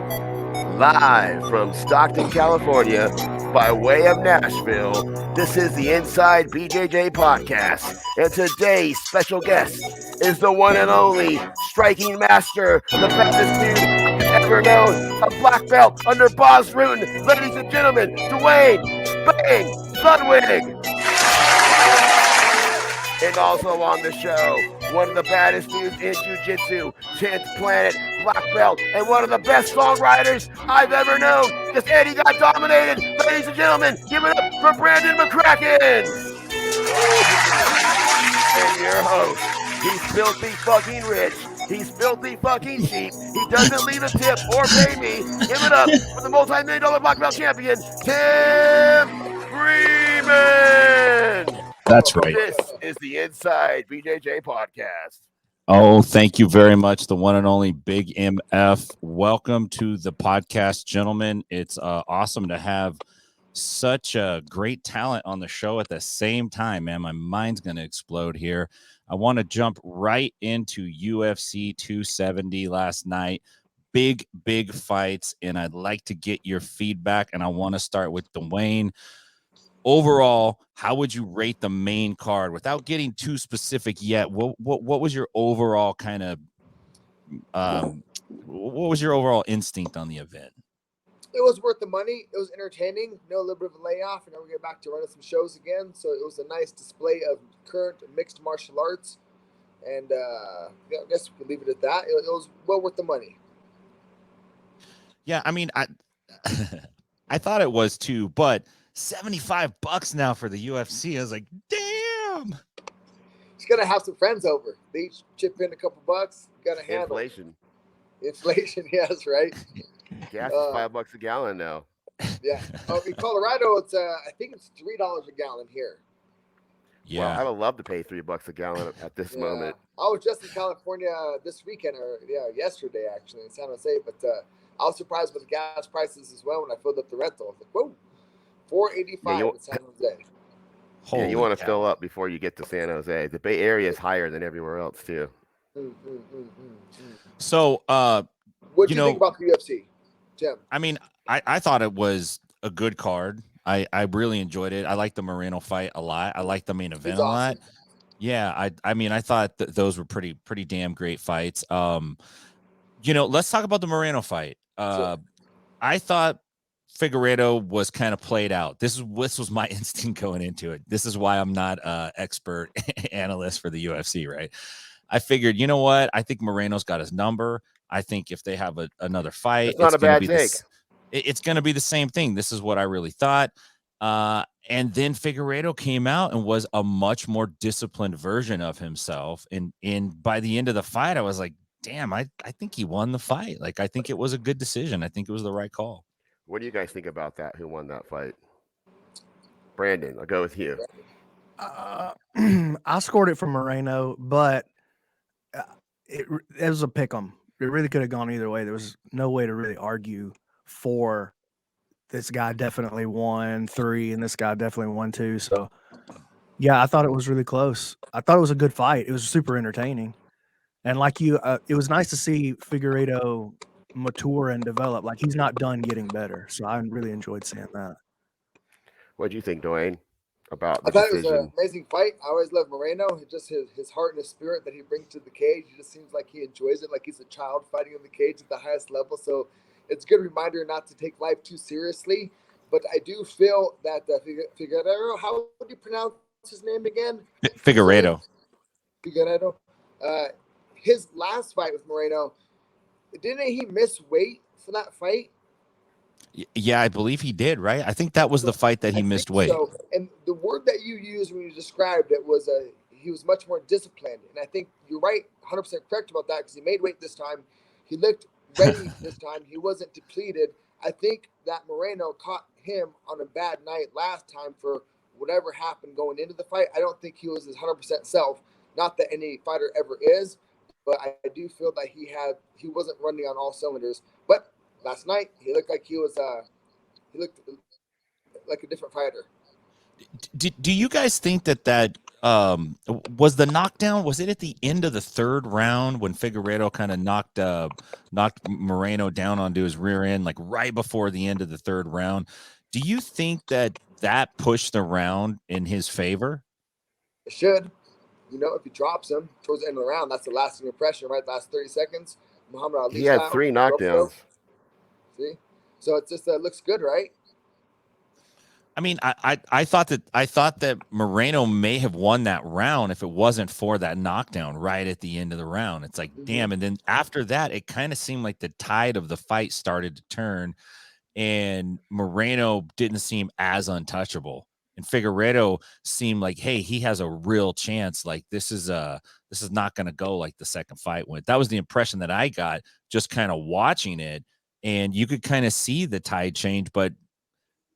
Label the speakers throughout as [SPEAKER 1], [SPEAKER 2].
[SPEAKER 1] Live from Stockton, California, by way of Nashville, this is the Inside BJJ podcast. And today's special guest is the one and only striking master, the baddest dude ever known, a black belt under Boz Rutan. Ladies and gentlemen, Duane Bang Ludwig. And also on the show, one of the baddest dudes in Jiu-Jitsu, 10th Planet, black belt, and one of the best songwriters I've ever known. Because Eddie got dominated. Ladies and gentlemen, give it up for Brandon McCaghren. And your host, he's filthy fucking rich. He's filthy fucking cheap. He doesn't leave a tip or pay me. Give it up for the multi-million-dollar black belt champion, Tim Freeman.
[SPEAKER 2] That's right.
[SPEAKER 1] This is the Inside BJJ podcast.
[SPEAKER 2] Oh, thank you very much, the one and only Big MF. Welcome to the podcast, gentlemen. It's awesome to have such a great talent on the show at the same time, man. My mind's going to explode here. I want to jump right into UFC 270 last night. Big fights, and I'd like to get your feedback, and I want to start with Duane. Overall, how would you rate the main card without getting too specific yet? What was your overall kind of what was your overall instinct on the event?
[SPEAKER 3] It was worth the money. It was entertaining. A little bit of a layoff, and now we get back to running some shows again. So it was a nice display of current mixed martial arts, and I guess we could leave it at that. It was well worth the money.
[SPEAKER 2] Yeah, I mean, I thought it was too, but $75 now for the UFC. I was like, damn.
[SPEAKER 3] He's gonna have some friends over. They each chip in a couple bucks. Gotta handle inflation. Yes, right.
[SPEAKER 1] Gas is $5 a gallon now.
[SPEAKER 3] Yeah. Oh, in Colorado, it's I think it's $3 a gallon here.
[SPEAKER 2] Yeah,
[SPEAKER 1] well, I would love to pay $3 a gallon at this moment.
[SPEAKER 3] I was just in California this weekend, or yesterday actually in San Jose, but I was surprised with the gas prices as well when I filled up the rental. I was like, whoa. $4.85 in San Jose.
[SPEAKER 1] Yeah, you want to fill up before you get to San Jose. The Bay Area is higher than everywhere else too.
[SPEAKER 2] So,
[SPEAKER 3] what do you think about the UFC, Tim?
[SPEAKER 2] I mean, I thought it was a good card. I really enjoyed it. I like the Moreno fight a lot. I like the main event a lot. Yeah, I mean, I thought that those were pretty damn great fights. Let's talk about the Moreno fight.
[SPEAKER 3] Sure.
[SPEAKER 2] I thought Figueiredo was kind of played out. This was my instinct going into it. This is why I'm not an expert analyst for the UFC, right? I figured, you know what? I think Moreno's got his number. I think if they have another fight,
[SPEAKER 1] it's not a bad take.
[SPEAKER 2] It's going to be the same thing. This is what I really thought. And then Figueiredo came out and was a much more disciplined version of himself. And by the end of the fight, I was like, damn, I think he won the fight. Like, I think it was a good decision. I think it was the right call.
[SPEAKER 1] What do you guys think about that? Who won that fight? Brandon, I'll go with you.
[SPEAKER 4] I scored it for Moreno, but it was a pick 'em. It really could have gone either way. There was no way to really argue for this guy definitely won 3 and this guy definitely won 2. So, yeah, I thought it was really close. I thought it was a good fight. It was super entertaining. And like you, it was nice to see Figueiredo mature and develop. Like, he's not done getting better. So I really enjoyed seeing that.
[SPEAKER 1] What do you think, Duane, about the
[SPEAKER 3] I thought
[SPEAKER 1] decision?
[SPEAKER 3] It was an amazing fight. I always love Moreno. Just his heart and his spirit that he brings to the cage. He just seems like he enjoys it, like he's a child fighting in the cage at the highest level. So it's a good reminder not to take life too seriously. But I do feel that Figueiredo, how would you pronounce his name again?
[SPEAKER 2] Figueiredo.
[SPEAKER 3] His last fight with Moreno, didn't he miss weight for that fight?
[SPEAKER 2] Yeah, I believe he did, right? I think that was the fight that he missed weight.
[SPEAKER 3] So, and the word that you used when you described it was he was much more disciplined. And I think you're right, 100% correct about that, because he made weight this time. He looked ready this time. He wasn't depleted. I think that Moreno caught him on a bad night last time for whatever happened going into the fight. I don't think he was his 100% self. Not that any fighter ever is, but I do feel that he wasn't running on all cylinders. But last night he looked like he looked like a different fighter.
[SPEAKER 2] Do you guys think that Was the knockdown, was it at the end of the third round when Figueiredo kind of knocked Moreno down onto his rear end, like right before the end of the third round? Do you think that pushed the round in his favor?
[SPEAKER 3] It should. You know, if he drops him towards the end of the round, that's the lasting impression, right? Last 30 seconds. Muhammad Ali
[SPEAKER 1] He had
[SPEAKER 3] style,
[SPEAKER 1] 3 knockdowns.
[SPEAKER 3] See? So it's just looks good, right?
[SPEAKER 2] I mean, I thought that Moreno may have won that round if it wasn't for that knockdown right at the end of the round. It's like, damn. And then after that, it kind of seemed like the tide of the fight started to turn, and Moreno didn't seem as untouchable. And Figueiredo seemed like, hey, he has a real chance. Like this is not going to go like the second fight went. That was the impression that I got just kind of watching it, and you could kind of see the tide change, but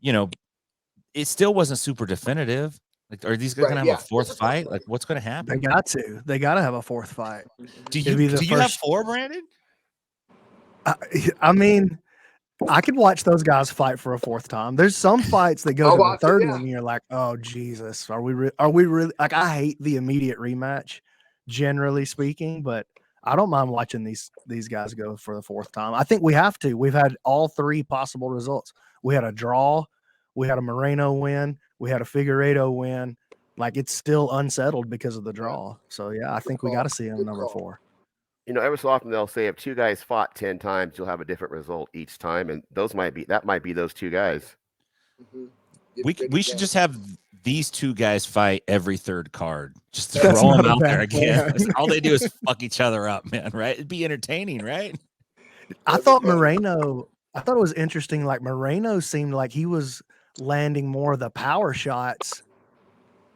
[SPEAKER 2] you know, it still wasn't super definitive. Like, are these guys going to have a fourth fight? Like, what's going to happen?
[SPEAKER 4] They got to have a fourth fight.
[SPEAKER 2] Do you have 4, Brandon?
[SPEAKER 4] I mean, I could watch those guys fight for a fourth time. There's some fights that go to the third one, and you're like, oh Jesus, are we really like? I hate the immediate rematch, generally speaking, but I don't mind watching these guys go for the fourth time. I think we have to. We've had all 3 possible results. We had a draw, we had a Moreno win, we had a Figueiredo win. Like, it's still unsettled because of the draw. So yeah, I think we got to see him number 4.
[SPEAKER 1] You know, every so often they'll say if 2 guys fought 10 times, you'll have a different result each time, and that might be those 2 guys.
[SPEAKER 2] We should just have these 2 guys fight every third card. Just throw them out there again. All they do is fuck each other up, man. Right? It'd be entertaining, right?
[SPEAKER 4] I thought it was interesting. Like, Moreno seemed like he was landing more of the power shots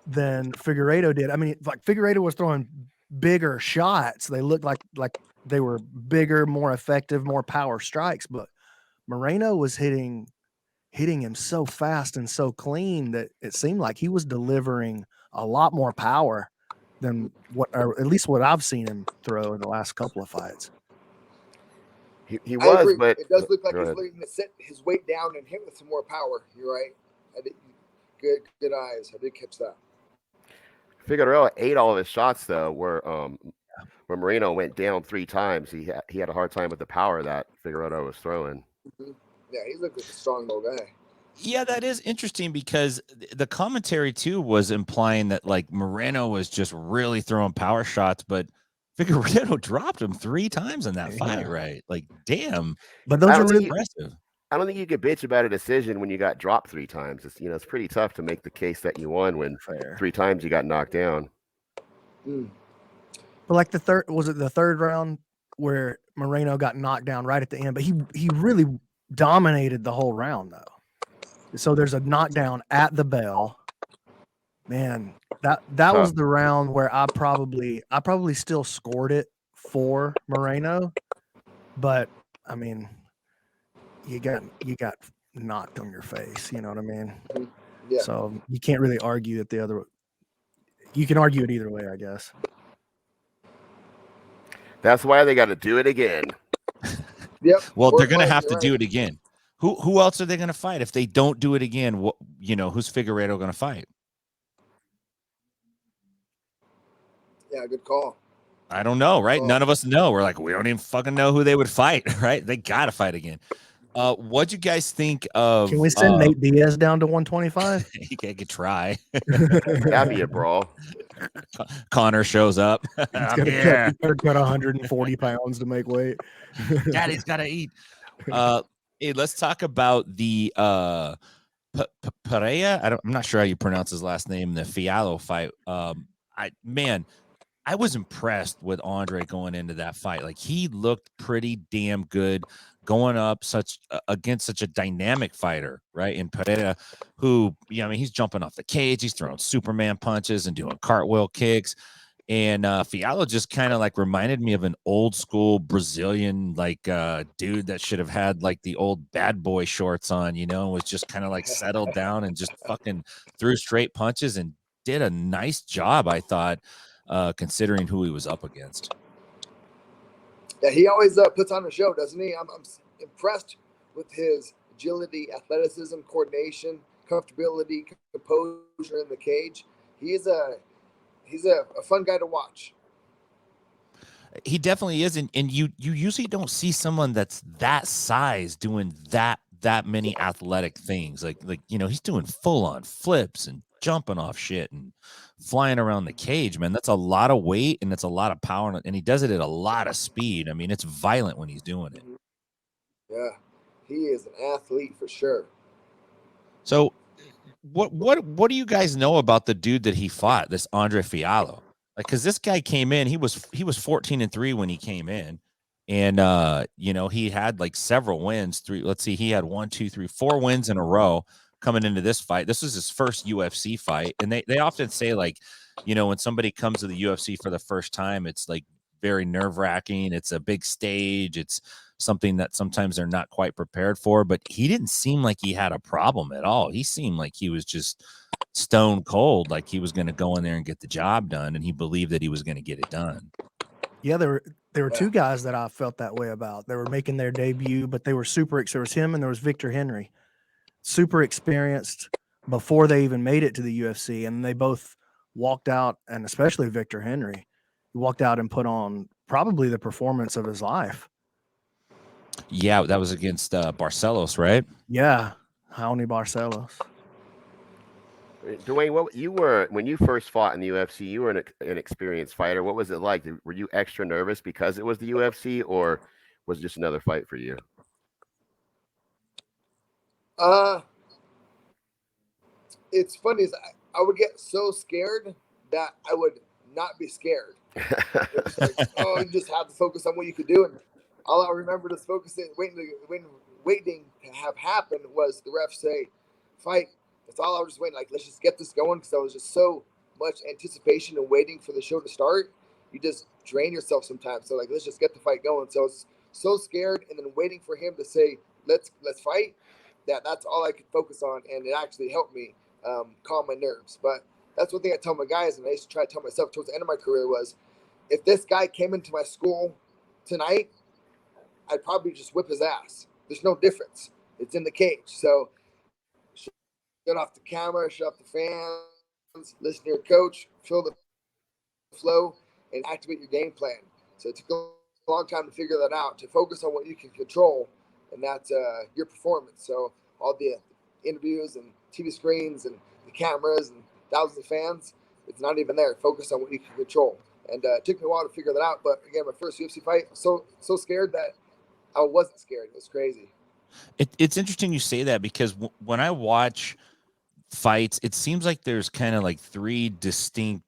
[SPEAKER 4] than Figueiredo did. I mean, like, Figueiredo was throwing bigger shots. They looked like they were bigger, more effective, more power strikes, but Moreno was hitting him so fast and so clean that it seemed like he was delivering a lot more power than or at least what I've seen him throw in the last couple of fights.
[SPEAKER 1] He was, but
[SPEAKER 3] it does look like he's looking to set his weight down and hit with some more power. You're right. Good eyes. I did catch that.
[SPEAKER 1] Figueiredo ate all of his shots though, where Moreno went down 3 times. He had a hard time with the power that Figueiredo was throwing.
[SPEAKER 3] Yeah, he looked like a strong little guy.
[SPEAKER 2] Yeah, that is interesting because the commentary too was implying that like Moreno was just really throwing power shots, but Figueiredo dropped him 3 times in that fight, right? Like, damn.
[SPEAKER 4] But those are really
[SPEAKER 2] impressive.
[SPEAKER 1] I don't think you could bitch about a decision when you got dropped 3 times. It's pretty tough to make the case that you won when 3 times you got knocked down.
[SPEAKER 4] But like the third round where Moreno got knocked down right at the end, but he really dominated the whole round though. So there's a knockdown at the bell. Man, that was the round where I probably still scored it for Moreno, but I mean, you got knocked on your face, you know what I mean?
[SPEAKER 3] Yeah.
[SPEAKER 4] So you can't really argue it you can argue it either way, I guess.
[SPEAKER 1] That's why they got to do it again.
[SPEAKER 3] Yep.
[SPEAKER 2] Well, they're going to have to do it again. Who else are they going to fight if they don't do it again? Who's Figueiredo going to fight?
[SPEAKER 3] Yeah, good call.
[SPEAKER 2] I don't know, right? None of us know. We're like, we don't even fucking know who they would fight, right? They got to fight again. What'd you guys think of?
[SPEAKER 4] Can we send Nate Diaz down to 125?
[SPEAKER 2] He could try.
[SPEAKER 1] That'd be a brawl.
[SPEAKER 2] Connor shows up.
[SPEAKER 4] He's got 140 pounds to make weight.
[SPEAKER 2] Daddy's got to eat. Hey, let's talk about the Pereira. I'm not sure how you pronounce his last name. The Fiallo fight. I was impressed with Andre going into that fight. Like, he looked pretty damn good going up against such a dynamic fighter, right? In Pereira, who, he's jumping off the cage, he's throwing Superman punches and doing cartwheel kicks. And Fiallo just kind of like reminded me of an old school Brazilian dude that should have had like the old bad boy shorts on, was just kind of like settled down and just fucking threw straight punches and did a nice job, I thought, considering who he was up against.
[SPEAKER 3] Yeah, he always puts on a show, doesn't he? I'm impressed with his agility, athleticism, coordination, comfortability, composure in the cage. He's he's a fun guy to watch.
[SPEAKER 2] He definitely is, and you usually don't see someone that's that size doing that many athletic things. Like he's doing full on flips and jumping off shit and flying around the cage, man. That's a lot of weight and it's a lot of power, and he does it at a lot of speed. I mean, it's violent when he's doing it.
[SPEAKER 3] Yeah, he is an athlete for sure.
[SPEAKER 2] So what do you guys know about the dude that he fought, this Andre Fiallo? Like, because this guy came in, he was 14-3 when he came in, and he had like several wins. He had 4 wins in a row coming into this fight. This was his first UFC fight, and they often say, like, when somebody comes to the UFC for the first time, it's like very nerve-wracking. It's a big stage. It's something that sometimes they're not quite prepared for, but he didn't seem like he had a problem at all. He seemed like he was just stone cold, like he was going to go in there and get the job done, and he believed that he was going to get it done.
[SPEAKER 4] Yeah, there were two guys that I felt that way about. They were making their debut, but they were super. There was him and there was Victor Henry, super experienced before they even made it to the UFC, and they both walked out, and especially Victor Henry, he walked out and put on probably the performance of his life.
[SPEAKER 2] Yeah, that was against Barcelos, right?
[SPEAKER 4] Yeah, Raoni Barcelos.
[SPEAKER 1] Duane, when you first fought in the UFC, you were an experienced fighter. What was it like? Were you extra nervous because it was the UFC, or was it just another fight for you?
[SPEAKER 3] It's funny is I would get so scared that I would not be scared. It was like, you just have to focus on what you could do, and all I remember just focusing, waiting to have happen was the ref say, "Fight." That's all I was just waiting. Like, let's just get this going, because I was just so much anticipation and waiting for the show to start. You just drain yourself sometimes. So like, let's just get the fight going. So I was so scared, and then waiting for him to say, "Let's fight." That's all I could focus on, and it actually helped me calm my nerves. But that's one thing I tell my guys, and I used to try to tell myself towards the end of my career was, if this guy came into my school tonight, I'd probably just whip his ass. There's no difference. It's in the cage. So shut off the camera, shut off the fans, listen to your coach, feel the flow, and activate your game plan. So it took a long time to figure that out, to focus on what you can control, and that's your performance. So all the interviews and TV screens and the cameras and thousands of fans, it's not even there. Focus on what you can control. And it took me a while to figure that out. But again, my first UFC fight, so scared that I wasn't scared. It was crazy.
[SPEAKER 2] It's interesting you say that, because when I watch fights, it seems like there's kind of like 3 distinct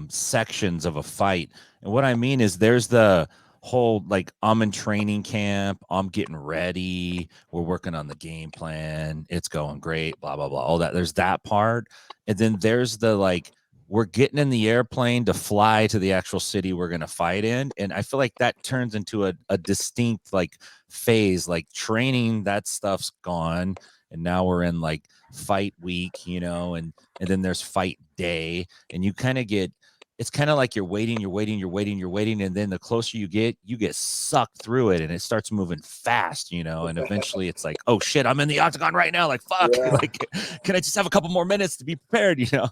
[SPEAKER 2] sections of a fight. And what I mean is, there's the whole, like, I'm in training camp, I'm getting ready, we're working on the game plan, it's going great, blah blah blah, all that. There's that part. And then there's the, like, we're getting in the airplane to fly to the actual city we're going to fight in. And I feel like that turns into a distinct, like, phase. Like, training, that stuff's gone, and now we're in, like, fight week, and then there's fight day, and you kind of get, it's kind of like you're waiting, and then the closer you get sucked through it, and it starts moving fast, and eventually it's like, oh shit, I'm in the octagon right now, like, fuck.
[SPEAKER 3] Yeah.
[SPEAKER 2] Like, can I just have a couple more minutes to be prepared?
[SPEAKER 3] Yeah.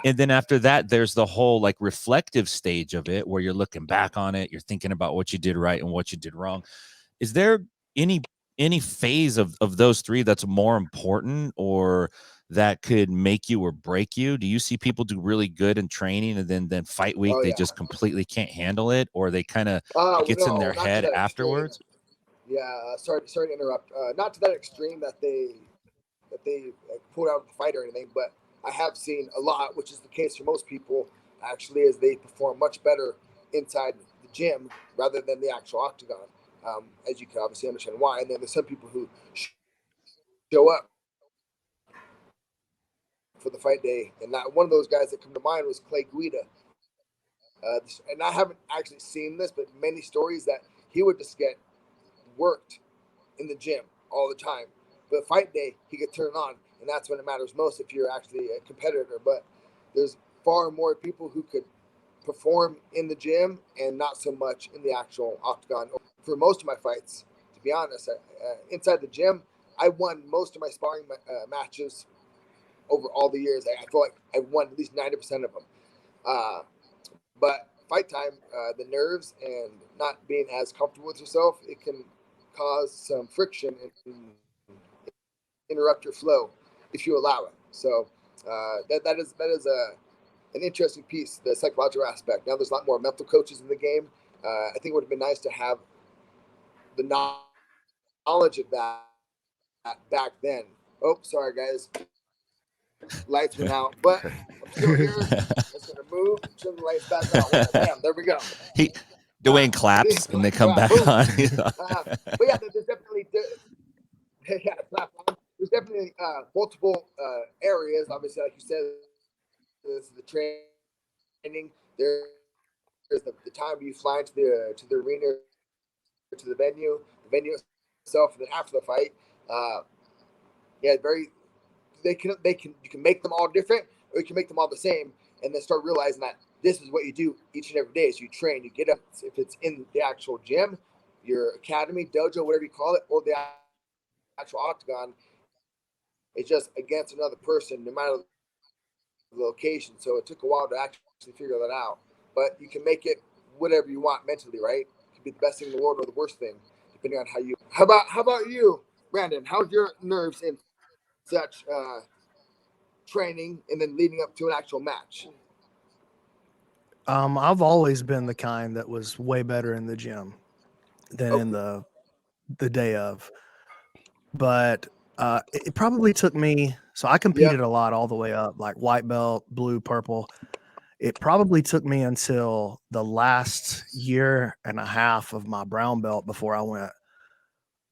[SPEAKER 2] And then after that, there's the whole, like, reflective stage of it, where you're looking back on it, you're thinking about what you did right and what you did wrong. Is there any phase of those 3 that's more important, or that could make you or break you? Do you see people do really good in training, and then fight week, they just completely can't handle it, or they kind of, it gets in their head afterwards?
[SPEAKER 3] Yeah, sorry to interrupt. Not to that extreme that they like, pulled out of the fight or anything, but I have seen a lot, which is the case for most people, actually, is they perform much better inside the gym rather than the actual octagon. As you can obviously understand why. And then there's some people who show up for the fight day, and not one of those guys that come to mind was Clay Guida. And I haven't actually seen this, but many stories that he would just get worked in the gym all the time. But fight day, he could turn on, and that's when it matters most if you're actually a competitor. But there's far more people who could perform in the gym and not so much in the actual octagon. For most of my fights, to be honest, inside the gym, I won most of my sparring matches over all the years. I feel like I won at least 90% of them. But fight time, the nerves and not being as comfortable with yourself, it can cause some friction and interrupt your flow if you allow it. So that is an interesting piece, the psychological aspect. Now there's a lot more mental coaches in the game. I think it would have been nice to have the knowledge of that back then. Oh, sorry guys, lights went out, but I'm still here. It's gonna move. Turn the lights back on. Bam, there we go.
[SPEAKER 2] Duane claps and they come back on.
[SPEAKER 3] But yeah, there's definitely there's definitely multiple areas. Obviously, like you said, there's the training. There's the time you fly to the arena, to the venue itself, and then after the fight. You can make them all different, or you can make them all the same, and then start realizing that this is what you do each and every day. So you train, you get up. If it's in the actual gym, your academy, dojo, whatever you call it, or the actual octagon, it's just against another person, no matter the location. So it took a while to actually figure that out. But you can make it whatever you want mentally, right? It could be the best thing in the world or the worst thing, depending on how you. How about you, Brandon? How's your nerves in such training and then leading up to an actual match?
[SPEAKER 4] I've always been the kind that was way better in the gym than in the day of. But it probably took me, so I competed a lot all the way up, like white belt, blue, purple. It probably took me until the last year and a half of my brown belt before I went,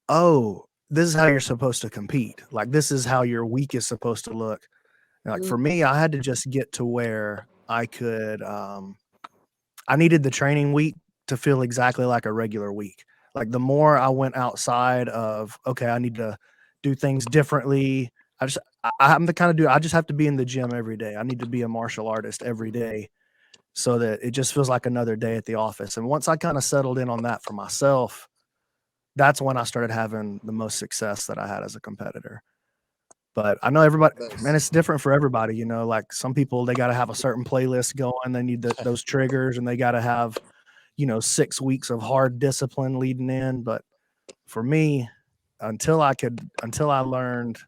[SPEAKER 4] oh, this is how you're supposed to compete. Like, this is how your week is supposed to look. And like, for me, I had to just get to where I could, I needed the training week to feel exactly like a regular week. Like, the more I went outside of, okay, I need to do things differently. I'm the kind of dude, I just have to be in the gym every day. I need to be a martial artist every day so that it just feels like another day at the office. And once I kind of settled in on that for myself, that's when I started having the most success that I had as a competitor. But I know everybody, man, it's different for everybody. You know, like some people, they got to have a certain playlist going. They need those triggers, and they got to have, 6 weeks of hard discipline leading in. But for me, until I learned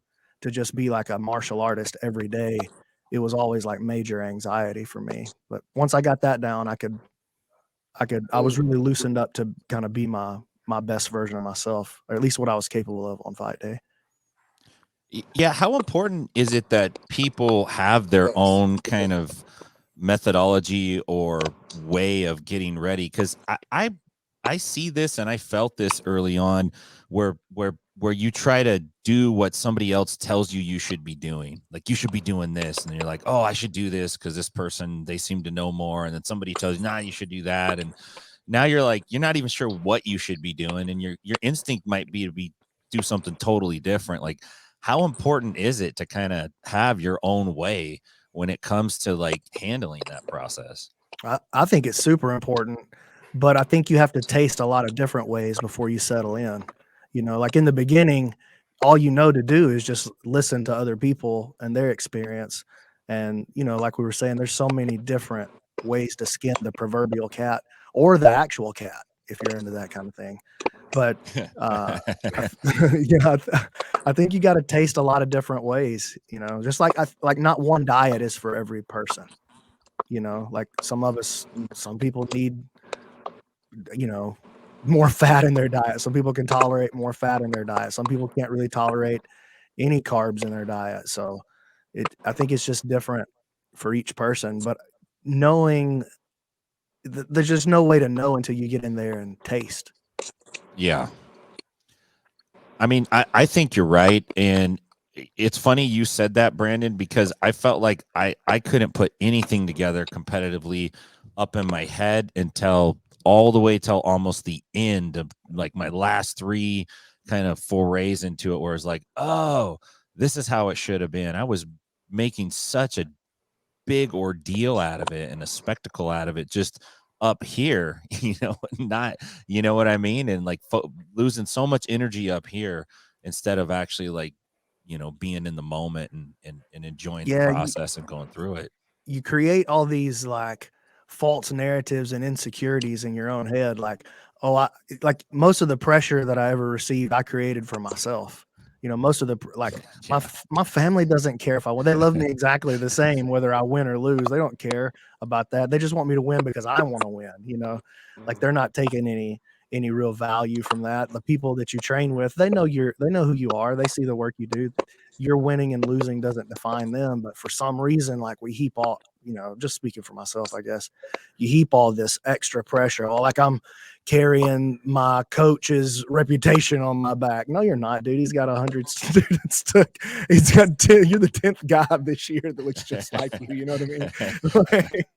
[SPEAKER 4] to just be like a martial artist every day, it was always like major anxiety for me. But once I got that down, I was really loosened up to kind of be my best version of myself, or at least what I was capable of on fight day.
[SPEAKER 2] Yeah. How important is it that people have their own kind of methodology or way of getting ready? Because I see this, and I felt this early on where you try to do what somebody else tells you should be doing. Like, you should be doing this. And then you're like, oh, I should do this because this person, they seem to know more. And then somebody tells you, nah, you should do that. And now you're like, you're not even sure what you should be doing. And your instinct might be to do something totally different. Like, how important is it to kind of have your own way when it comes to like handling that process?
[SPEAKER 4] I think it's super important, but I think you have to taste a lot of different ways before you settle in. Like in the beginning, all you know to do is just listen to other people and their experience. And, like we were saying, there's so many different ways to skin the proverbial cat or the actual cat, if you're into that kind of thing. But I think you got to taste a lot of different ways, just like not one diet is for every person. Like some people need, more fat in their diet. Some people can tolerate more fat in their diet. Some people can't really tolerate any carbs in their diet. So I think it's just different for each person, but knowing there's just no way to know until you get in there and taste.
[SPEAKER 2] Yeah. I mean, I think you're right. And it's funny you said that, Brandon, because I felt like I couldn't put anything together competitively up in my head until all the way till almost the end of like my last 3 kind of forays into it, where it's like, oh, this is how it should have been. I was making such a big ordeal out of it and a spectacle out of it just up here, not, you know what I mean? And like losing so much energy up here instead of actually like, being in the moment and enjoying the process and going through it.
[SPEAKER 4] you create all these like false narratives and insecurities in your own head. Like, oh, like most of the pressure that I ever received, I created for myself. You know, most of the my family doesn't care if I win. They love me exactly the same whether I win or lose. They don't care about that. They just want me to win because I want to win. You know, like they're not taking any real value from that. The people that you train with, they know who you are. They see the work you do. Your winning and losing doesn't define them. But for some reason, like we heap all, you know, just speaking for myself, I guess, you heap all this extra pressure. Oh, like I'm carrying my coach's reputation on my back. No, you're not, dude. He's got 100 students. He's got 10. You're the 10th guy this year that looks just like you. You know what I mean? Like,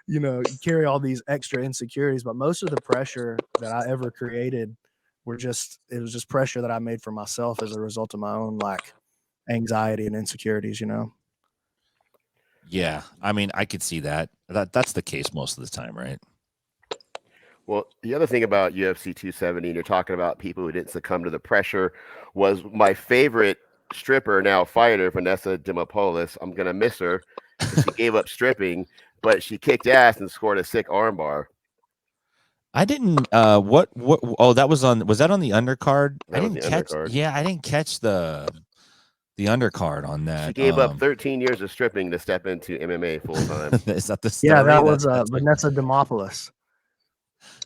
[SPEAKER 4] you know, you carry all these extra insecurities, but most of the pressure that I ever created it was just pressure that I made for myself as a result of my own like anxiety and insecurities, you know?
[SPEAKER 2] Yeah. I mean, I could see that's the case most of the time, right?
[SPEAKER 1] Well, the other thing about UFC 270, and you're talking about people who didn't succumb to the pressure, was my favorite stripper, now fighter, Vanessa Demopoulos. I'm going to miss her. She gave up stripping, but she kicked ass and scored a sick armbar.
[SPEAKER 2] I didn't what oh, that was that on the undercard?
[SPEAKER 1] That
[SPEAKER 2] I
[SPEAKER 1] was
[SPEAKER 2] didn't
[SPEAKER 1] the
[SPEAKER 2] catch
[SPEAKER 1] undercard.
[SPEAKER 2] Yeah, I didn't catch the undercard on that.
[SPEAKER 1] She gave up 13 years of stripping to step into MMA full time.
[SPEAKER 2] Is that the story?
[SPEAKER 4] Yeah, that was Vanessa Demopoulos.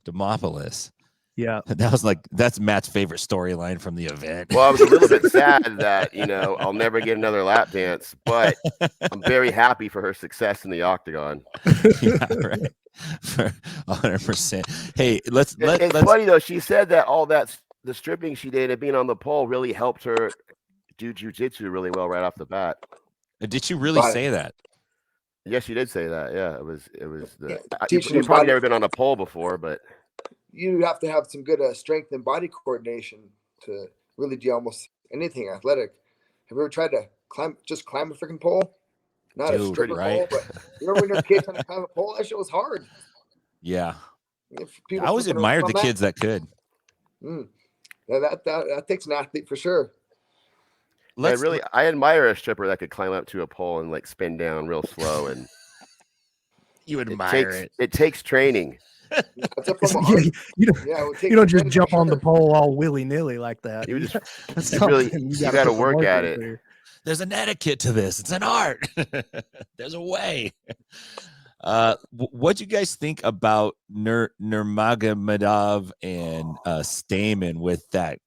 [SPEAKER 2] Demopoulos.
[SPEAKER 4] Yeah.
[SPEAKER 2] That's Matt's favorite storyline from the event.
[SPEAKER 1] Well, I was a little bit sad that, you know, I'll never get another lap dance, but I'm very happy for her success in the octagon.
[SPEAKER 2] Yeah, right. For 100%. Hey, let's
[SPEAKER 1] funny though. She said that the stripping she did and being on the pole really helped her do jiu-jitsu really well right off the bat.
[SPEAKER 2] Did she really say that?
[SPEAKER 1] Yes, she did say that. Yeah, it was
[SPEAKER 3] Teaching
[SPEAKER 1] you've probably never been on a pole before, but
[SPEAKER 3] you have to have some good strength and body coordination to really do almost anything athletic. Have you ever tried to climb a freaking pole? Not a stripper pole, but you remember when your kids trying to climb a pole? That shit was hard.
[SPEAKER 2] Yeah. I always admired the kids that could.
[SPEAKER 3] That takes an athlete for sure.
[SPEAKER 1] I admire a stripper that could climb up to a pole and like spin down real slow, and
[SPEAKER 2] you admire
[SPEAKER 1] it takes training.
[SPEAKER 4] You don't just jump on the pole all willy-nilly like that.
[SPEAKER 1] You got to work at it.
[SPEAKER 2] There. There's an etiquette to this. It's an art. There's a way. What do you guys think about Nurmagomedov and Stamen with that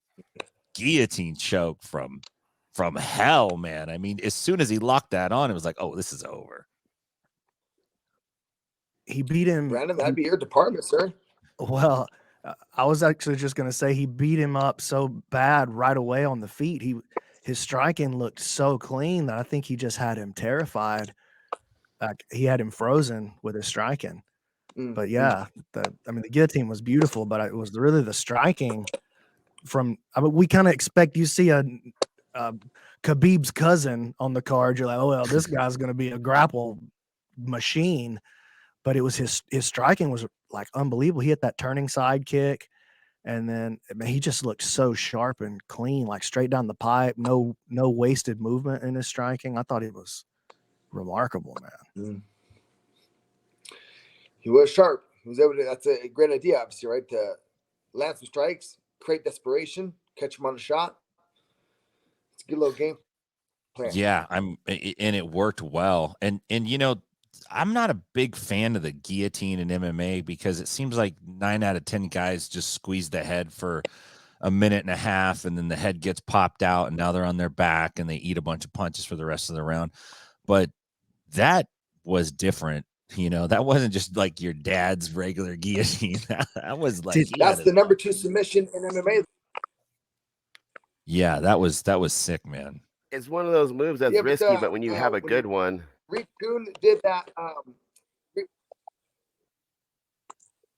[SPEAKER 2] guillotine choke from hell, man? I mean, as soon as he locked that on, it was like, oh, this is over.
[SPEAKER 4] He beat him.
[SPEAKER 3] Brandon, that'd be your department, sir.
[SPEAKER 4] Well, I was actually just going to say he beat him up so bad right away on the feet. His striking looked so clean that I think he just had him terrified. Like he had him frozen with his striking. But yeah, the guillotine was beautiful, but it was really the striking we kind of expect you see a Khabib's cousin on the card. You're like, oh, well, this guy's going to be a grapple machine. But it was his striking was like unbelievable. He hit that turning side kick, and then he just looked so sharp and clean, like straight down the pipe. No wasted movement in his striking. I thought he was remarkable, man.
[SPEAKER 3] He was sharp. He was able to. That's a great idea, obviously, right? To land some strikes, create desperation, catch him on a shot. It's a good little game plan.
[SPEAKER 2] Yeah, and it worked well. And you know, I'm not a big fan of the guillotine in MMA because it seems like 9 out of 10 guys just squeeze the head for a minute and a half, and then the head gets popped out, and now they're on their back and they eat a bunch of punches for the rest of the round. But that was different. You know, that wasn't just like your dad's regular guillotine. That was like
[SPEAKER 3] that's the number 2 submission in MMA.
[SPEAKER 2] Yeah, that was sick, man.
[SPEAKER 1] It's one of those moves that's risky, but when you have a good one.
[SPEAKER 3] Rick Kuhn did that.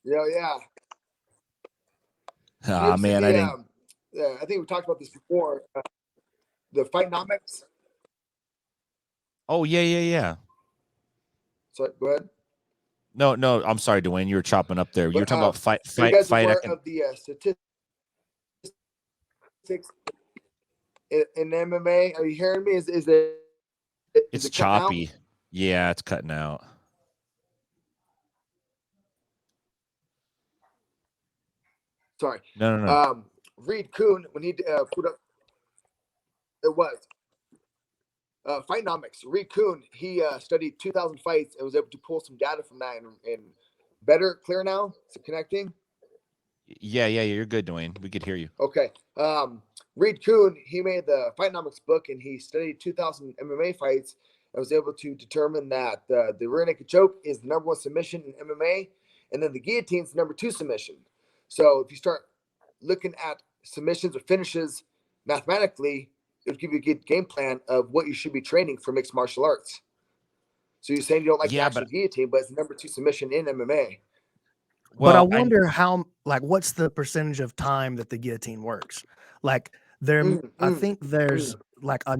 [SPEAKER 3] Yeah.
[SPEAKER 2] Ah, man,
[SPEAKER 3] I think we talked about this before. The Fightnomics.
[SPEAKER 2] Oh, yeah.
[SPEAKER 3] So go ahead.
[SPEAKER 2] No, I'm sorry, Duane. You were chopping up there. You were talking about fight.
[SPEAKER 3] You guys are aware of the statistics in MMA? Are you hearing me?
[SPEAKER 2] It's choppy. Yeah, it's cutting out.
[SPEAKER 3] Sorry.
[SPEAKER 2] No.
[SPEAKER 3] Reed Kuhn, when he put up, it was Fightnomics. Reed Kuhn, he studied 2,000 fights and was able to pull some data from that. And better, clear now? Is it connecting?
[SPEAKER 2] Yeah, you're good, Duane. We could hear you.
[SPEAKER 3] Okay. Reed Kuhn, he made the Fightnomics book, and he studied 2,000 MMA fights and was able to determine that the rear naked choke is the number 1 submission in MMA, and then the guillotine is the number 2 submission. So if you start looking at submissions or finishes mathematically, it would give you a good game plan of what you should be training for mixed martial arts. So you're saying you don't like the actual guillotine, but it's the number 2 submission in MMA.
[SPEAKER 4] Well, but I wonder how, like, what's the percentage of time that the guillotine works? Like, I think there's like a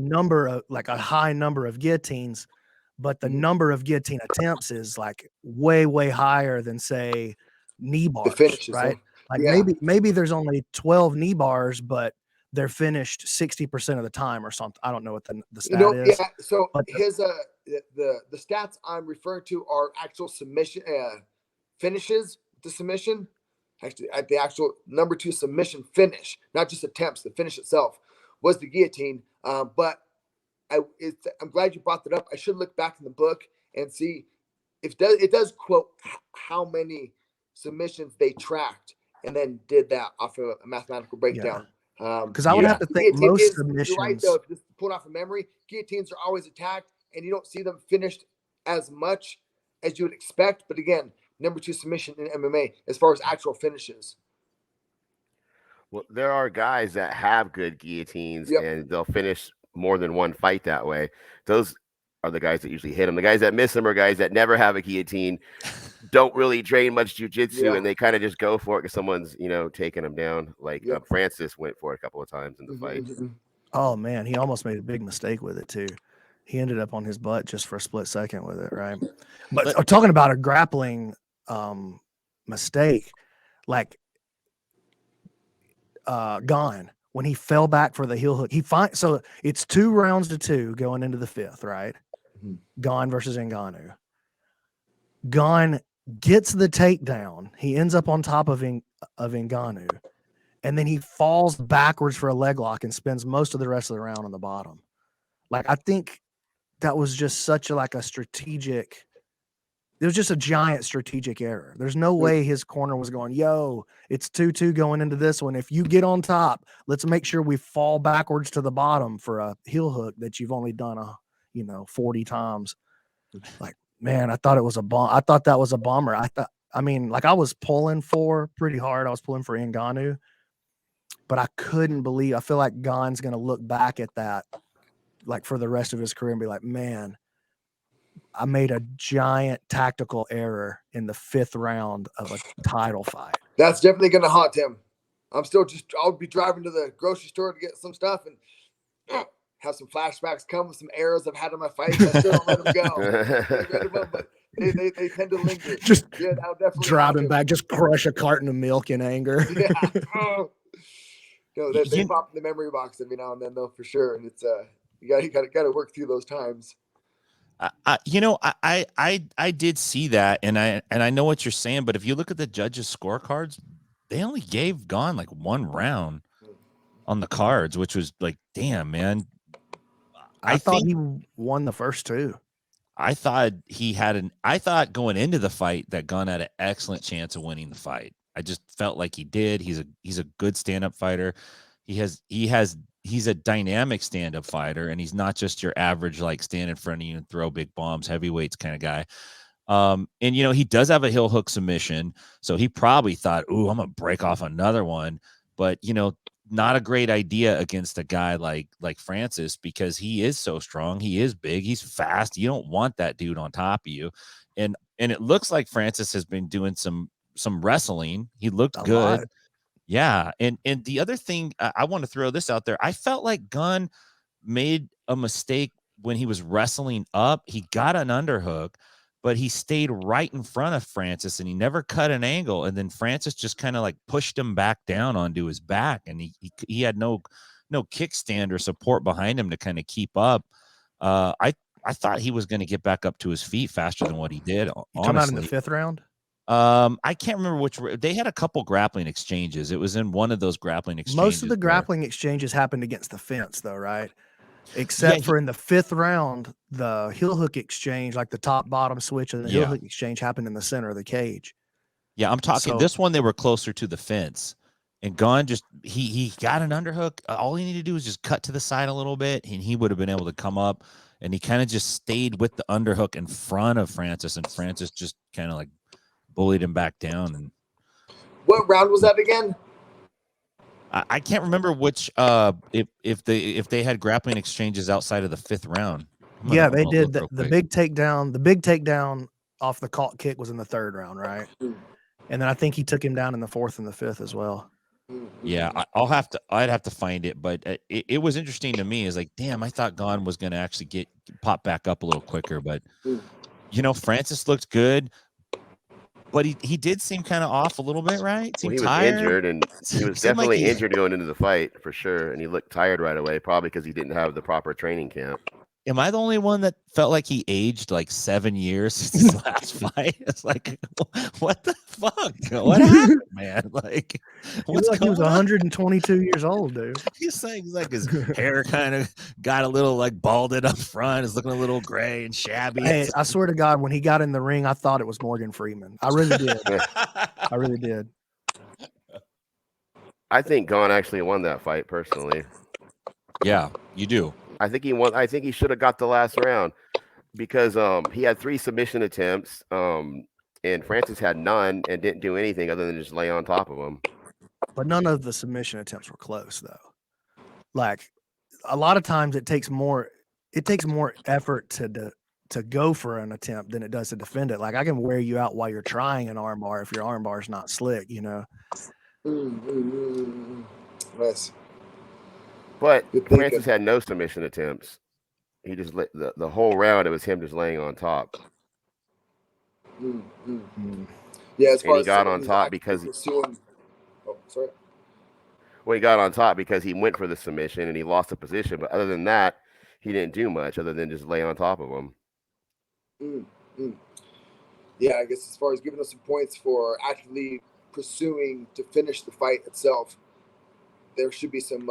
[SPEAKER 4] high number of guillotines, but the number of guillotine attempts is like way higher than, say, knee bars, right? Like maybe there's only 12 knee bars, but they're finished 60% of the time or something. I don't know what the stat is.
[SPEAKER 3] Yeah. So his the stats I'm referring to are actual submission finishes. The submission, actually, at the actual number 2 submission finish, not just attempts. The finish itself was the guillotine. But I'm glad you brought that up. I should look back in the book and see if it does quote how many submissions they tracked and then did that off of a mathematical breakdown.
[SPEAKER 4] Because I would have to think most submissions.
[SPEAKER 3] You're right, though. If you just pull it off of memory, guillotines are always attacked, and you don't see them finished as much as you would expect. But again, number 2 submission in MMA as far as actual finishes.
[SPEAKER 1] Well, there are guys that have good guillotines and they'll finish more than one fight that way. Those are the guys that usually hit them. The guys that miss them are guys that never have a guillotine, don't really train much jiu-jitsu, and they kind of just go for it because someone's, taking them down. Like Francis went for it a couple of times in the fight.
[SPEAKER 4] Oh, man, he almost made a big mistake with it, too. He ended up on his butt just for a split second with it, right? But talking about a grappling mistake, like Gane, when he fell back for the heel hook, so it's 2 rounds to 2 going into the 5th, right? Gane versus Ngannou. Gane gets the takedown. He ends up on top of Ngannou, and then he falls backwards for a leg lock and spends most of the rest of the round on the bottom. Like, I think that was just such a strategic. It was just a giant strategic error. There's no way his corner was going, yo, it's 2-2 going into this one. If you get on top, let's make sure we fall backwards to the bottom for a heel hook that you've only done 40 times. Like, man, I thought it was a bomb. I thought that was a bummer. I was pulling pretty hard. I was pulling for Ngannou, but I couldn't believe. I feel like Gane's going to look back at that, like, for the rest of his career and be like, man, I made a giant tactical error in the 5th round of a title fight.
[SPEAKER 3] That's definitely going to haunt him. I'll be driving to the grocery store to get some stuff and have some flashbacks come with some errors I've had in my fights. I still don't let them go. But they tend to linger.
[SPEAKER 4] Just driving back, just crush a carton of milk in anger.
[SPEAKER 3] They pop in the memory box every now and then, though, for sure. And it's you got to work through those times.
[SPEAKER 2] I did see that, and I know what you're saying, but if you look at the judges' scorecards, they only gave Gane like 1 round on the cards, which was like, damn, man.
[SPEAKER 4] I thought he won the first 2.
[SPEAKER 2] I thought going into the fight that Gane had an excellent chance of winning the fight. I just felt like he did. He's a good stand-up fighter. He's a dynamic stand-up fighter, and he's not just your average, like, stand in front of you and throw big bombs, heavyweights kind of guy. And he does have a heel hook submission, so he probably thought, "Ooh, I'm gonna break off another one." But not a great idea against a guy like Francis, because he is so strong, he is big, he's fast. You don't want that dude on top of you. And it looks like Francis has been doing some wrestling. He looked good. Lot. Yeah, and the other thing, I want to throw this out there. I felt like Gane made a mistake when he was wrestling up. He got an underhook, but he stayed right in front of Francis, and he never cut an angle. And then Francis just kind of like pushed him back down onto his back, and he had no kickstand or support behind him to kind of keep up. I I thought he was going to get back up to his feet faster than what he did.
[SPEAKER 4] Come out in the 5th round.
[SPEAKER 2] I can't remember which. They had a couple grappling exchanges. It was in one of those grappling exchanges.
[SPEAKER 4] Most of the grappling exchanges happened against the fence, though, right? Except for in the 5th round, the heel hook exchange, like the top bottom switch and the heel hook exchange, happened in the center of the cage.
[SPEAKER 2] Yeah, I'm talking this one. They were closer to the fence, and Gane just he got an underhook. All he needed to do was just cut to the side a little bit, and he would have been able to come up. And he kind of just stayed with the underhook in front of Francis, and Francis just kind of like bullied him back down. And
[SPEAKER 3] what round was that again?
[SPEAKER 2] I can't remember which. If they had grappling exchanges outside of the 5th round.
[SPEAKER 4] Yeah, they did. The big takedown. The big takedown off the caught kick was in the 3rd round, right? And then I think he took him down in the 4th and the 5th as well.
[SPEAKER 2] Yeah, I'd have to find it, but it was interesting to me. Is like, damn, I thought Gane was going to actually pop back up a little quicker, but Francis looked good, but he did seem kind of off a little bit, right?
[SPEAKER 1] Well, he was
[SPEAKER 2] tired.
[SPEAKER 1] injured, and he was definitely injured going into the fight for sure, and he looked tired right away, probably because he didn't have the proper training camp.
[SPEAKER 2] Am I the only one that felt like he aged like 7 years since his last fight? It's like, what the fuck? What happened, man? Like, what's
[SPEAKER 4] he was 122 years old, dude.
[SPEAKER 2] He's saying like his hair kind of got a little like balded up front. It's looking a little gray and shabby.
[SPEAKER 4] Hey, I swear to God, when he got in the ring, I thought it was Morgan Freeman. I really did. I really did.
[SPEAKER 1] I think Gane actually won that fight personally.
[SPEAKER 2] Yeah, you do.
[SPEAKER 1] I think he won. I think he should have got the last round because he had 3 submission attempts, and Francis had none and didn't do anything other than just lay on top of him.
[SPEAKER 4] But none of the submission attempts were close, though. Like a lot of times, it takes more effort to go for an attempt than it does to defend it. Like I can wear you out while you're trying an armbar if your armbar is not slick,
[SPEAKER 3] Nice.
[SPEAKER 1] But Francis had no submission attempts. He just let the whole round. It was him just laying on top.
[SPEAKER 3] Yeah, as far
[SPEAKER 1] and he got on top because he got on top because he went for the submission and he lost the position. But other than that, he didn't do much other than just lay on top of him.
[SPEAKER 3] Yeah, I guess as far as giving us some points for actively pursuing to finish the fight itself, there should be some.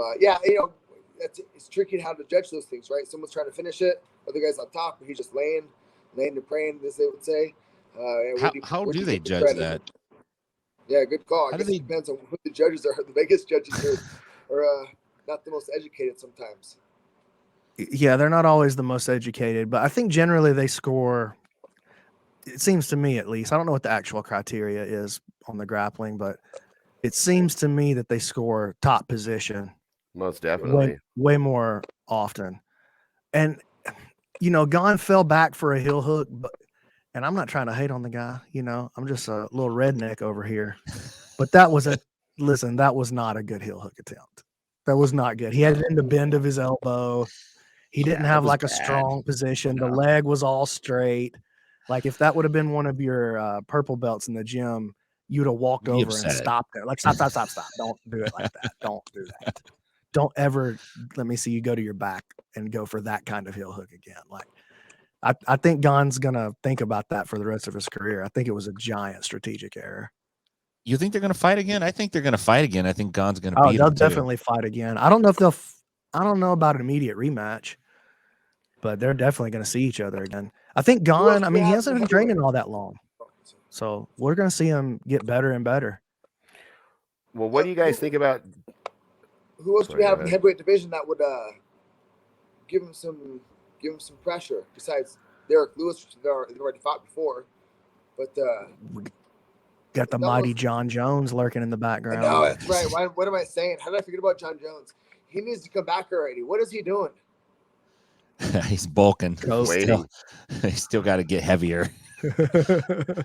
[SPEAKER 3] It's tricky how to judge those things, right? Someone's trying to finish it, other guy's on top, but he's just laying and praying, as they would say.
[SPEAKER 2] How do they judge that?
[SPEAKER 3] Yeah, good call. I guess it depends on who the judges are. The biggest judges are not the most educated sometimes.
[SPEAKER 4] Yeah, they're not always the most educated, but I think generally they score. It seems to me, at least, I don't know what the actual criteria is on the grappling, but it seems to me that they score top position.
[SPEAKER 1] Most definitely.
[SPEAKER 4] Way more often. And, Gane fell back for a heel hook, and I'm not trying to hate on the guy, I'm just a little redneck over here. But that was not a good heel hook attempt. That was not good. He had it in the bend of his elbow. He didn't have like a strong position. The leg was all straight. Like if that would have been one of your purple belts in the gym, you'd have walked over and stopped there. Like, stop. Don't do it like that. Don't do that. Don't ever let me see you go to your back and go for that kind of heel hook again. Like, I think Gane's going to think about that for the rest of his career. I think it was a giant strategic error.
[SPEAKER 2] You think they're going to fight again? I think they're going to fight again. I think Gane's going to beat him.
[SPEAKER 4] They'll definitely fight again. I don't know about an immediate rematch, but they're definitely going to see each other again. I think Gane, he hasn't been training all that long. So we're going to see him get better and better.
[SPEAKER 1] Well, what do you guys think about?
[SPEAKER 3] Who else do we have in the heavyweight division that would give him some pressure besides Derek Lewis, which they've already fought before? But
[SPEAKER 4] we got the mighty Jon Jones lurking in the background.
[SPEAKER 3] No, that's right. What am I saying? How did I forget about Jon Jones? He needs to come back already. What is he doing?
[SPEAKER 2] He's bulking. He's still got to get heavier.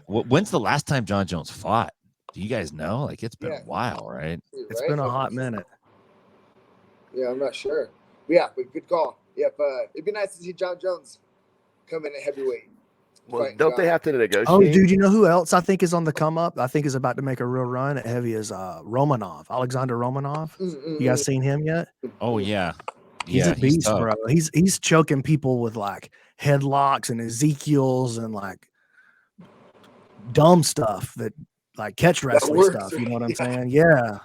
[SPEAKER 2] When's the last time Jon Jones fought? Do you guys know? Like, it's been a while, right?
[SPEAKER 4] It's been a hot minute.
[SPEAKER 3] Yeah, I'm not sure. Yeah, but good call. Yeah, but it'd be nice to see Jon Jones come in at heavyweight.
[SPEAKER 1] Well, don't they have to negotiate?
[SPEAKER 4] Oh, dude, you know who else I think is on the come up? I think is about to make a real run at heavy is Romanov, Alexander Romanov. You guys seen him yet?
[SPEAKER 2] Oh, yeah.
[SPEAKER 4] He's
[SPEAKER 2] Yeah,
[SPEAKER 4] a beast,
[SPEAKER 2] tough.
[SPEAKER 4] bro. He's choking people with like headlocks and Ezekiels and like dumb stuff that like catch wrestling
[SPEAKER 3] works,
[SPEAKER 4] stuff. You know what I'm
[SPEAKER 3] yeah.
[SPEAKER 4] saying? Yeah,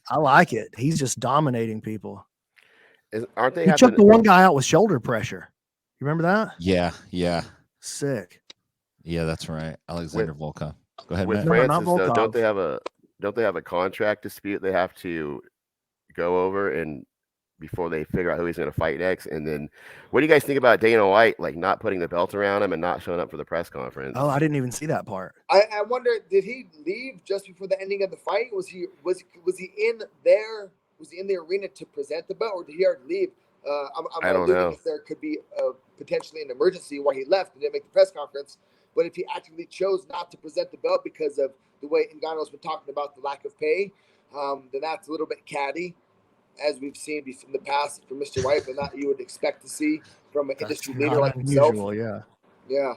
[SPEAKER 4] I like it. He's just dominating people.
[SPEAKER 1] Aren't they
[SPEAKER 4] He
[SPEAKER 1] having?
[SPEAKER 4] took the one guy out with shoulder pressure. You remember that?
[SPEAKER 2] Yeah.
[SPEAKER 4] Sick.
[SPEAKER 2] Yeah, that's right. Alexander Volkov. Go ahead,
[SPEAKER 1] With
[SPEAKER 2] Matt.
[SPEAKER 4] No, not
[SPEAKER 1] Francis though, don't
[SPEAKER 4] Volkov.
[SPEAKER 1] they have a contract dispute they have to go over and before they figure out who he's going to fight next? And then, what do you guys think about Dana White like not putting the belt around him and not showing up for the press conference?
[SPEAKER 4] Oh, I didn't even see that part.
[SPEAKER 3] I wonder, did he leave just before the ending of the fight? Was he in there? Was he in the arena to present the belt, or did he already leave?
[SPEAKER 1] I don't know.
[SPEAKER 3] If there could be potentially an emergency why he left and didn't make the press conference. But if he actively chose not to present the belt because of the way Ngannou's been talking about the lack of pay, then that's a little bit catty, as we've seen in the past from Mr. White, but not you would expect to see from an industry leader like himself.
[SPEAKER 4] Yeah.
[SPEAKER 3] Yeah.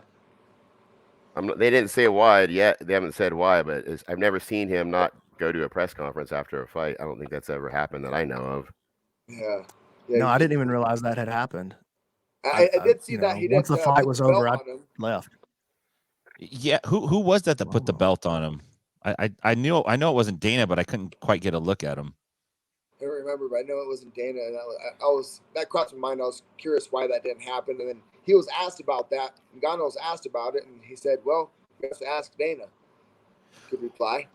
[SPEAKER 1] They didn't say why yet. They haven't said why, but I've never seen him not go to a press conference after a fight. I don't think that's ever happened that I know of.
[SPEAKER 3] Yeah.
[SPEAKER 4] No, I didn't even realize that had happened.
[SPEAKER 3] I did see that he
[SPEAKER 4] once the fight was over, I left.
[SPEAKER 2] Yeah, who was that put the belt on him? I know it wasn't Dana, but I couldn't quite get a look at him.
[SPEAKER 3] I don't remember, but I know it wasn't Dana, and I was that crossed my mind. I was curious why that didn't happen, and then he was asked about that. Ngannou was asked about it, and he said, "Well, you have to ask Dana." Good reply.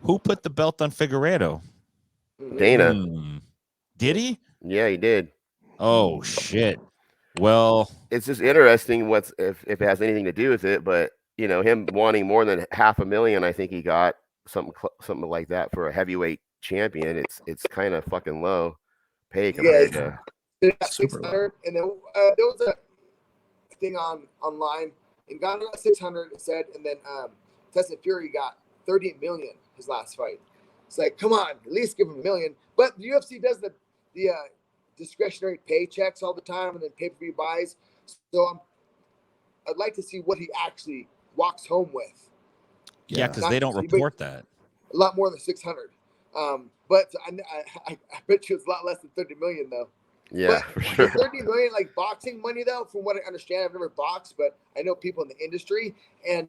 [SPEAKER 2] Who put the belt on Figueiredo?
[SPEAKER 1] Dana.
[SPEAKER 2] Did he?
[SPEAKER 1] Yeah, he did.
[SPEAKER 2] Oh shit. Well,
[SPEAKER 1] it's just interesting if it has anything to do with it, but you know, him wanting more than $500,000, I think he got something like that for a heavyweight champion. It's kind of fucking low pay compared to
[SPEAKER 3] 600. And then there was a thing online, and got 600. It said, and then Tyson Fury got 30 million his last fight. It's like, come on, at least give him $1 million. But the UFC does the discretionary paychecks all the time, and then pay-per-view buys. So I'd like to see what he actually walks home with.
[SPEAKER 2] Yeah, because they don't report that.
[SPEAKER 3] A lot more than 600. But I bet you it's a lot less than 30 million though.
[SPEAKER 1] Yeah,
[SPEAKER 3] but
[SPEAKER 1] for sure.
[SPEAKER 3] 30 million like boxing money though, from what I understand, I've never boxed, but I know people in the industry, and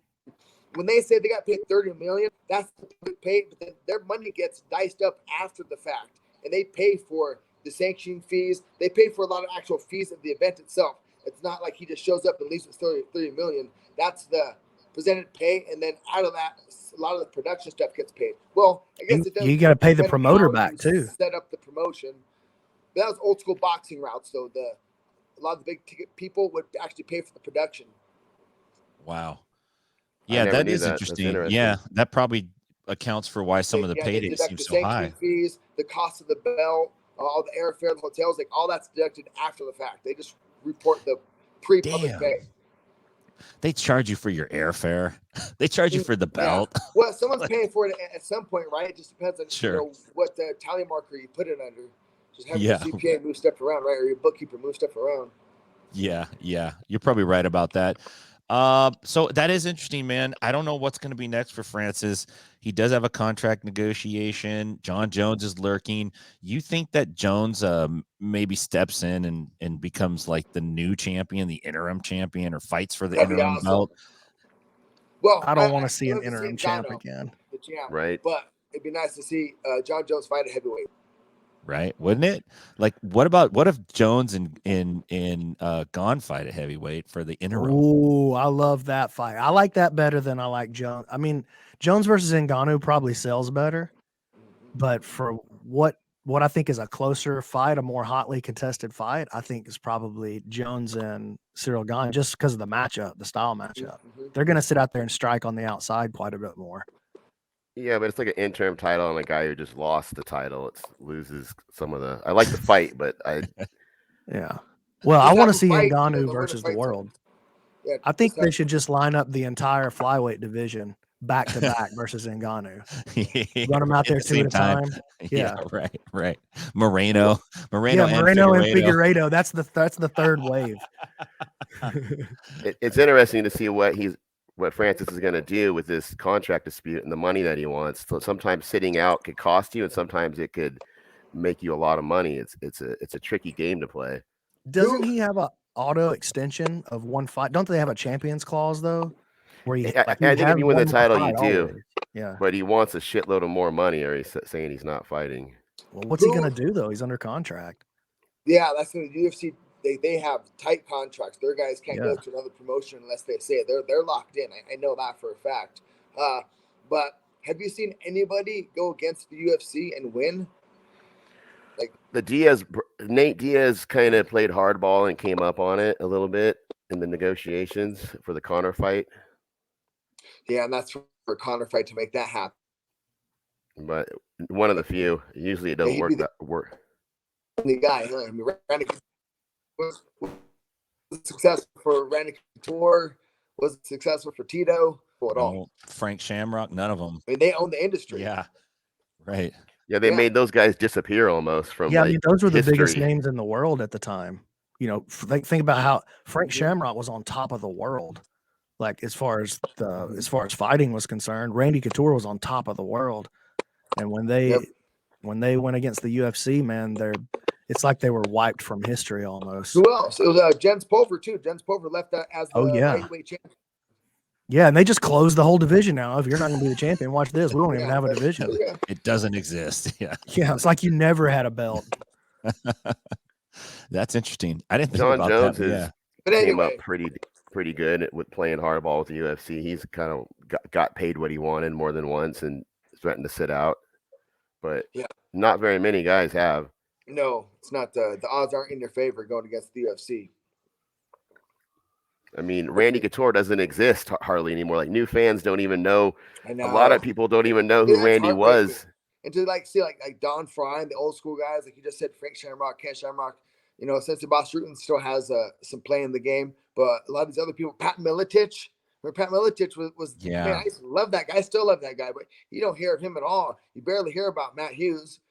[SPEAKER 3] when they say they got paid 30 million, that's paid, but then their money gets diced up after the fact, and they pay for the sanction fees. They pay for a lot of actual fees of the event itself. It's not like he just shows up and leaves with 30 million. That's the presented pay, and then out of that, a lot of the production stuff gets paid. Well, I guess it does.
[SPEAKER 4] You got to pay the promoter back too.
[SPEAKER 3] Set up the promotion. But that was old school boxing routes, so a lot of the big ticket people would actually pay for the production.
[SPEAKER 2] Wow. Yeah, that is interesting. Yeah, that probably accounts for why some of the paydays seem so high.
[SPEAKER 3] Fees, the cost of the belt, all the airfare, the hotels, like all that's deducted after the fact. They just report the pre-public pay.
[SPEAKER 2] They charge you for your airfare. They charge you for the belt.
[SPEAKER 3] Yeah. Well, someone's paying for it at some point, right? It just depends on what the tally marker you put it under. Just have your CPA move stuff around, right? Or your bookkeeper move stuff around.
[SPEAKER 2] Yeah. You're probably right about that. So that is interesting, man. I don't know what's going to be next for Francis. He does have a contract negotiation. Jon Jones is lurking. You think that Jones maybe steps in and becomes like the new champion, the interim champion, or fights for the interim belt?
[SPEAKER 3] Well,
[SPEAKER 4] I don't want to see an interim champ again.
[SPEAKER 1] Right.
[SPEAKER 3] But it'd be nice to see Jon Jones fight a heavyweight.
[SPEAKER 2] Right, wouldn't it? Like, what if Jones and Gane fight a heavyweight for the interim?
[SPEAKER 4] Ooh, I love that fight. I like that better than I like Jones. I mean, Jones versus Ngannou probably sells better, but for what I think is a closer fight, a more hotly contested fight, I think is probably Jones and Cyril Gane, just because of the matchup, the style matchup. They're going to sit out there and strike on the outside quite a bit more.
[SPEAKER 1] Yeah, but it's like an interim title on a guy who just lost the title. It loses some of the. I like the fight, but
[SPEAKER 4] yeah. Well, I want to see Ngannou versus the world. Yeah, I think they should just line up the entire flyweight division back to back versus Ngannou. Run them out there two at a time.
[SPEAKER 2] Yeah, right. Moreno,
[SPEAKER 4] and Figueiredo. That's the third wave.
[SPEAKER 1] It's interesting to see what Francis is going to do with this contract dispute and the money that he wants. So sometimes sitting out could cost you, and sometimes it could make you a lot of money. It's a tricky game to play.
[SPEAKER 4] Doesn't he have a auto extension of one fight? Don't they have a champions clause though? Where he,
[SPEAKER 1] I think if you win the title, you do.
[SPEAKER 4] always. Yeah.
[SPEAKER 1] But he wants a shitload of more money, or he's saying he's not fighting.
[SPEAKER 4] Well, what's he gonna do though? He's under contract.
[SPEAKER 3] Yeah, that's the UFC. They have tight contracts. Their guys can't go to another promotion unless they say it. They're locked in. I know that for a fact. But have you seen anybody go against the UFC and win? Like
[SPEAKER 1] Nate Diaz kind of played hardball and came up on it a little bit in the negotiations for the Conor fight.
[SPEAKER 3] Yeah, and that's for a Conor fight to make that happen.
[SPEAKER 1] But one of the few. Usually it doesn't work.
[SPEAKER 3] The guy, I mean, Randy was successful for Randy Couture, was successful for Tito.
[SPEAKER 2] Frank Shamrock, none of them.
[SPEAKER 3] I mean, they own the industry.
[SPEAKER 2] Yeah, right.
[SPEAKER 1] Yeah, they made those guys disappear almost from.
[SPEAKER 4] Yeah, I mean, those were the biggest names in the world at the time. You know, think about how Frank Shamrock was on top of the world. Like as far as fighting was concerned, Randy Couture was on top of the world. And when they went against the UFC, man, it's like they were wiped from history almost.
[SPEAKER 3] Who else? It was Jens Pulver too. Jens Pulver left that as the lightweight champion.
[SPEAKER 4] Yeah, and they just closed the whole division now. If you're not going to be the champion, watch this. We don't even have a division.
[SPEAKER 2] It doesn't exist. Yeah.
[SPEAKER 4] Yeah, it's like you never had a belt.
[SPEAKER 2] That's interesting. I didn't think
[SPEAKER 1] Jon
[SPEAKER 2] about
[SPEAKER 1] Jones
[SPEAKER 2] that.
[SPEAKER 1] Came up pretty good with playing hardball with the UFC. He's kind of got paid what he wanted more than once and threatened to sit out. But not very many guys have.
[SPEAKER 3] No, it's not. The odds aren't in their favor going against the UFC.
[SPEAKER 1] I mean, Randy Couture doesn't exist hardly anymore. Like new fans don't even know. A lot of people don't even know who Randy was.
[SPEAKER 3] And to see like Don Fry and the old school guys, like you just said, Frank Shamrock, Ken Shamrock, you know, since Boss Rutan still has some play in the game, but a lot of these other people, Pat Miletich, Pat Miletich was man, I used to love that guy. I still love that guy, but you don't hear of him at all. You barely hear about Matt Hughes.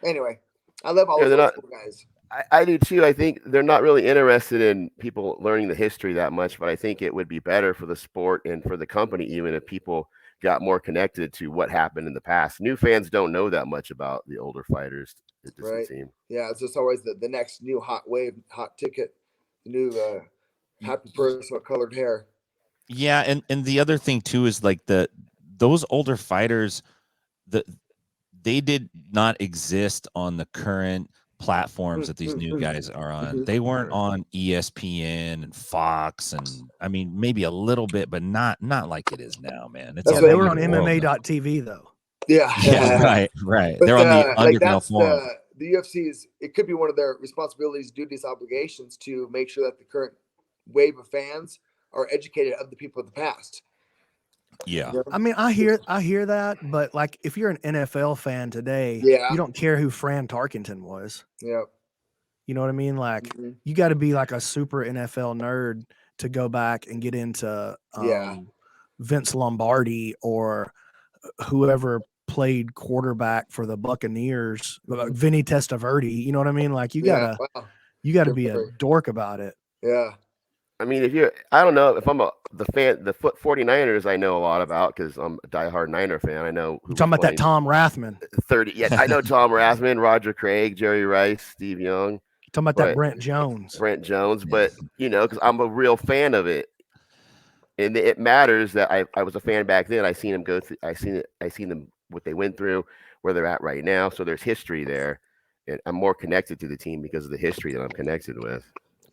[SPEAKER 3] Anyway, I love all those guys.
[SPEAKER 1] I do too. I think they're not really interested in people learning the history that much, but I think it would be better for the sport and for the company, even if people got more connected to what happened in the past. New fans don't know that much about the older fighters. It doesn't seem.
[SPEAKER 3] Yeah, it's just always the next new hot wave, hot ticket, new happy person with colored hair.
[SPEAKER 2] Yeah, and the other thing too is like those older fighters, they did not exist on the current platforms that these new guys are on. They weren't on ESPN and Fox, and I mean maybe a little bit, but not like it is now, man.
[SPEAKER 4] They were on MMA.tv though.
[SPEAKER 3] Yeah,
[SPEAKER 2] right.
[SPEAKER 3] But,
[SPEAKER 2] they're on the underground forum.
[SPEAKER 3] The UFC's, it could be one of their responsibilities, duties, obligations to make sure that the current wave of fans are educated of the people of the past.
[SPEAKER 2] Yeah.
[SPEAKER 4] I mean, I hear that, but like if you're an NFL fan today, you don't care who Fran Tarkenton was.
[SPEAKER 3] Yeah.
[SPEAKER 4] You know what I mean? Like you got to be like a super NFL nerd to go back and get into Vince Lombardi or whoever played quarterback for the Buccaneers, Vinny Testaverde. You know what I mean? Like you gotta be a dork about it.
[SPEAKER 3] Yeah.
[SPEAKER 1] I mean, I don't know if I'm the 49ers I know a lot about because I'm a diehard Niner fan. I know.
[SPEAKER 4] You're talking about that Tom Rathman.
[SPEAKER 1] 30. Yeah, I know Tom Rathman, Roger Craig, Jerry Rice, Steve Young.
[SPEAKER 4] You're talking about that Brent Jones.
[SPEAKER 1] But you know, because I'm a real fan of it, and it matters that I was a fan back then. I seen them go through. I seen them what they went through, where they're at right now. So there's history there, and I'm more connected to the team because of the history that I'm connected with.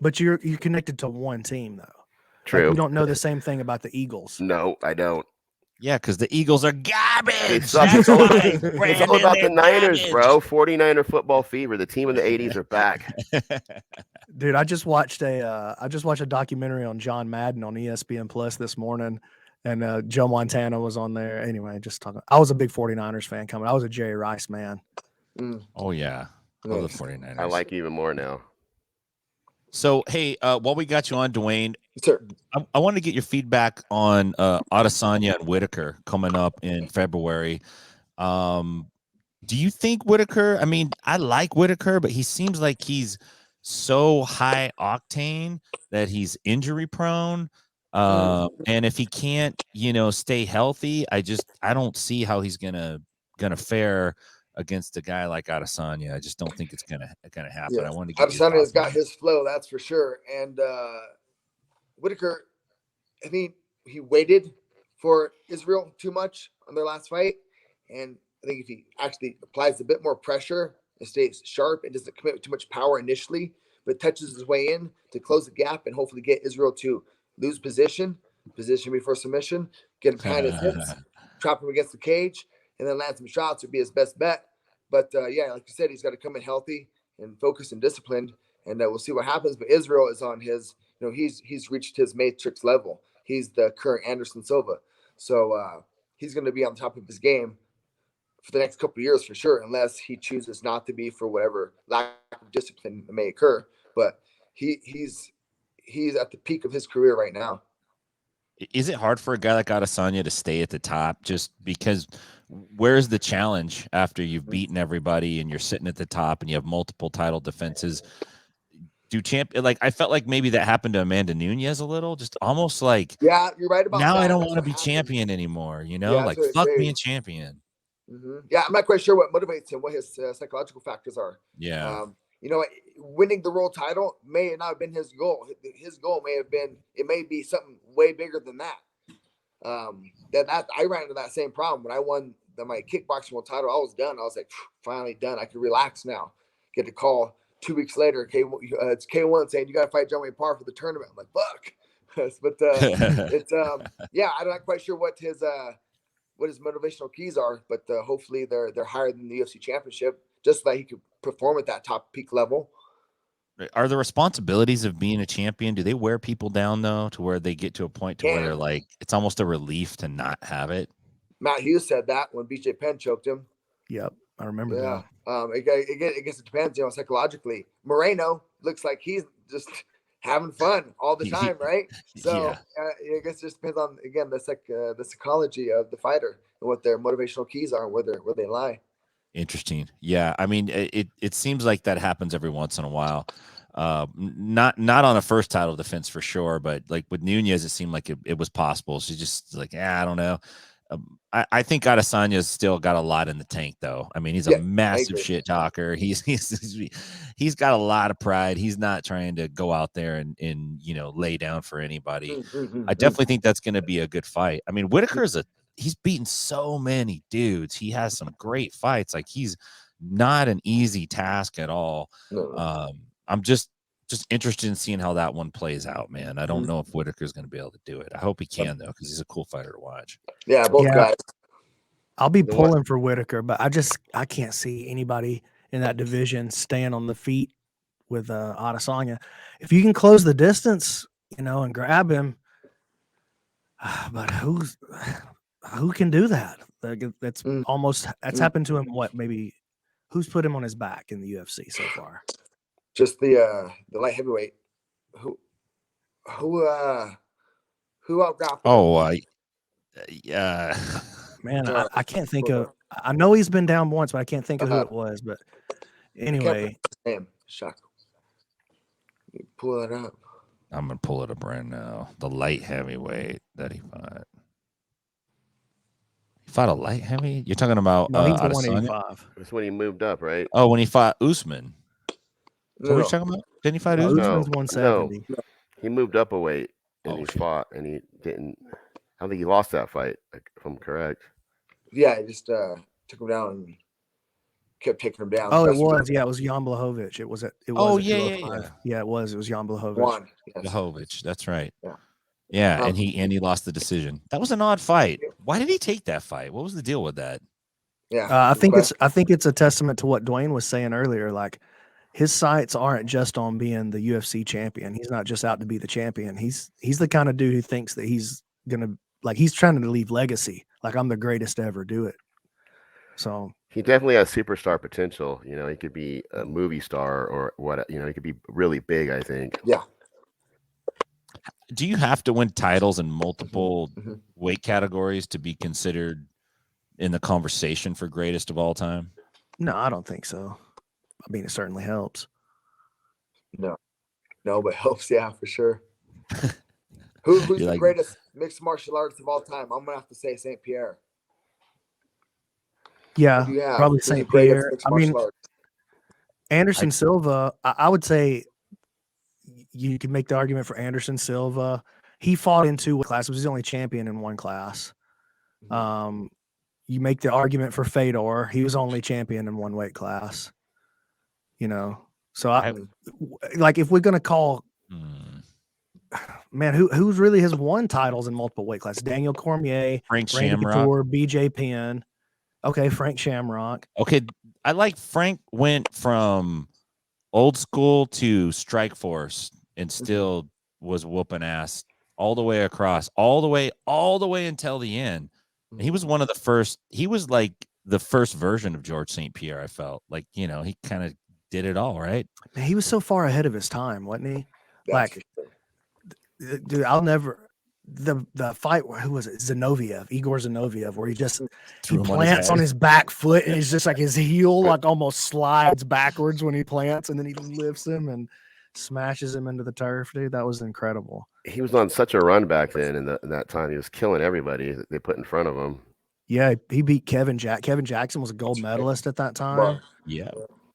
[SPEAKER 4] But you're connected to one team though.
[SPEAKER 1] True.
[SPEAKER 4] Like, you don't know the same thing about the Eagles.
[SPEAKER 1] No, I don't.
[SPEAKER 2] Yeah, because the Eagles are garbage.
[SPEAKER 1] It's all about the Niners, bro. 49er football fever. The team of the 80s are back.
[SPEAKER 4] Dude, I just watched a documentary on John Madden on ESPN Plus this morning, and Joe Montana was on there. Anyway, just talking. I was a big 49ers fan coming. I was a Jerry Rice man.
[SPEAKER 2] Oh yeah, I love the 49ers.
[SPEAKER 1] I like even more now.
[SPEAKER 2] So, hey, while we got you on, Duane,
[SPEAKER 3] sure.
[SPEAKER 2] I want to get your feedback on Adesanya and Whitaker coming up in February. Do you think Whitaker? I mean, I like Whitaker, but he seems like he's so high octane that he's injury prone. And if he can't, stay healthy, I don't see how he's gonna fare against a guy like Adesanya. I just don't think it's gonna happen.
[SPEAKER 3] Yes.
[SPEAKER 2] I wanted to get your
[SPEAKER 3] Adesanya has
[SPEAKER 2] thoughts on
[SPEAKER 3] got
[SPEAKER 2] it.
[SPEAKER 3] his flow, that's for sure. And Whitaker, I think he waited for Israel too much on their last fight. And I think if he actually applies a bit more pressure and stays sharp and doesn't commit too much power initially, but touches his way in to close the gap and hopefully get Israel to lose position before submission, get him behind his hips, trap him against the cage, and then land some shots would be his best bet. But yeah, like you said, he's got to come in healthy and focused and disciplined, and we'll see what happens. But Israel is on his, he's reached his matrix level. He's the current Anderson Silva, so he's going to be on top of his game for the next couple of years for sure, unless he chooses not to be for whatever lack of discipline may occur. But he's at the peak of his career right now.
[SPEAKER 2] Is it hard for a guy like Adesanya to stay at the top just because where's the challenge after you've beaten everybody and you're sitting at the top and you have multiple title defenses? I felt like maybe that happened to Amanda Nunes a little, just almost like,
[SPEAKER 3] yeah, you're right about
[SPEAKER 2] now
[SPEAKER 3] that.
[SPEAKER 2] I don't
[SPEAKER 3] That's
[SPEAKER 2] want to
[SPEAKER 3] what
[SPEAKER 2] be
[SPEAKER 3] happened.
[SPEAKER 2] champion anymore,
[SPEAKER 3] Yeah,
[SPEAKER 2] like
[SPEAKER 3] that's what
[SPEAKER 2] fuck
[SPEAKER 3] it
[SPEAKER 2] being
[SPEAKER 3] is.
[SPEAKER 2] champion.
[SPEAKER 3] Yeah, I'm not quite sure what motivates him, what his psychological factors are.
[SPEAKER 2] Yeah.
[SPEAKER 3] Winning the world title may not have been his goal. His goal may have been, it may be something way bigger than that. I ran into that same problem when I won my kickboxing world title. I was done. I was like, finally done. I can relax now. Get the call 2 weeks later. It's K1 saying you got to fight John Wayne Parr for the tournament. I'm like, fuck. But it's yeah, I'm not quite sure what his motivational keys are, but hopefully they're higher than the UFC championship, just so that he could perform at that top peak level.
[SPEAKER 2] Are the responsibilities of being a champion, do they wear people down though, to where they get to a point to where they're like, it's almost a relief to not have it?
[SPEAKER 3] Matt Hughes said that when BJ Penn choked him.
[SPEAKER 4] Yep, I remember
[SPEAKER 3] Yeah.
[SPEAKER 4] that.
[SPEAKER 3] It guess it depends, psychologically. Moreno looks like he's just having fun all the time, right? So
[SPEAKER 2] Yeah.
[SPEAKER 3] I guess it just depends on, again, the psychology of the fighter and what their motivational keys are and where they lie.
[SPEAKER 2] Interesting. Yeah. I mean, it seems like that happens every once in a while. Not on a first title defense for sure, but like with Nunes, it seemed like it was possible. She's just like, I don't know. I think Adesanya's still got a lot in the tank, though. I mean, he's a massive shit talker. He's got a lot of pride. He's not trying to go out there and lay down for anybody. I definitely think that's going to be a good fight. I mean, Whitaker's he's beaten so many dudes. He has some great fights. Like, he's not an easy task at all.
[SPEAKER 3] No.
[SPEAKER 2] I'm just interested in seeing how that one plays out, man. I don't know if Whitaker's going to be able to do it. I hope he can, though, because he's a cool fighter to watch.
[SPEAKER 3] Yeah, both guys.
[SPEAKER 4] I'll be pulling for Whitaker, but I can't see anybody in that division staying on the feet with Adesanya. If you can close the distance, and grab him, but who can do that? That's happened to him. Maybe who's put him on his back in the UFC so far?
[SPEAKER 3] Just the light heavyweight. Who out-grappled?
[SPEAKER 2] Oh, yeah.
[SPEAKER 4] Man, I can't think of. I know he's been down once, but I can't think of who it was. But anyway,
[SPEAKER 3] Shock. You pull it up.
[SPEAKER 2] I'm gonna pull it up right now. The light heavyweight that he fought. He fought a light heavy. You're talking about
[SPEAKER 4] no, he's the
[SPEAKER 2] Adesanya?
[SPEAKER 4] 185.
[SPEAKER 1] That's when he moved up, right?
[SPEAKER 2] Oh, when he fought Usman.
[SPEAKER 3] No,
[SPEAKER 2] What are you talking about? Didn't he fight Usman?
[SPEAKER 4] Usman's 170.
[SPEAKER 1] No. He moved up a weight and he fought, and he didn't. I don't think he lost that fight, if I'm correct.
[SPEAKER 3] Yeah, he just took him down and kept taking him down.
[SPEAKER 4] Oh, it was. Yeah, it was Jan Blachowicz. It was. Yeah, it was. It was Jan Blachowicz.
[SPEAKER 2] Blachowicz. That's right.
[SPEAKER 3] Yeah.
[SPEAKER 2] Yeah, and he lost the decision. That was an odd fight. Why did he take that fight? What was the deal with that?
[SPEAKER 3] Yeah,
[SPEAKER 4] I think it's a testament to what Duane was saying earlier. Like, his sights aren't just on being the UFC champion. He's not just out to be the champion. He's the kind of dude who thinks that he's trying to leave legacy. Like, I'm the greatest to ever do it. So
[SPEAKER 1] he definitely has superstar potential. He could be a movie star or what. He could be really big, I think.
[SPEAKER 3] Yeah.
[SPEAKER 2] Do you have to win titles in multiple weight categories to be considered in the conversation for greatest of all time?
[SPEAKER 4] No, I don't think so. I mean, it certainly helps.
[SPEAKER 3] No, but helps. Yeah, for sure. Who's the greatest mixed martial artist of all time? I'm gonna have to say St. Pierre.
[SPEAKER 4] Yeah,
[SPEAKER 3] Who do you have?
[SPEAKER 4] probably
[SPEAKER 3] Who do you
[SPEAKER 4] St.
[SPEAKER 3] put against
[SPEAKER 4] Pierre.
[SPEAKER 3] mixed
[SPEAKER 4] I mean,
[SPEAKER 3] martial arts?
[SPEAKER 4] Anderson Silva, I would say you could make the argument for Anderson Silva. He fought in 2 weight classes. He's the only champion in 1 class. You make the argument for Fedor. He was only champion in 1 weight class. You know, so like if we're gonna call, man, who's really has won titles in multiple weight classes? Daniel Cormier,
[SPEAKER 2] Frank
[SPEAKER 4] Randy
[SPEAKER 2] Shamrock.
[SPEAKER 4] Couture, BJ Penn. Okay, Frank Shamrock.
[SPEAKER 2] Okay, I like Frank went from old school to Strike Force and still was whooping ass all the way across, all the way until the end. And he was one of the first. He was like the first version of George St. Pierre. I felt like, you know, he kind of did it all right.
[SPEAKER 4] Man, he was so far ahead of his time, wasn't he?
[SPEAKER 3] That's
[SPEAKER 4] Like, dude, I'll never. The fight, who was it? Igor Zinoviev, where he plants on his back foot and he's just like his heel like almost slides backwards when he plants, and then he lifts him and smashes him into the turf. Dude, that was incredible.
[SPEAKER 1] He was on such a run back then in that time. He was killing everybody that they put in front of him.
[SPEAKER 4] Yeah, he beat Kevin Jackson was a gold medalist at that time.
[SPEAKER 2] Yeah,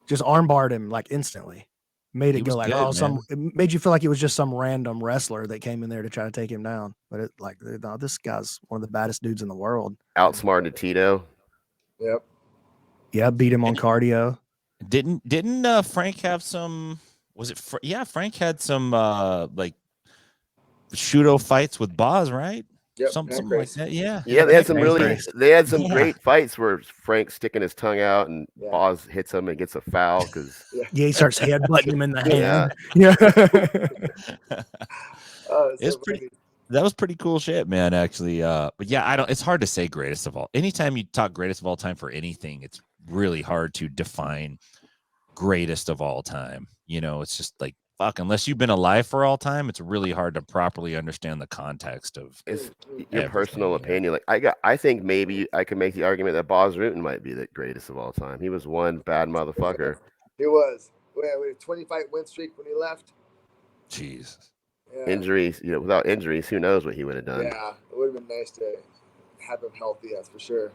[SPEAKER 4] just armbarred him like instantly. Made it go like, it made you feel like it was just some random wrestler that came in there to try to take him down. But it like, no, this guy's one of the baddest dudes in the world.
[SPEAKER 1] Outsmarted Tito.
[SPEAKER 3] Yep.
[SPEAKER 4] Yeah, beat him on cardio.
[SPEAKER 2] Didn't Frank have some? Was it? Frank had some like Shudo fights with Boz, right?
[SPEAKER 3] Yep,
[SPEAKER 2] something like that. Yeah,
[SPEAKER 1] they had some great fights where Frank's sticking his tongue out and Boz hits him and gets a foul because
[SPEAKER 4] he starts headbutting him in the hand.
[SPEAKER 2] That was pretty cool shit, man. Actually, but yeah, it's hard to say greatest of all. Anytime you talk greatest of all time for anything, it's really hard to define greatest of all time. You know, it's just like, fuck, unless you've been alive for all time, it's really hard to properly understand the context of
[SPEAKER 1] your personal opinion. Like I think maybe I could make the argument that Boz Rutan might be the greatest of all time. He was one bad motherfucker.
[SPEAKER 3] He was. We had a 20-fight win streak when he left.
[SPEAKER 2] Jesus.
[SPEAKER 3] Yeah.
[SPEAKER 1] Injuries, without injuries, who knows what he would have done.
[SPEAKER 3] Yeah, it would have been nice to have him healthy, that's for sure.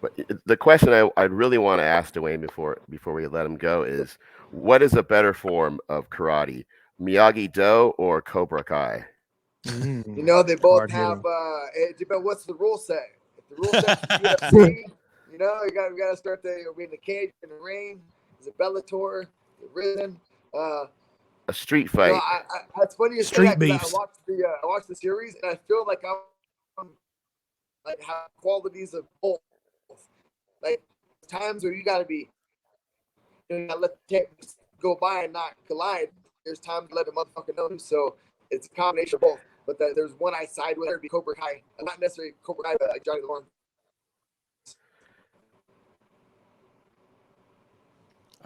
[SPEAKER 1] But the question I'd really want to ask Duane before we let him go is, what is a better form of karate, Miyagi-Do or Cobra Kai?
[SPEAKER 3] They both have. It depends. What's the rule say? If the rule says UFC, we got to start in the cage, in the ring. Is it Bellator? Risen?
[SPEAKER 1] A street fight.
[SPEAKER 3] It's funny you say that, 'cause I watched the series and I feel like I'm like have qualities of both. Like times where you gotta be, let the tape go by and not collide. There's times to let the motherfucker know. So it's a combination of both. But there's one I side with. It'd be Cobra Kai, not necessarily Cobra Kai, but like Johnny Lawrence.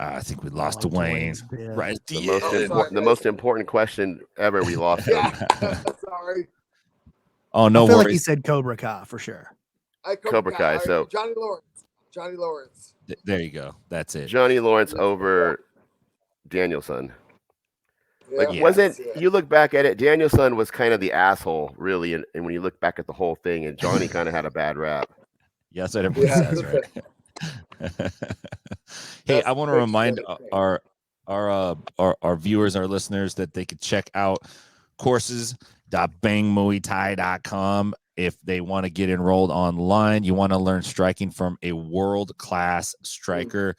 [SPEAKER 2] I think we lost Duane. Right.
[SPEAKER 1] The most important question ever. We lost him.
[SPEAKER 3] Sorry.
[SPEAKER 2] Oh no!
[SPEAKER 4] I feel like he said Cobra Kai for sure.
[SPEAKER 1] Cobra Kai. So
[SPEAKER 3] Johnny Lawrence.
[SPEAKER 2] There you go. That's it.
[SPEAKER 1] Johnny Lawrence over Danielson. You look back at it, Danielson was kind of the asshole, really, and when you look back at the whole thing, and Johnny kind of had a bad rap.
[SPEAKER 2] Yes, what everyone says, right? Hey, I want to remind our viewers, our listeners, that they could check out courses.bangmuaythai.com if they want to get enrolled online. You want to learn striking from a world-class striker.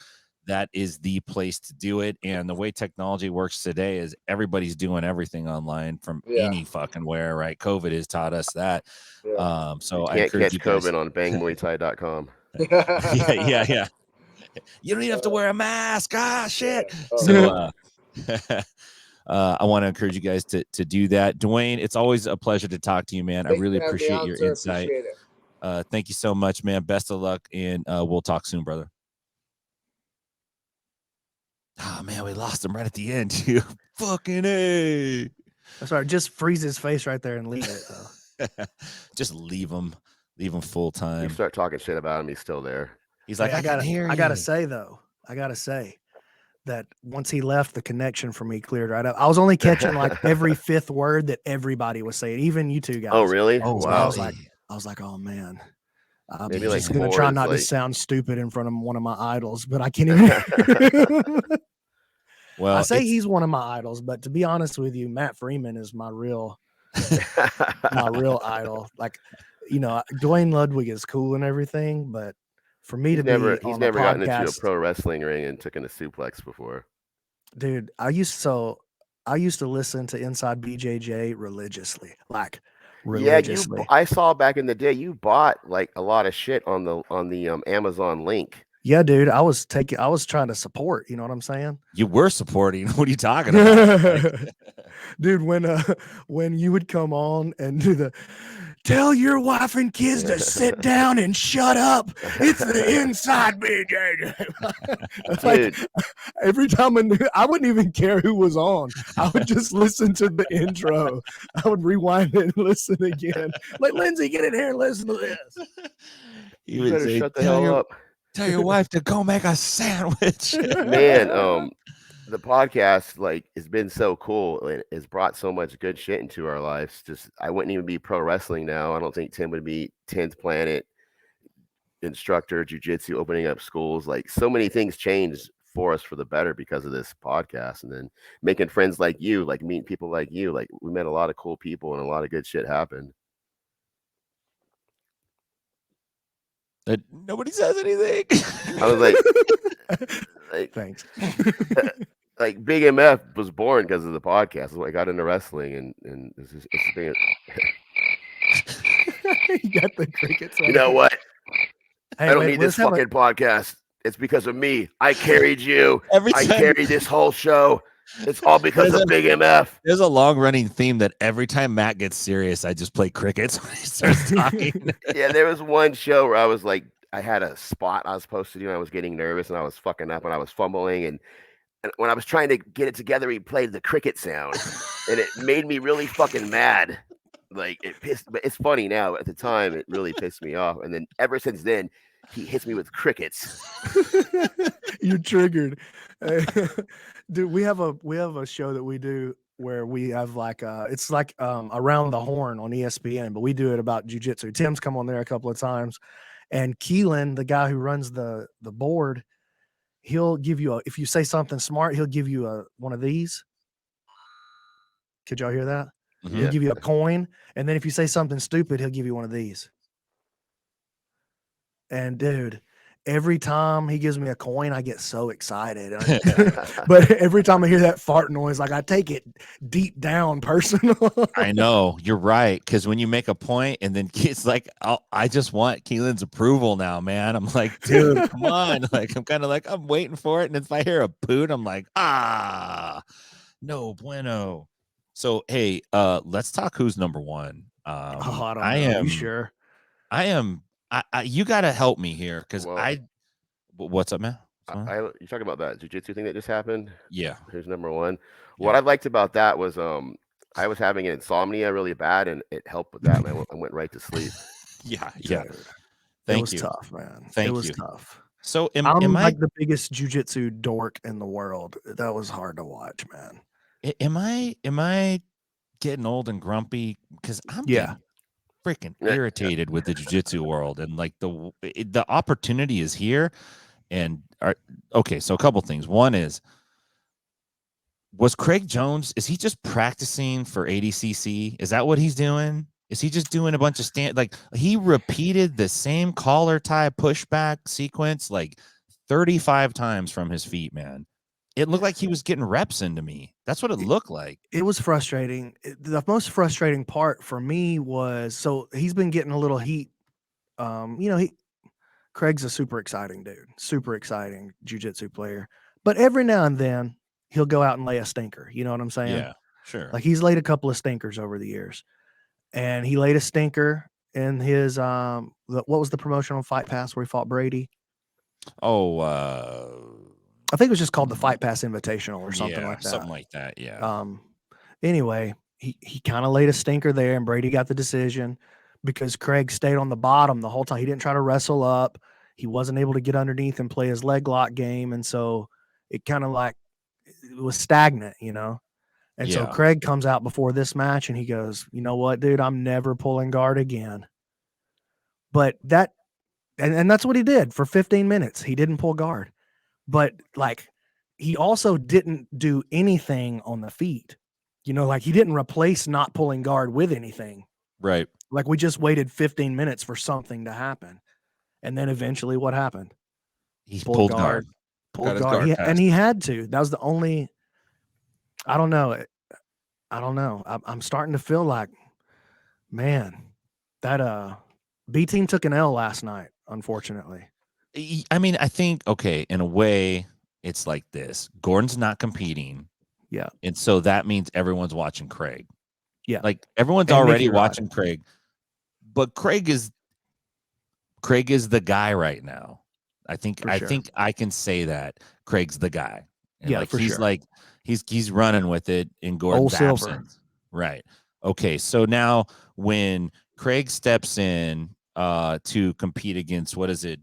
[SPEAKER 2] That is the place to do it. And the way technology works today is everybody's doing everything online from any fucking where, right? COVID has taught us that. So I encourage you guys.
[SPEAKER 1] COVID on bangmuaythai.com.
[SPEAKER 2] Yeah. You don't even have to wear a mask. Shit. So I want to encourage you guys to do that. Duane, it's always a pleasure to talk to you, man. I really appreciate your insight. Thank you so much, man. Best of luck, and we'll talk soon, brother. Oh man, we lost him right at the end, too. Fucking A.
[SPEAKER 4] That's right. Just freeze his face right there and leave it.
[SPEAKER 2] Just leave him full time.
[SPEAKER 1] You start talking shit about him, he's still there.
[SPEAKER 2] He's like, I
[SPEAKER 4] gotta say that once he left, the connection for me cleared right up. I was only catching like every fifth word that everybody was saying, even you two guys.
[SPEAKER 1] Oh really?
[SPEAKER 4] Oh
[SPEAKER 1] wow.
[SPEAKER 4] I was like, oh man. I'm
[SPEAKER 1] Maybe like
[SPEAKER 4] just gonna
[SPEAKER 1] four
[SPEAKER 4] try
[SPEAKER 1] is
[SPEAKER 4] not to
[SPEAKER 1] like
[SPEAKER 4] sound stupid in front of one of my idols, but I can't even.
[SPEAKER 2] Well,
[SPEAKER 4] I say he's one of my idols, but to be honest with you, Matt Freeman is my real idol. Like, Duane Ludwig is cool and everything, but for me
[SPEAKER 1] he's
[SPEAKER 4] to
[SPEAKER 1] never
[SPEAKER 4] be
[SPEAKER 1] he's
[SPEAKER 4] on a
[SPEAKER 1] never gotten into a
[SPEAKER 4] podcast,
[SPEAKER 1] pro wrestling ring and taken a suplex before.
[SPEAKER 4] dude, I used to listen to Inside BJJ religiously, like religiously.
[SPEAKER 1] I saw back in the day you bought like a lot of shit on the Amazon link.
[SPEAKER 4] Yeah, dude, I was trying to support. You know what I'm saying?
[SPEAKER 2] you were supporting. What are you talking about? Like,
[SPEAKER 4] Dude, when you would come on and do the tell your wife and kids to sit down and shut up. It's the Inside BJJ. It's like
[SPEAKER 1] Dude,
[SPEAKER 4] every time I wouldn't even care who was on. I would just listen to the intro. I would rewind it and listen again. Like, Lindsay, get in here and listen to this.
[SPEAKER 2] he
[SPEAKER 1] you
[SPEAKER 2] would
[SPEAKER 1] better
[SPEAKER 2] say,
[SPEAKER 1] shut the hell up.
[SPEAKER 2] Tell your wife to go make a sandwich.
[SPEAKER 1] Man, the podcast like has been so cool and it's brought so much good shit into our lives. Just I wouldn't even be pro wrestling now. I don't think Tim would be 10th Planet, Instructor, Jiu-Jitsu, opening up schools. Like so many things changed for us for the better because of this podcast, and then making friends like you, like meeting people like you. Like we met a lot of cool people and a lot of good shit happened.
[SPEAKER 2] Nobody says anything.
[SPEAKER 1] I was like
[SPEAKER 4] Thanks.
[SPEAKER 1] like Big MF was born because of the podcast. That's why I got into wrestling, and it's been,
[SPEAKER 4] You got the crickets.
[SPEAKER 1] you know what?
[SPEAKER 4] Hey,
[SPEAKER 1] I don't
[SPEAKER 4] wait,
[SPEAKER 1] need this fucking podcast. It's because of me. I carried you.
[SPEAKER 2] Every
[SPEAKER 1] I
[SPEAKER 2] time-
[SPEAKER 1] carried this whole show. It's all because of Big MF.
[SPEAKER 2] There's a long running theme that every time Matt gets serious, I just play crickets when he starts talking.
[SPEAKER 1] Yeah, there was one show where I was like, I had a spot I was supposed to do, and I was getting nervous, and I was fucking up, and I was fumbling, and when I was trying to get it together, he played the cricket sound, and it made me really fucking mad. Like it pissed, but it's funny now. At the time, it really pissed me off, and then ever since then, he hits me with crickets.
[SPEAKER 4] You're triggered. Dude, we have a show that we do where we have like it's like Around the Horn on ESPN, but we do it about jiu-jitsu. Tim's come on there a couple of times, and Keelan, the guy who runs the board, he'll give you if you say something smart, he'll give you one of these. Could y'all hear that?
[SPEAKER 2] Mhm.
[SPEAKER 4] He'll give you a coin, and then if you say something stupid, he'll give you one of these. And dude, every time he gives me a coin, I get so excited. But every time I hear that fart noise, like I take it deep down personal.
[SPEAKER 2] I know you're right, because when you make a point and then it's like, I just want Keelan's approval now, man. I'm like, dude, come on. Like I'm kind of like I'm waiting for it, and if I hear a poot, I'm like, no bueno. So hey, let's talk who's number one.
[SPEAKER 4] I don't know.
[SPEAKER 2] I am
[SPEAKER 4] You sure?
[SPEAKER 2] I am. You got to help me here because
[SPEAKER 1] Well,
[SPEAKER 2] What's up, man?
[SPEAKER 1] You talk about that jiu-jitsu thing that just happened?
[SPEAKER 2] Yeah.
[SPEAKER 1] Who's number one?
[SPEAKER 2] Yeah.
[SPEAKER 1] What I liked about that was I was having an insomnia really bad, and it helped with that. And I went right to sleep.
[SPEAKER 2] Yeah.
[SPEAKER 4] It was tough, man.
[SPEAKER 2] Thank
[SPEAKER 4] it was
[SPEAKER 2] you.
[SPEAKER 4] tough.
[SPEAKER 2] So
[SPEAKER 4] I'm
[SPEAKER 2] am I
[SPEAKER 4] like the biggest jiu-jitsu dork in the world. That was hard to watch, man.
[SPEAKER 2] am I getting old and grumpy? Because I'm
[SPEAKER 4] Yeah.
[SPEAKER 2] freaking irritated with the jiu-jitsu world, and like the opportunity is here. And okay, so a couple things. One was Craig Jones, is he just practicing for ADCC? Is that what he's doing? Is he just doing a bunch of like he repeated the same collar tie pushback sequence like 35 times from his feet, man? It looked like he was getting reps into me. That's what it looked like.
[SPEAKER 4] It was frustrating. The most frustrating part for me was, so he's been getting a little heat. Craig's a super exciting dude, super exciting jiu-jitsu player. But every now and then he'll go out and lay a stinker. You know what I'm saying?
[SPEAKER 2] Yeah, sure.
[SPEAKER 4] Like he's laid a couple of stinkers over the years. And he laid a stinker in his what was the promotional Fight Pass where he fought Brady?
[SPEAKER 2] Oh,
[SPEAKER 4] I think it was just called the Fight Pass Invitational or something like that.
[SPEAKER 2] Something like that, yeah.
[SPEAKER 4] Anyway, he kind of laid a stinker there, and Brady got the decision because Craig stayed on the bottom the whole time. He didn't try to wrestle up. He wasn't able to get underneath and play his leg lock game, and so it kind of like it was stagnant, you know. And so Craig comes out before this match and he goes, "You know what, dude? I'm never pulling guard again." But that And that's what he did for 15 minutes. He didn't pull guard. But like he also didn't do anything on the feet. You know, like he didn't replace not pulling guard with anything.
[SPEAKER 2] Right.
[SPEAKER 4] Like we just waited 15 minutes for something to happen. And then eventually what happened?
[SPEAKER 2] He pulled guard.
[SPEAKER 4] Pulled guard. And he had to. That was the only, I don't know. I'm starting to feel like, man, that B team took an L last night, unfortunately.
[SPEAKER 2] I mean, I think, okay, in a way, it's like this. Gordon's not competing.
[SPEAKER 4] Yeah.
[SPEAKER 2] And so that means everyone's watching Craig.
[SPEAKER 4] Yeah.
[SPEAKER 2] Like everyone's already watching Craig. But Craig is the guy right now. I think I can say that Craig's the guy. And
[SPEAKER 4] yeah,
[SPEAKER 2] like
[SPEAKER 4] for
[SPEAKER 2] he's
[SPEAKER 4] sure.
[SPEAKER 2] like he's running with it in Gordon's absence. Right. Okay. So now when Craig steps in to compete against, what is it,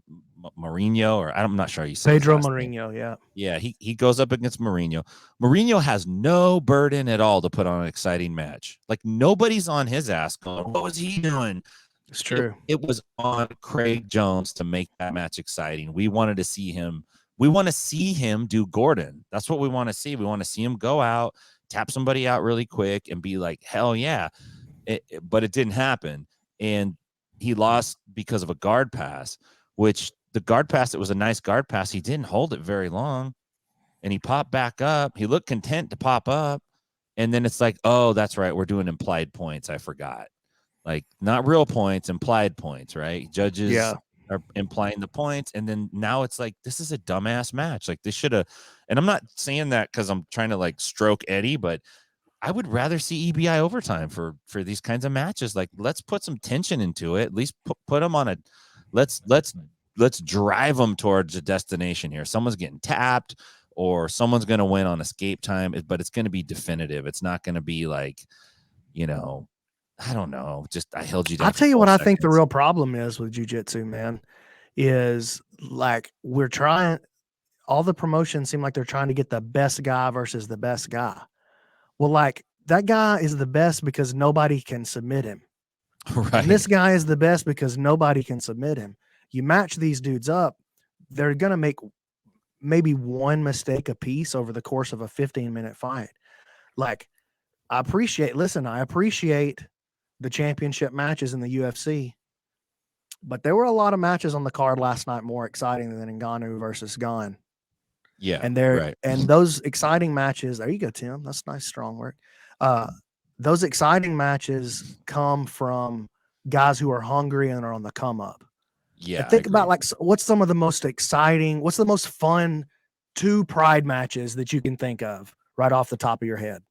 [SPEAKER 2] Moreno, or I'm not sure how you say
[SPEAKER 4] Pedro Moreno, yeah.
[SPEAKER 2] Yeah, he goes up against Moreno. Moreno has no burden at all to put on an exciting match. Like nobody's on his ass going, what was he doing?
[SPEAKER 4] It's true.
[SPEAKER 2] It was on Craig Jones to make that match exciting. We wanted to see him. We want to see him do Gordon. That's what we want to see. We want to see him go out, tap somebody out really quick, and be like, hell yeah. But it didn't happen. And he lost because of a guard pass, which the guard pass, it was a nice guard pass. He didn't hold it very long. And he popped back up. He looked content to pop up. And then it's like, oh, that's right. We're doing implied points. I forgot. Like not real points, implied points, right? Judges are implying the points. And then now it's like, this is a dumbass match. Like this should have, and I'm not saying that because I'm trying to like stroke Eddie, but I would rather see EBI overtime for these kinds of matches. Like let's put some tension into it. At least put them on a, let's drive them towards a destination here. Someone's getting tapped or someone's going to win on escape time, but it's going to be definitive. It's not going to be like, you know, I don't know. Just I held you down.
[SPEAKER 4] I'll tell you what I think the real problem is with jiu-jitsu, man, is like we're trying, all the promotions seem like they're trying to get the best guy versus the best guy. Well, like that guy is the best because nobody can submit him.
[SPEAKER 2] Right.
[SPEAKER 4] And this guy is the best because nobody can submit him. You match these dudes up, they're going to make maybe one mistake a piece over the course of a 15-minute fight. Like I appreciate the championship matches in the UFC, but there were a lot of matches on the card last night more exciting than Ngannou versus Gane.
[SPEAKER 2] Yeah.
[SPEAKER 4] And and those exciting matches, there you go, Tim. That's nice, strong work. Those exciting matches come from guys who are hungry and are on the come up.
[SPEAKER 2] Yeah.
[SPEAKER 4] And think about like what's some of the most exciting, what's the most fun 2 Pride matches that you can think of right off the top of your head?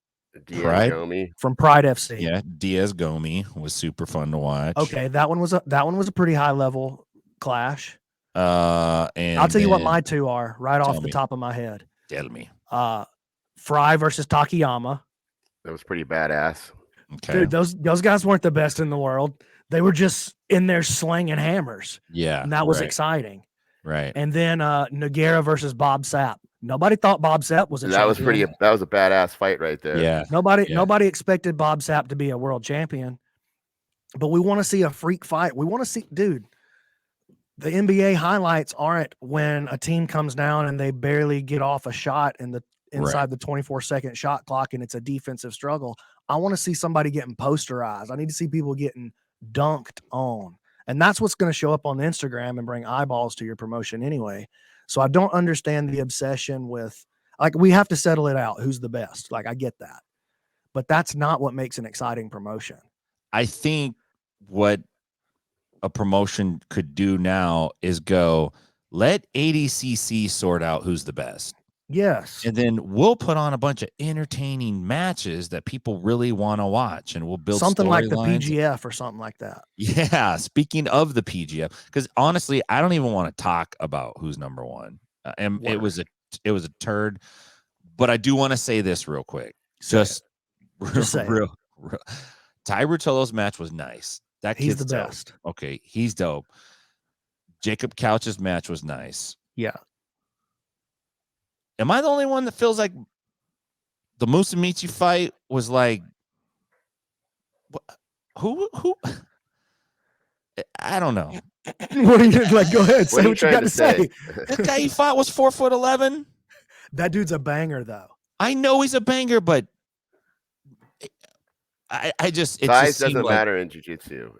[SPEAKER 2] Pride
[SPEAKER 4] from Pride FC.
[SPEAKER 2] Yeah, Diaz Gomi was super fun to watch.
[SPEAKER 4] Okay, that one was a pretty high level clash.
[SPEAKER 2] And
[SPEAKER 4] I'll tell you what my 2 are right off the top of my head.
[SPEAKER 2] Tell me.
[SPEAKER 4] Fry versus Takayama.
[SPEAKER 1] That was pretty badass.
[SPEAKER 2] Okay.
[SPEAKER 4] Dude, those guys weren't the best in the world. They were just in there slinging hammers.
[SPEAKER 2] Yeah.
[SPEAKER 4] And that was exciting.
[SPEAKER 2] Right.
[SPEAKER 4] And then Nagera versus Bob Sapp. Nobody thought Bob Sapp was a champion.
[SPEAKER 1] That was a badass fight right there.
[SPEAKER 2] Yeah.
[SPEAKER 4] Nobody expected Bob Sapp to be a world champion. But we want to see a freak fight. We want to see, dude, the NBA highlights aren't when a team comes down and they barely get off a shot inside the 24-second shot clock and it's a defensive struggle. I want to see somebody getting posterized. I need to see people getting dunked on. And that's what's going to show up on Instagram and bring eyeballs to your promotion anyway. So I don't understand the obsession with, like, we have to settle it out. Who's the best? Like, I get that. But that's not what makes an exciting promotion.
[SPEAKER 2] I think what a promotion could do now is go, let ADCC sort out who's the best.
[SPEAKER 4] Yes.
[SPEAKER 2] And then we'll put on a bunch of entertaining matches that people really want to watch, and we'll build
[SPEAKER 4] something like the
[SPEAKER 2] lines.
[SPEAKER 4] PGF or something like that.
[SPEAKER 2] Yeah. Speaking of the PGF, because honestly, I don't even want to talk about who's number 1. And it was a turd, but I do want to say this real quick. Just real. Ty Rutillo's match was nice.
[SPEAKER 4] He's the best.
[SPEAKER 2] Okay. He's dope. Jacob Couch's match was nice.
[SPEAKER 4] Yeah.
[SPEAKER 2] Am I the only one that feels like the Musumeci fight was like, who? I don't know.
[SPEAKER 4] What are you like? Go ahead,
[SPEAKER 1] What
[SPEAKER 4] say
[SPEAKER 1] are you
[SPEAKER 4] what you
[SPEAKER 1] trying
[SPEAKER 4] got
[SPEAKER 1] to
[SPEAKER 4] to say.
[SPEAKER 2] The guy he fought was 4'11".
[SPEAKER 4] That dude's a banger, though.
[SPEAKER 2] I know he's a banger, but I just it
[SPEAKER 1] Size
[SPEAKER 2] just seemed
[SPEAKER 1] doesn't
[SPEAKER 2] like
[SPEAKER 1] matter in jiu-jitsu.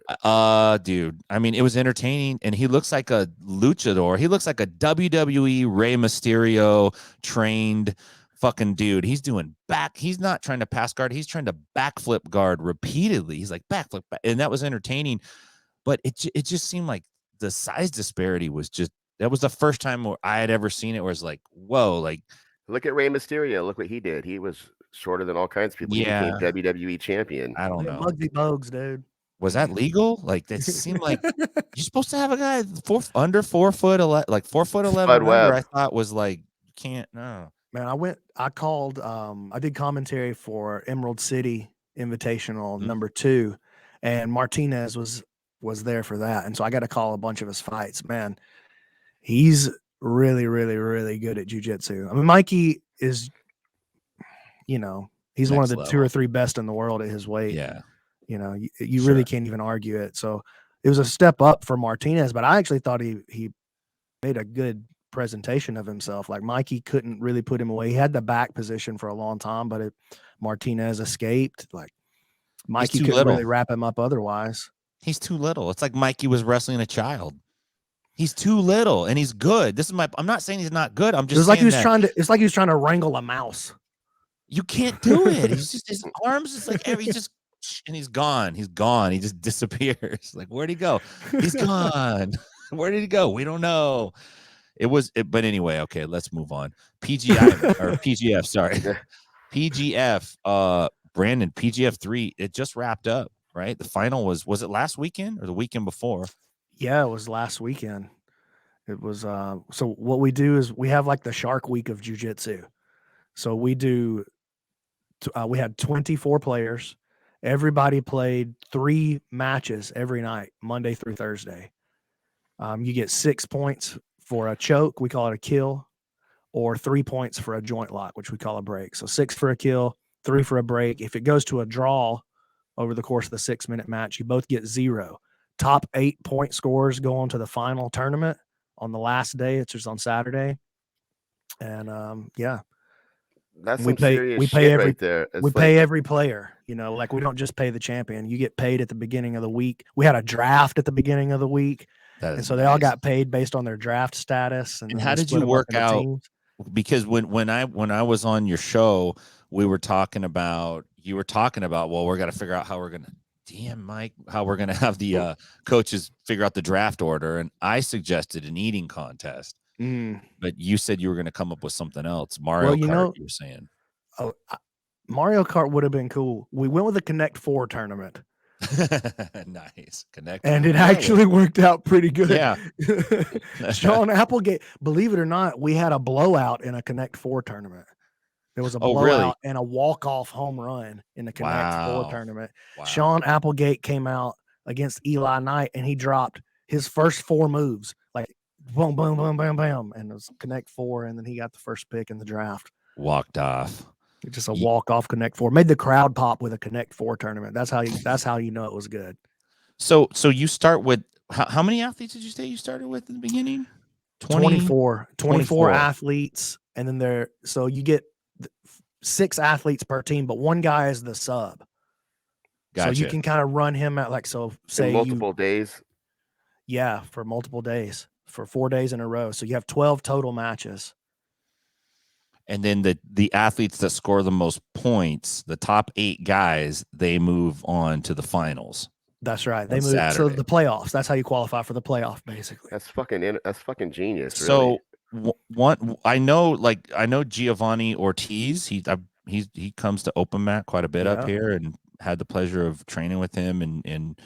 [SPEAKER 2] dude. I mean, it was entertaining, and he looks like a luchador. He looks like a WWE Rey Mysterio trained fucking dude. He's doing back. He's not trying to pass guard. He's trying to backflip guard repeatedly. He's like backflip, and that was entertaining. But it just seemed like the size disparity was just. That was the first time where I had ever seen it where it's like, whoa, like
[SPEAKER 1] Look at Rey Mysterio. Look what he did. He was shorter than all kinds of people.
[SPEAKER 2] Yeah.
[SPEAKER 1] He became WWE champion.
[SPEAKER 2] I don't know.
[SPEAKER 4] Muggsy Bogues, dude.
[SPEAKER 2] Was that legal? Like that seemed like you're supposed to have a guy under 4 foot, like 4'11"
[SPEAKER 1] Spud
[SPEAKER 2] under,
[SPEAKER 1] Webb.
[SPEAKER 2] I thought was like, you can't, no.
[SPEAKER 4] Man, I called, I did commentary for Emerald City Invitational
[SPEAKER 2] Mhm.
[SPEAKER 4] #2, and Martinez was there for that. And so I got to call a bunch of his fights. Man, he's really, really, really good at jiu-jitsu. I mean, Mikey is, he's one of
[SPEAKER 2] Next
[SPEAKER 4] the
[SPEAKER 2] level.
[SPEAKER 4] 2 or 3 best in the world at his weight.
[SPEAKER 2] Yeah.
[SPEAKER 4] You really can't even argue it. So it was a step up for Martinez, but I actually thought he made a good presentation of himself. Like Mikey couldn't really put him away. He had the back position for a long time, but Martinez escaped. Like Mikey couldn't
[SPEAKER 2] little.
[SPEAKER 4] really wrap him up otherwise.
[SPEAKER 2] He's too little. It's like Mikey was wrestling a child. He's too little and he's good. I'm not saying he's not good. I'm just
[SPEAKER 4] It's like
[SPEAKER 2] saying
[SPEAKER 4] it's like he was trying to wrangle a mouse.
[SPEAKER 2] you can't do it. He's just, his arms is like, he's just, and he's gone. He's gone. He just disappears. Like, where'd he go? He's gone. Where did he go? We don't know. But anyway, okay, let's move on. PGF, sorry. PGF, Brandon, PGF 3, it just wrapped up, right? The final was it last weekend or the weekend before?
[SPEAKER 4] Yeah, it was last weekend. It was so what we do is we have like the Shark Week of jiu-jitsu. So we had 24 players. Everybody played 3 matches every night, Monday through Thursday. You get 6 points for a choke, we call it a kill, or 3 points for a joint lock, which we call a break. So 6 for a kill, 3 for a break. If it goes to a draw over the course of the 6-minute match, you both get 0. Top 8 point scores go on to the final tournament on the last day. It's just on Saturday. And yeah.
[SPEAKER 1] That's
[SPEAKER 4] we
[SPEAKER 1] some
[SPEAKER 4] pay
[SPEAKER 1] serious shit right there.
[SPEAKER 4] We pay every player, like we don't just pay the champion. You get paid at the beginning of the week. We had a draft at the beginning of the week. And so they all got paid based on their draft status. And
[SPEAKER 2] how did you work out? Because when I was on your show, you were talking about, well, we're got to figure out how we're going to have the coaches figure out the draft order. And I suggested an eating contest. But you said you were going to come up with something else. Mario Kart, you were saying.
[SPEAKER 4] Oh, Mario Kart would have been cool. We went with a Connect 4 tournament.
[SPEAKER 2] Nice.
[SPEAKER 4] And it actually worked out pretty good.
[SPEAKER 2] Yeah.
[SPEAKER 4] Sean Applegate, believe it or not, we had a blowout in a Connect 4 tournament. There was a blowout and a walk-off home run in the Connect 4 tournament. Wow. Sean Applegate came out against Eli Knight and he dropped his first 4 moves. Like boom, boom, boom, bam, bam. And it was Connect 4, and then he got the first pick in the draft.
[SPEAKER 2] Walked off.
[SPEAKER 4] Just a walk-off Connect 4. Made the crowd pop with a Connect 4 tournament. That's how you know it was good.
[SPEAKER 2] So you start with how many athletes did you say you started with in the beginning?
[SPEAKER 4] 24 athletes, and then so you get 6 athletes per team, but one guy is the sub. Gotcha. So you can kind of run him at say
[SPEAKER 1] multiple days.
[SPEAKER 4] Yeah, for multiple days, for 4 days in a row. So you have 12 total matches.
[SPEAKER 2] And then the athletes that score the most points, the top 8 guys, they move on to the finals.
[SPEAKER 4] That's right. They move to the playoffs. That's how you qualify for the playoff, basically.
[SPEAKER 1] That's fucking genius.
[SPEAKER 2] Really. So I know Giovanni Ortiz. He comes to Open Mat quite a bit up here, and had the pleasure of training with him, and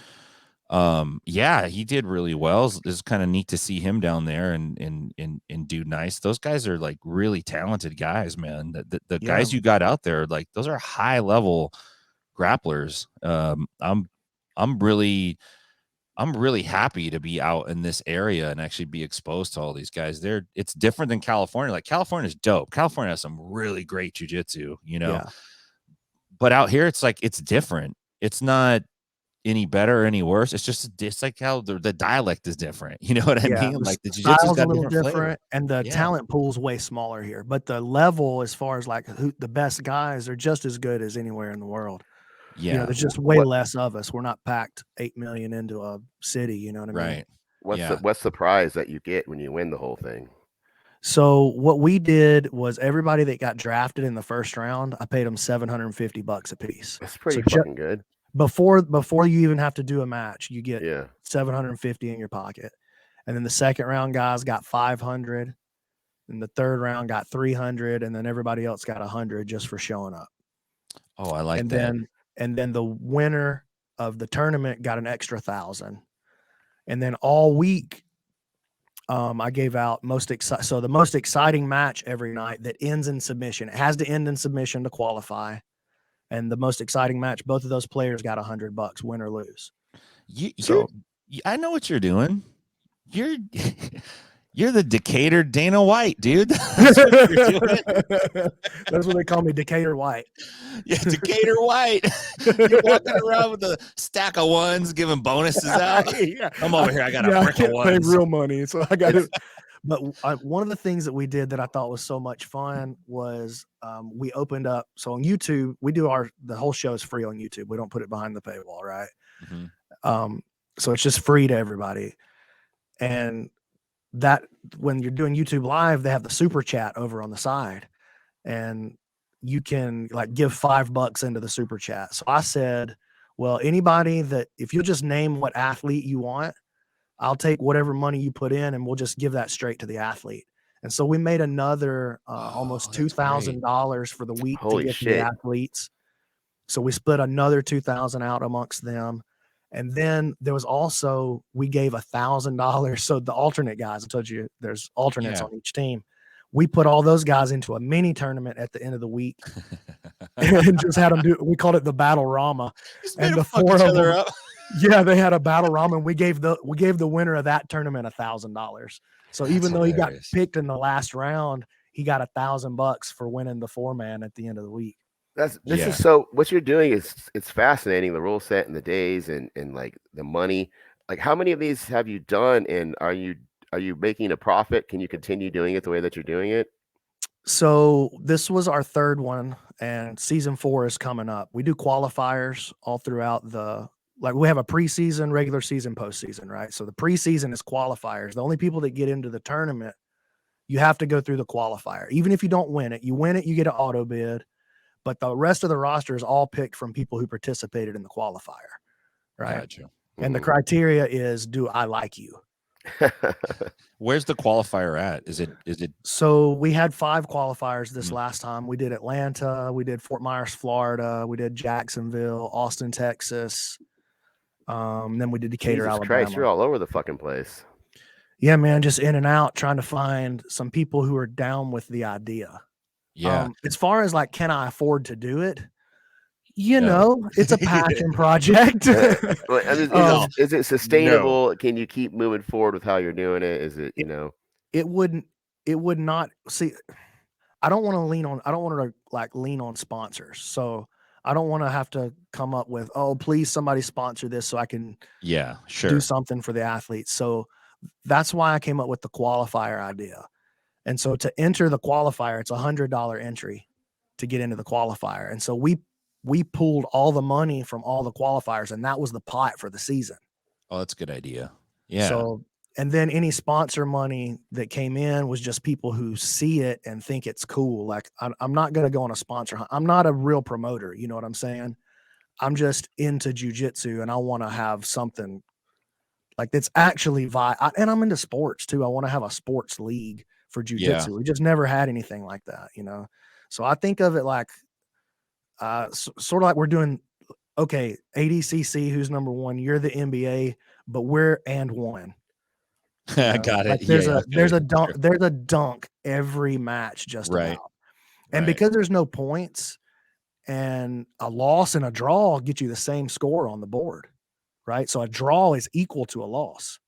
[SPEAKER 2] he did really well. It's kind of neat to see him down there and do nice. Those guys are like really talented guys, man. The guys you got out there, like those are high level grapplers. I'm really happy to be out in this area and actually be exposed to all these guys. It's different than California. Like California's dope. California has some really great jiu-jitsu, but out here it's like it's different. It's not any better or any worse. It's like how the dialect is different. You know what I mean? Like the jiu-jitsu's
[SPEAKER 4] style's
[SPEAKER 2] got
[SPEAKER 4] a little
[SPEAKER 2] different
[SPEAKER 4] different,
[SPEAKER 2] flavor.
[SPEAKER 4] and the
[SPEAKER 2] Yeah.
[SPEAKER 4] talent pool's way smaller here. But the level, as far as like who the best guys, are just as good as anywhere in the world.
[SPEAKER 2] Yeah.
[SPEAKER 4] You know, there's just way less of us. We're not packed 8 million into a city. You know what I mean?
[SPEAKER 2] Right.
[SPEAKER 1] What's the prize that you get when you win the whole thing?
[SPEAKER 4] So what we did was everybody that got drafted in the first round, I paid them $750 a piece.
[SPEAKER 1] That's pretty
[SPEAKER 4] So
[SPEAKER 1] fucking good.
[SPEAKER 4] Before you even have to do a match, you get
[SPEAKER 1] Yeah.
[SPEAKER 4] 750 in your pocket. And then the second round guys got 500, and the third round got 300, and then everybody else got 100 just for showing up.
[SPEAKER 2] Oh, I like that.
[SPEAKER 4] And then the winner of the tournament got an extra 1,000. And then all week, I gave out so the most exciting match every night that ends in submission. It has to end in submission to qualify. And the most exciting match, both of those players got $100, win or lose.
[SPEAKER 2] I know what you're doing. You're the Decatur Dana White, dude. That's what you're doing.
[SPEAKER 4] That's what they call me, Decatur White.
[SPEAKER 2] Yeah, Decatur White. You're walking around with a stack of ones, giving bonuses out.
[SPEAKER 4] Yeah.
[SPEAKER 2] I'm over here. I got a brick of ones.
[SPEAKER 4] Pay real money, so I got it. But one of the things that we did that I thought was so much fun was we opened up. So on YouTube, we do the whole show is free on YouTube. We don't put it behind the paywall, right? Mm-hmm. So it's just free to everybody. And that when you're doing YouTube live, they have the super chat over on the side, and you can like give $5 into the super chat. So I said, well, anybody that, if you'll just name what athlete you want, I'll take whatever money you put in and we'll just give that straight to the athlete. And so we made another almost $2,000 for the week to get to the athletes. So we split another $2,000 out amongst them. And then there was also, we gave $1,000. So the alternate guys, I told you there's alternates on each team. We put all those guys into a mini tournament at the end of the week and just had them we called it the Battle Rama. And the four of them, yeah, they had a Battle Rama, and we gave the winner of that tournament $1,000. So even though he got picked in the last round, he got $1,000 for winning the 4-man at the end of the week.
[SPEAKER 1] This is so, what you're doing is, it's fascinating, the rule set and the days and like the money. Like, how many of these have you done, and are you making a profit? Can you continue doing it the way that you're doing it?
[SPEAKER 4] So this was our third one, and season 4 is coming up. We do qualifiers all throughout we have a preseason, regular season, postseason, right? So the preseason is qualifiers. The only people that get into the tournament, you have to go through the qualifier. Even if you don't win it, you get an auto bid. But the rest of the roster is all picked from people who participated in the qualifier, right?
[SPEAKER 2] Gotcha.
[SPEAKER 4] And the criteria is, do I like you?
[SPEAKER 2] Where's the qualifier at? Is it?
[SPEAKER 4] So we had 5 qualifiers this last time. We did Atlanta, we did Fort Myers, Florida, we did Jacksonville, Austin, Texas. Then we did Decatur,
[SPEAKER 1] Jesus
[SPEAKER 4] Alabama.
[SPEAKER 1] Christ, you're all over the fucking place.
[SPEAKER 4] Yeah, man, just in and out, trying to find some people who are down with the idea.
[SPEAKER 2] Yeah.
[SPEAKER 4] As far as like, can I afford to do it? You know, it's a passion project.
[SPEAKER 1] Is it sustainable? No. Can you keep moving forward with how you're doing it? Is it,
[SPEAKER 4] it would not. See, I don't want to lean on sponsors. So I don't want to have to come up with, oh, please somebody sponsor this so I can do something for the athletes. So that's why I came up with the qualifier idea. And so to enter the qualifier, it's $100 entry to get into the qualifier. And so we pulled all the money from all the qualifiers, and that was the pot for the season.
[SPEAKER 2] Oh, that's a good idea. Yeah.
[SPEAKER 4] So, and then any sponsor money that came in was just people who see it and think it's cool. Like, I'm not going to go on a sponsor hunt. I'm not a real promoter. You know what I'm saying? I'm just into jiu-jitsu, and I want to have something like that's actually and I'm into sports too. I want to have a sports league for jiu-jitsu. We just never had anything like that, So I think of it like, sort of like we're doing, okay, ADCC, who's number 1, you're the NBA, but we're and 1.
[SPEAKER 2] I got it.
[SPEAKER 4] Like there's a dunk every match just about. And because there's no points, and a loss and a draw get you the same score on the board, right? So a draw is equal to a loss.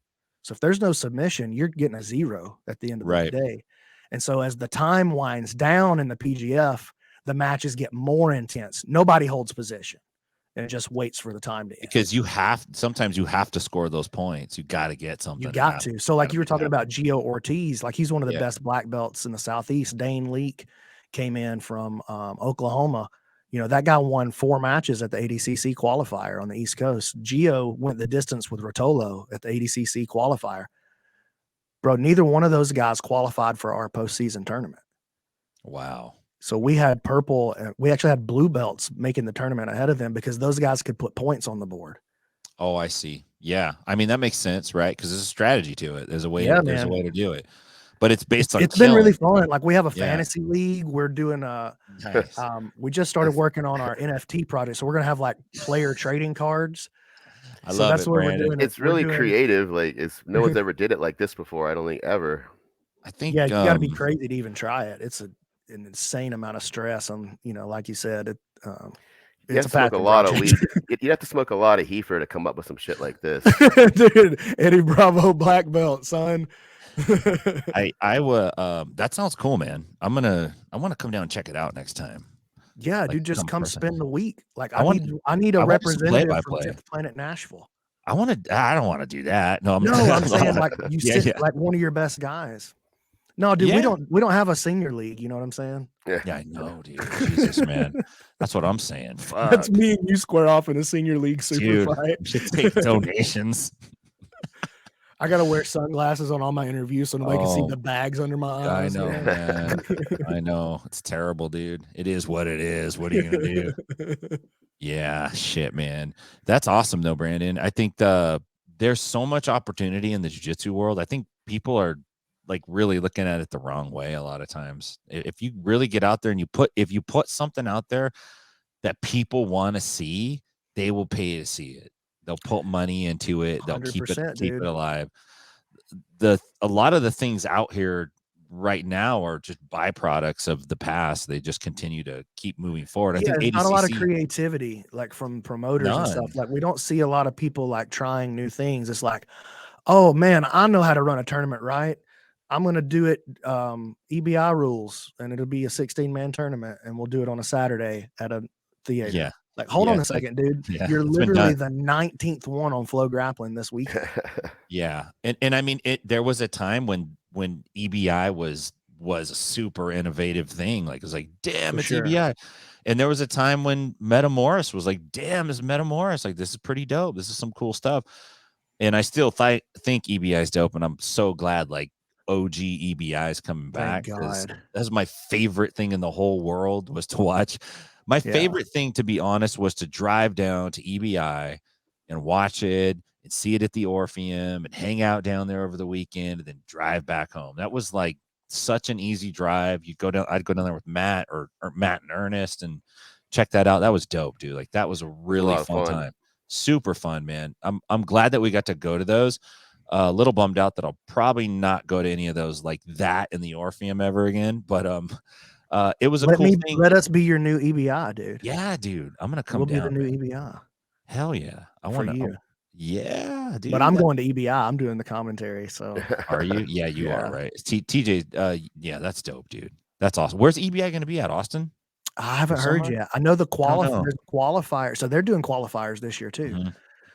[SPEAKER 4] So if there's no submission, you're getting a 0 at the end of the day. And so as the time winds down in the PGF, the matches get more intense. Nobody holds position. and just waits for the time to end.
[SPEAKER 2] Because sometimes you have to score those points. You got to get something.
[SPEAKER 4] You got to. So like you were talking about Gio Ortiz, like he's one of the best black belts in the Southeast. Dane Leak came in from Oklahoma. You know, that guy won 4 matches at the ADCC qualifier on the East Coast. Gio went the distance with Rotolo at the ADCC qualifier. Bro, neither one of those guys qualified for our postseason tournament.
[SPEAKER 2] Wow.
[SPEAKER 4] So we had purple, we actually had blue belts making the tournament ahead of them because those guys could put points on the board.
[SPEAKER 2] Oh, I see. Yeah. I mean, that makes sense, right? Because there's a strategy to it. There's a way to do it. But it's based on
[SPEAKER 4] it's been really fun. Like we have a fantasy league. We're doing
[SPEAKER 2] nice.
[SPEAKER 4] We just started working on our NFT project. So we're gonna have like player trading cards.
[SPEAKER 2] I love it, Brandon.
[SPEAKER 1] It's really creative. Like no one's ever did it like this before. I don't think ever.
[SPEAKER 2] I think
[SPEAKER 4] you got to be crazy to even try it. It's an insane amount of stress on, you know, like you said,
[SPEAKER 1] you have to smoke a lot of weed. You have to smoke a lot of heifer to come up with some shit like this.
[SPEAKER 4] Dude, Eddie Bravo black belt, son.
[SPEAKER 2] I would that sounds cool, man. I want to come down and check it out next time.
[SPEAKER 4] Yeah,
[SPEAKER 2] like,
[SPEAKER 4] dude, just come spend the week. Like
[SPEAKER 2] I
[SPEAKER 4] need a representative from 10th Planet Nashville.
[SPEAKER 2] I don't want to do that. No,
[SPEAKER 4] I'm saying like you sit like one of your best guys. No, dude, we don't have a senior league. You know what I'm saying?
[SPEAKER 2] Yeah, I know, dude. Jesus, man, that's what I'm saying. Fuck.
[SPEAKER 4] That's me and you square off in a senior league super fight.
[SPEAKER 2] We should take donations.
[SPEAKER 4] I gotta wear sunglasses on all my interviews so nobody can see the bags under my eyes.
[SPEAKER 2] I know, man. I know. It's terrible, dude. It is what it is. What are you gonna do? Yeah, shit, man. That's awesome, though, Brandon. I think there's so much opportunity in the jiu-jitsu world. I think people are like really looking at it the wrong way a lot of times. If you really get out there and if you put something out there that people want to see, they will pay to see it. They'll put money into it. They'll keep it alive. A lot of the things out here right now are just byproducts of the past. They just continue to keep moving forward. I think
[SPEAKER 4] there's not a lot of creativity like from promoters and stuff. Like we don't see a lot of people like trying new things. It's like, oh man, I know how to run a tournament, right? I'm gonna do it EBI rules, and it'll be a 16-man tournament, and we'll do it on a Saturday at a theater.
[SPEAKER 2] Yeah.
[SPEAKER 4] Like, hold on a second, dude. Yeah, you're literally the 19th one on Flow Grappling this week.
[SPEAKER 2] Yeah. And I mean, there was a time when EBI was a super innovative thing. Like, it was like, damn, it's EBI. And there was a time when Metamoris was like, damn, it's Metamoris. Like, this is pretty dope. This is some cool stuff. And I still think EBI is dope. And I'm so glad, like, OG EBI is coming back. That's my favorite thing in the whole world was to watch. My favorite thing, to be honest, was to drive down to EBI and watch it and see it at the Orpheum and hang out down there over the weekend and then drive back home. That was like such an easy drive. I'd go down there with Matt or Matt and Ernest and check that out. That was dope, dude. Like, that was a really fun time. Super fun, man. I'm glad that we got to go to those. A little bummed out that I'll probably not go to any of those like that in the Orpheum ever again. But it was a cool thing.
[SPEAKER 4] Let us be your new EBI, dude.
[SPEAKER 2] Yeah, dude. I'm gonna come
[SPEAKER 4] we'll
[SPEAKER 2] down.
[SPEAKER 4] We'll be the new EBI.
[SPEAKER 2] Hell yeah. I want to. Yeah, dude.
[SPEAKER 4] But I'm going to EBI. I'm doing the commentary. So
[SPEAKER 2] are you? Yeah, you are, right? TJ. Yeah, that's dope, dude. That's awesome. Where's EBI going to be at? Austin?
[SPEAKER 4] I haven't heard yet. I know the qualifier. So they're doing qualifiers this year too. Mm-hmm.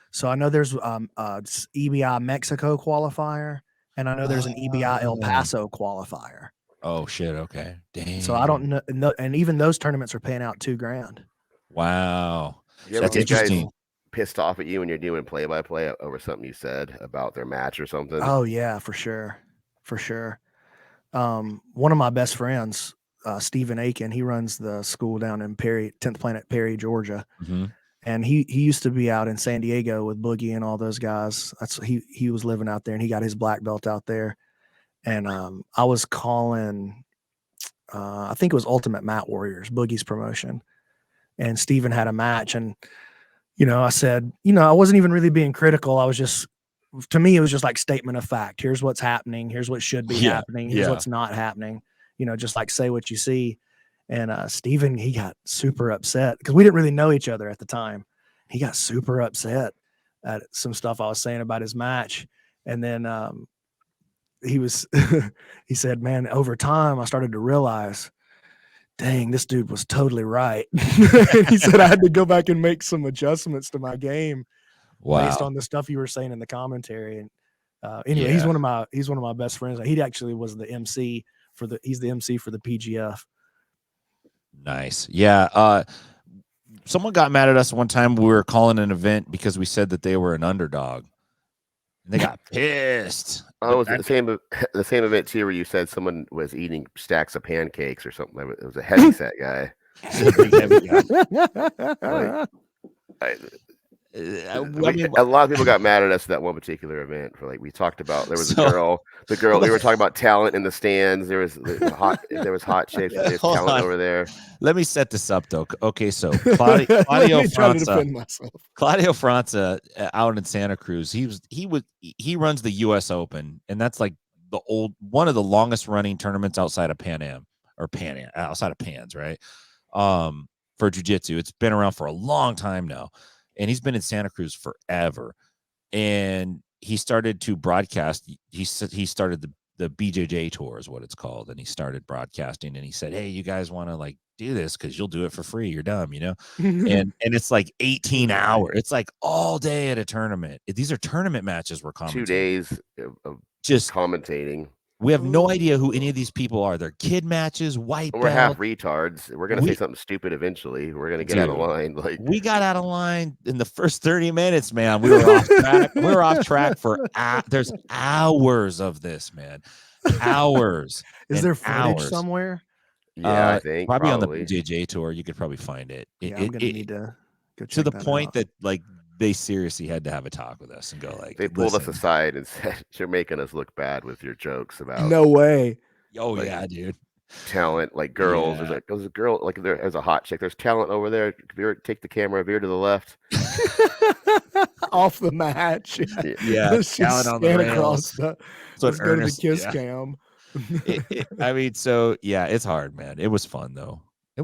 [SPEAKER 4] So I know there's EBI Mexico qualifier, and I know there's an EBI El Paso qualifier.
[SPEAKER 2] Oh shit! Okay, dang.
[SPEAKER 4] So I don't know, and even those tournaments are paying out $2,000.
[SPEAKER 2] Wow,
[SPEAKER 1] that's interesting. Pissed off at you when you're doing play-by-play over something you said about their match or something?
[SPEAKER 4] Oh yeah, for sure. One of my best friends, Stephen Aiken, he runs the school down in 10th Planet Perry, Georgia.
[SPEAKER 2] Mm-hmm.
[SPEAKER 4] And he used to be out in San Diego with Boogie and all those guys. He was living out there, and he got his black belt out there. And I was calling, I think it was Ultimate Mat Warriors, Boogie's promotion. And Steven had a match. And, I said, I wasn't even really being critical. I was just, to me, it was just like statement of fact. Here's what's happening. Here's what should be happening. Here's what's not happening. Just like say what you see. And Steven, he got super upset because we didn't really know each other at the time. He got super upset at some stuff I was saying about his match. And then he said, man, over time, I started to realize dang, this dude was totally right. And he said I had to go back and make some adjustments to my game based on the stuff you were saying in the commentary. And anyway, he's one of my best friends. He actually was the MC he's the MC for the PGF.
[SPEAKER 2] Nice. Yeah. Someone got mad at us one time. We were calling an event because we said that they were an underdog. And they got pissed.
[SPEAKER 1] Oh, was it the same event too, where you said someone was eating stacks of pancakes or something? It was a heavy set guy. A lot of people got mad at us at that one particular event. For like we talked about, there was a girl. The girl we were talking about talent in the stands. There was hot chicks. There's talent over there.
[SPEAKER 2] Let me set this up though. Okay, so Claudio Franza out in Santa Cruz. He runs the U.S. Open, and that's like one of the longest running tournaments outside of outside of Pans, right? For jiu-jitsu, it's been around for a long time now. And he's been in Santa Cruz forever. And he started to broadcast. He started the BJJ tour is what it's called. And he started broadcasting. And he said, hey, you guys want to like do this because you'll do it for free. You're dumb, you know? and it's like 18 hours. It's like all day at a tournament. These are tournament matches we're commentating.
[SPEAKER 1] 2 days of
[SPEAKER 2] just
[SPEAKER 1] commentating.
[SPEAKER 2] We have no idea who any of these people are. They're kid matches, white belt.
[SPEAKER 1] We're half retards. We're gonna say something stupid eventually. We're gonna get out of line. Like
[SPEAKER 2] we got out of line in the first 30 minutes, man. We were off track. We were off track for there's hours of this, man. Hours.
[SPEAKER 4] Is there footage somewhere?
[SPEAKER 1] Yeah, I think
[SPEAKER 2] probably on the BJJ tour. You could probably find it.
[SPEAKER 4] Yeah, I'm gonna need to go check
[SPEAKER 2] to the
[SPEAKER 4] that
[SPEAKER 2] point
[SPEAKER 4] out.
[SPEAKER 2] that like they seriously had to have a talk with us and go like,
[SPEAKER 1] they pulled us aside and said, you're making us look bad with your jokes about
[SPEAKER 4] no way.
[SPEAKER 2] Oh
[SPEAKER 1] like,
[SPEAKER 2] yeah, dude.
[SPEAKER 1] Talent, like girls.
[SPEAKER 2] Yeah.
[SPEAKER 1] There's a girl, like there's a hot chick. There's talent over there. Take the camera, veer to the left.
[SPEAKER 4] Off the match.
[SPEAKER 2] Yeah,
[SPEAKER 4] She's
[SPEAKER 2] talent on the rails.
[SPEAKER 4] Let's go to the kiss cam.
[SPEAKER 2] I mean, so yeah, it's hard, man. It was fun though. I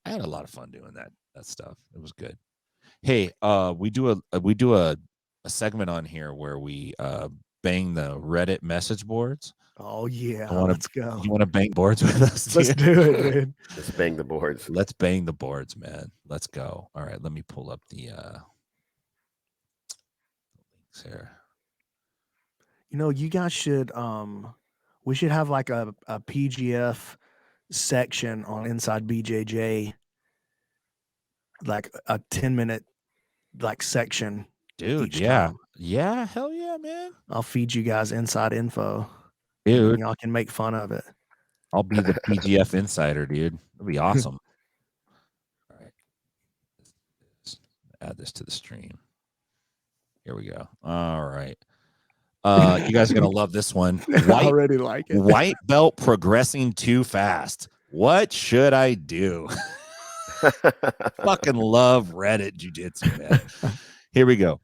[SPEAKER 2] had a lot of fun doing that stuff. It was good. Hey, we do a segment on here where we bang the Reddit message boards.
[SPEAKER 4] Oh yeah, let's go.
[SPEAKER 2] You want to bang boards with us?
[SPEAKER 4] Let's do it, dude.
[SPEAKER 1] Let's bang the boards.
[SPEAKER 2] Let's bang the boards, man. Let's go. All right, let me pull up the links here.
[SPEAKER 4] You know, you guys should we should have like a PGF section on Inside BJJ, like a 10-minute like section.
[SPEAKER 2] Dude, yeah. Yeah, hell yeah, man.
[SPEAKER 4] I'll feed you guys inside info.
[SPEAKER 2] Dude,
[SPEAKER 4] y'all can make fun of it.
[SPEAKER 2] I'll be the PGF insider, dude. It'll be awesome. All right. Let's add this to the stream. Here we go. All right. You guys are gonna love this one.
[SPEAKER 4] I already like it.
[SPEAKER 2] White belt progressing too fast. What should I do? Fucking love Reddit jiu-jitsu, man. Here we go.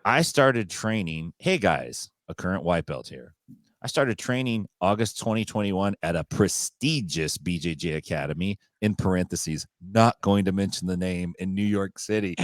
[SPEAKER 2] I started training. Hey guys, a current white belt here. I started training August 2021 at a prestigious BJJ academy, in parentheses, not going to mention the name, in New York City.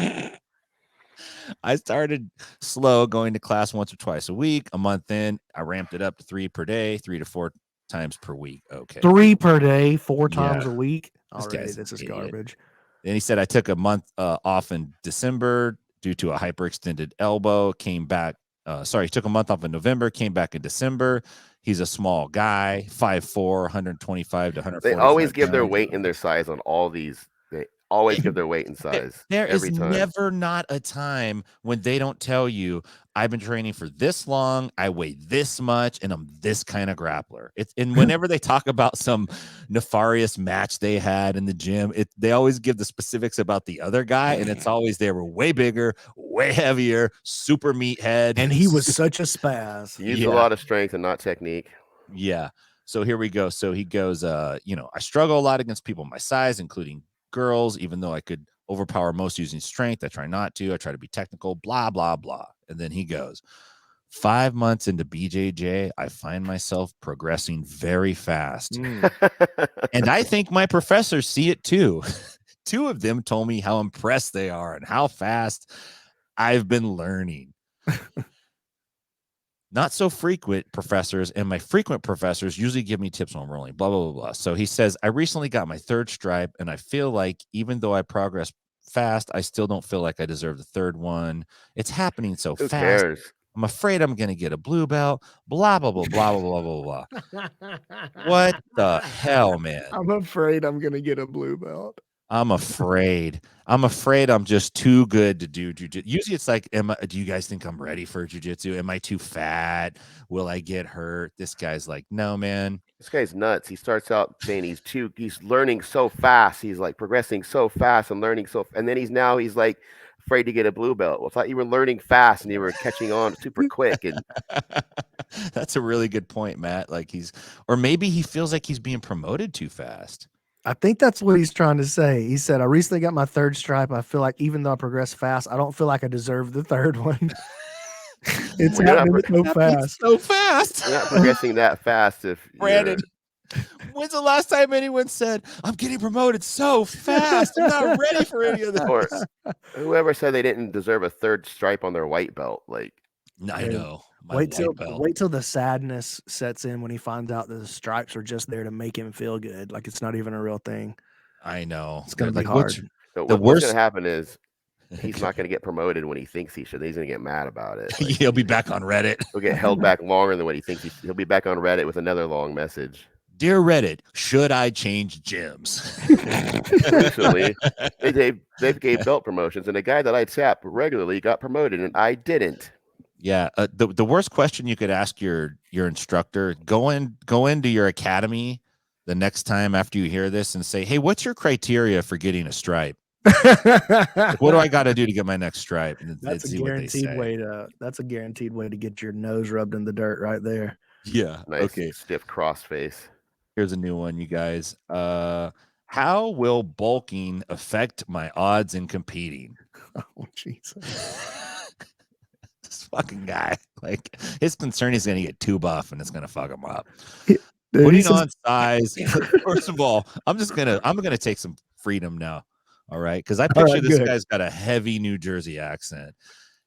[SPEAKER 2] I started slow, going to class once or twice a week. A month in, I ramped it up to 3 per day, 3 to 4 times per week. Okay.
[SPEAKER 4] 3 per day, 4 times a week. Already, this is garbage.
[SPEAKER 2] Then he said I took a month off in December due to a hyperextended elbow. Came back. Took a month off in November. Came back in December. He's a small guy, 5'4", 125 to 140.
[SPEAKER 1] They always give their weight and their size on all these. They always give their weight and size.
[SPEAKER 2] There is never not a time when they don't tell you, I've been training for this long, I weigh this much, and I'm this kind of grappler. And whenever they talk about some nefarious match they had in the gym, they always give the specifics about the other guy, and it's always they were way bigger, way heavier, super meathead.
[SPEAKER 4] And he was such a spaz.
[SPEAKER 1] He used a lot of strength and not technique.
[SPEAKER 2] Yeah. So here we go. So he goes, I struggle a lot against people my size, including girls, even though I could overpower most using strength. I try not to. I try to be technical, blah, blah, blah. And then he goes, 5 months into BJJ, I find myself progressing very fast. And I think my professors see it too. 2 of them told me how impressed they are and how fast I've been learning. Not so frequent professors and my frequent professors usually give me tips on rolling, blah, blah, blah, blah. So he says, I recently got my 3rd stripe and I feel like even though I progress fast, I still don't feel like I deserve the 3rd one. It's happening so
[SPEAKER 1] Who
[SPEAKER 2] fast.
[SPEAKER 1] cares?
[SPEAKER 2] I'm afraid I'm going to get a blue belt, blah, blah, blah, blah, blah, blah, blah, blah. What the hell, man?
[SPEAKER 4] I'm afraid I'm going to get a blue belt.
[SPEAKER 2] I'm afraid. I'm just too good to do jiu-jitsu. Usually it's like, do you guys think I'm ready for jiu-jitsu? Am I too fat? Will I get hurt? This guy's like, no, man.
[SPEAKER 1] This guy's nuts. He starts out saying he's learning so fast. He's like progressing so fast and learning and then he's like afraid to get a blue belt. Well, I thought you were learning fast and you were catching on super quick. And
[SPEAKER 2] that's a really good point, Matt. Like or maybe he feels like he's being promoted too fast.
[SPEAKER 4] I think that's what he's trying to say. He said, I recently got my 3rd stripe. I feel like even though I progress fast, I don't feel like I deserve the 3rd one. It's happening so fast.
[SPEAKER 2] So fast.
[SPEAKER 1] You're not progressing that fast. If
[SPEAKER 2] Brandon, when's the last time anyone said, I'm getting promoted so fast? I'm not ready for any of this.
[SPEAKER 1] Or whoever said they didn't deserve a 3rd stripe on their white belt. Like,
[SPEAKER 2] I know.
[SPEAKER 4] Wait till the sadness sets in when he finds out that the stripes are just there to make him feel good. Like it's not even a real thing.
[SPEAKER 2] I know.
[SPEAKER 4] It's going to be
[SPEAKER 2] like,
[SPEAKER 4] hard.
[SPEAKER 1] So what's going to happen is he's not going to get promoted when he thinks he should. He's going to get mad about it. Like,
[SPEAKER 2] he'll be back on Reddit.
[SPEAKER 1] He'll get held back longer than what he thinks. He'll be back on Reddit with another long message.
[SPEAKER 2] Dear Reddit, should I change gyms?
[SPEAKER 1] Recently, they gave belt promotions, and a guy that I'd sap regularly got promoted, and I didn't.
[SPEAKER 2] Yeah, the worst question you could ask your instructor, go into your academy the next time after you hear this and say, hey, what's your criteria for getting a stripe? Like, what do I got to do to get my next stripe? And
[SPEAKER 4] that's a guaranteed way to get your nose rubbed in the dirt right there.
[SPEAKER 2] Yeah.
[SPEAKER 1] Nice,
[SPEAKER 2] okay.
[SPEAKER 1] Stiff cross face.
[SPEAKER 2] Here's a new one, you guys. How will bulking affect my odds in competing?
[SPEAKER 4] Oh, Jesus.
[SPEAKER 2] This fucking guy, like his concern is going to get too buff and it's going to fuck him up. Putting on size. First of all, I'm gonna take some freedom now. All right, because I picture this guy's got a heavy New Jersey accent,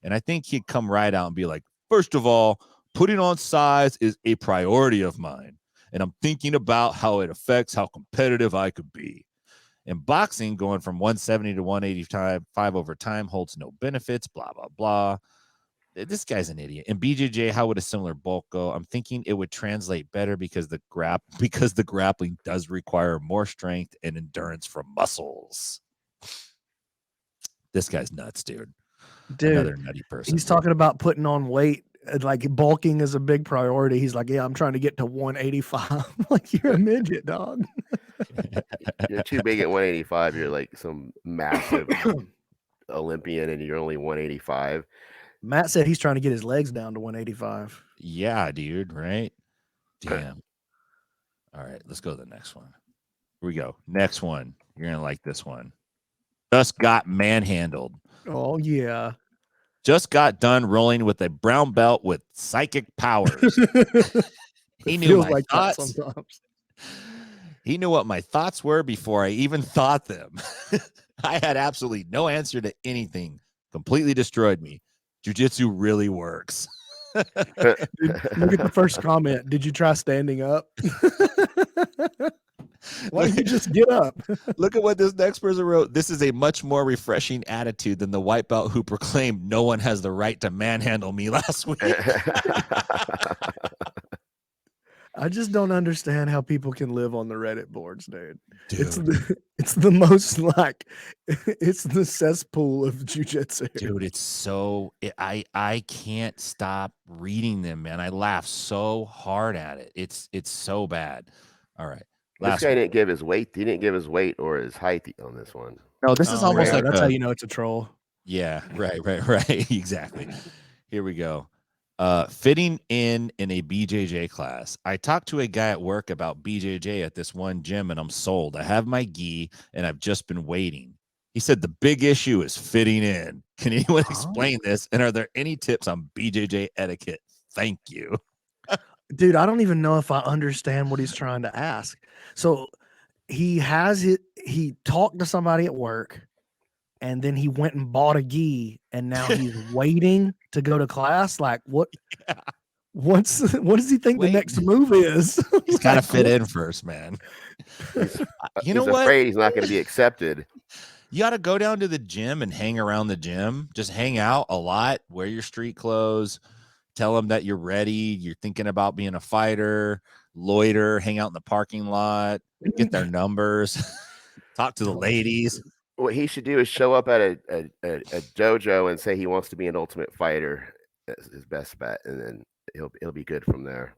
[SPEAKER 2] and I think he'd come right out and be like, first of all, putting on size is a priority of mine, and I'm thinking about how it affects how competitive I could be. In boxing, going from 170 to 185 over time holds no benefits, blah, blah, blah. This guy's an idiot. In BJJ, how would a similar bulk go? I'm thinking it would translate better because the grappling does require more strength and endurance from muscles. This guy's nuts, dude. Another nutty person.
[SPEAKER 4] He's talking about putting on weight. Like bulking is a big priority. He's like, yeah, I'm trying to get to 185. Like, you're a midget, dog.
[SPEAKER 1] You're too big at 185. You're like some massive Olympian and you're only 185.
[SPEAKER 4] Matt said he's trying to get his legs down to 185.
[SPEAKER 2] Yeah, dude, right? Damn. All right, let's go to the next one. Here we go. Next one. You're going to like this one. Just got manhandled.
[SPEAKER 4] Oh, yeah.
[SPEAKER 2] Just got done rolling with a brown belt with psychic powers. He knew my thoughts. Sometimes. He knew what my thoughts were before I even thought them. I had absolutely no answer to anything. Completely destroyed me. Jiu-jitsu really works.
[SPEAKER 4] Look at the first comment. Did you try standing up? Why don't you just get up?
[SPEAKER 2] Look at what this next person wrote. This is a much more refreshing attitude than the white belt who proclaimed no one has the right to manhandle me last week.
[SPEAKER 4] I just don't understand how people can live on the Reddit boards, dude. It's the most like it's the cesspool of jiu-jitsu.
[SPEAKER 2] Dude, it's so I can't stop reading them, man. I laugh so hard at it. It's so bad. All right.
[SPEAKER 1] This guy didn't give his weight. He didn't give his weight or his height on this one.
[SPEAKER 2] No, this is almost like
[SPEAKER 4] that's how you know it's a troll.
[SPEAKER 2] Yeah, right. Exactly. Here we go. Fitting in a BJJ class. I talked to a guy at work about BJJ at this one gym and I'm sold. I have my gi and I've just been waiting. He said the big issue is fitting in. Can anyone explain this? And are there any tips on BJJ etiquette? Thank you.
[SPEAKER 4] Dude, I don't even know if I understand what he's trying to ask. So he talked to somebody at work and then he went and bought a gi and now he's waiting to go to class. Like what? what does he think
[SPEAKER 2] Wait.
[SPEAKER 4] the next move is?
[SPEAKER 2] He's got to fit in first, man. You know
[SPEAKER 1] he's
[SPEAKER 2] what?
[SPEAKER 1] afraid he's not going to be accepted.
[SPEAKER 2] You got to go down to the gym and hang around the gym. Just hang out a lot. Wear your street clothes. Tell them that you're ready. You're thinking about being a fighter. Loiter. Hang out in the parking lot. Get their numbers. Talk to the ladies.
[SPEAKER 1] What he should do is show up at a dojo and say he wants to be an ultimate fighter. That's his best bet, and then he'll be good from there.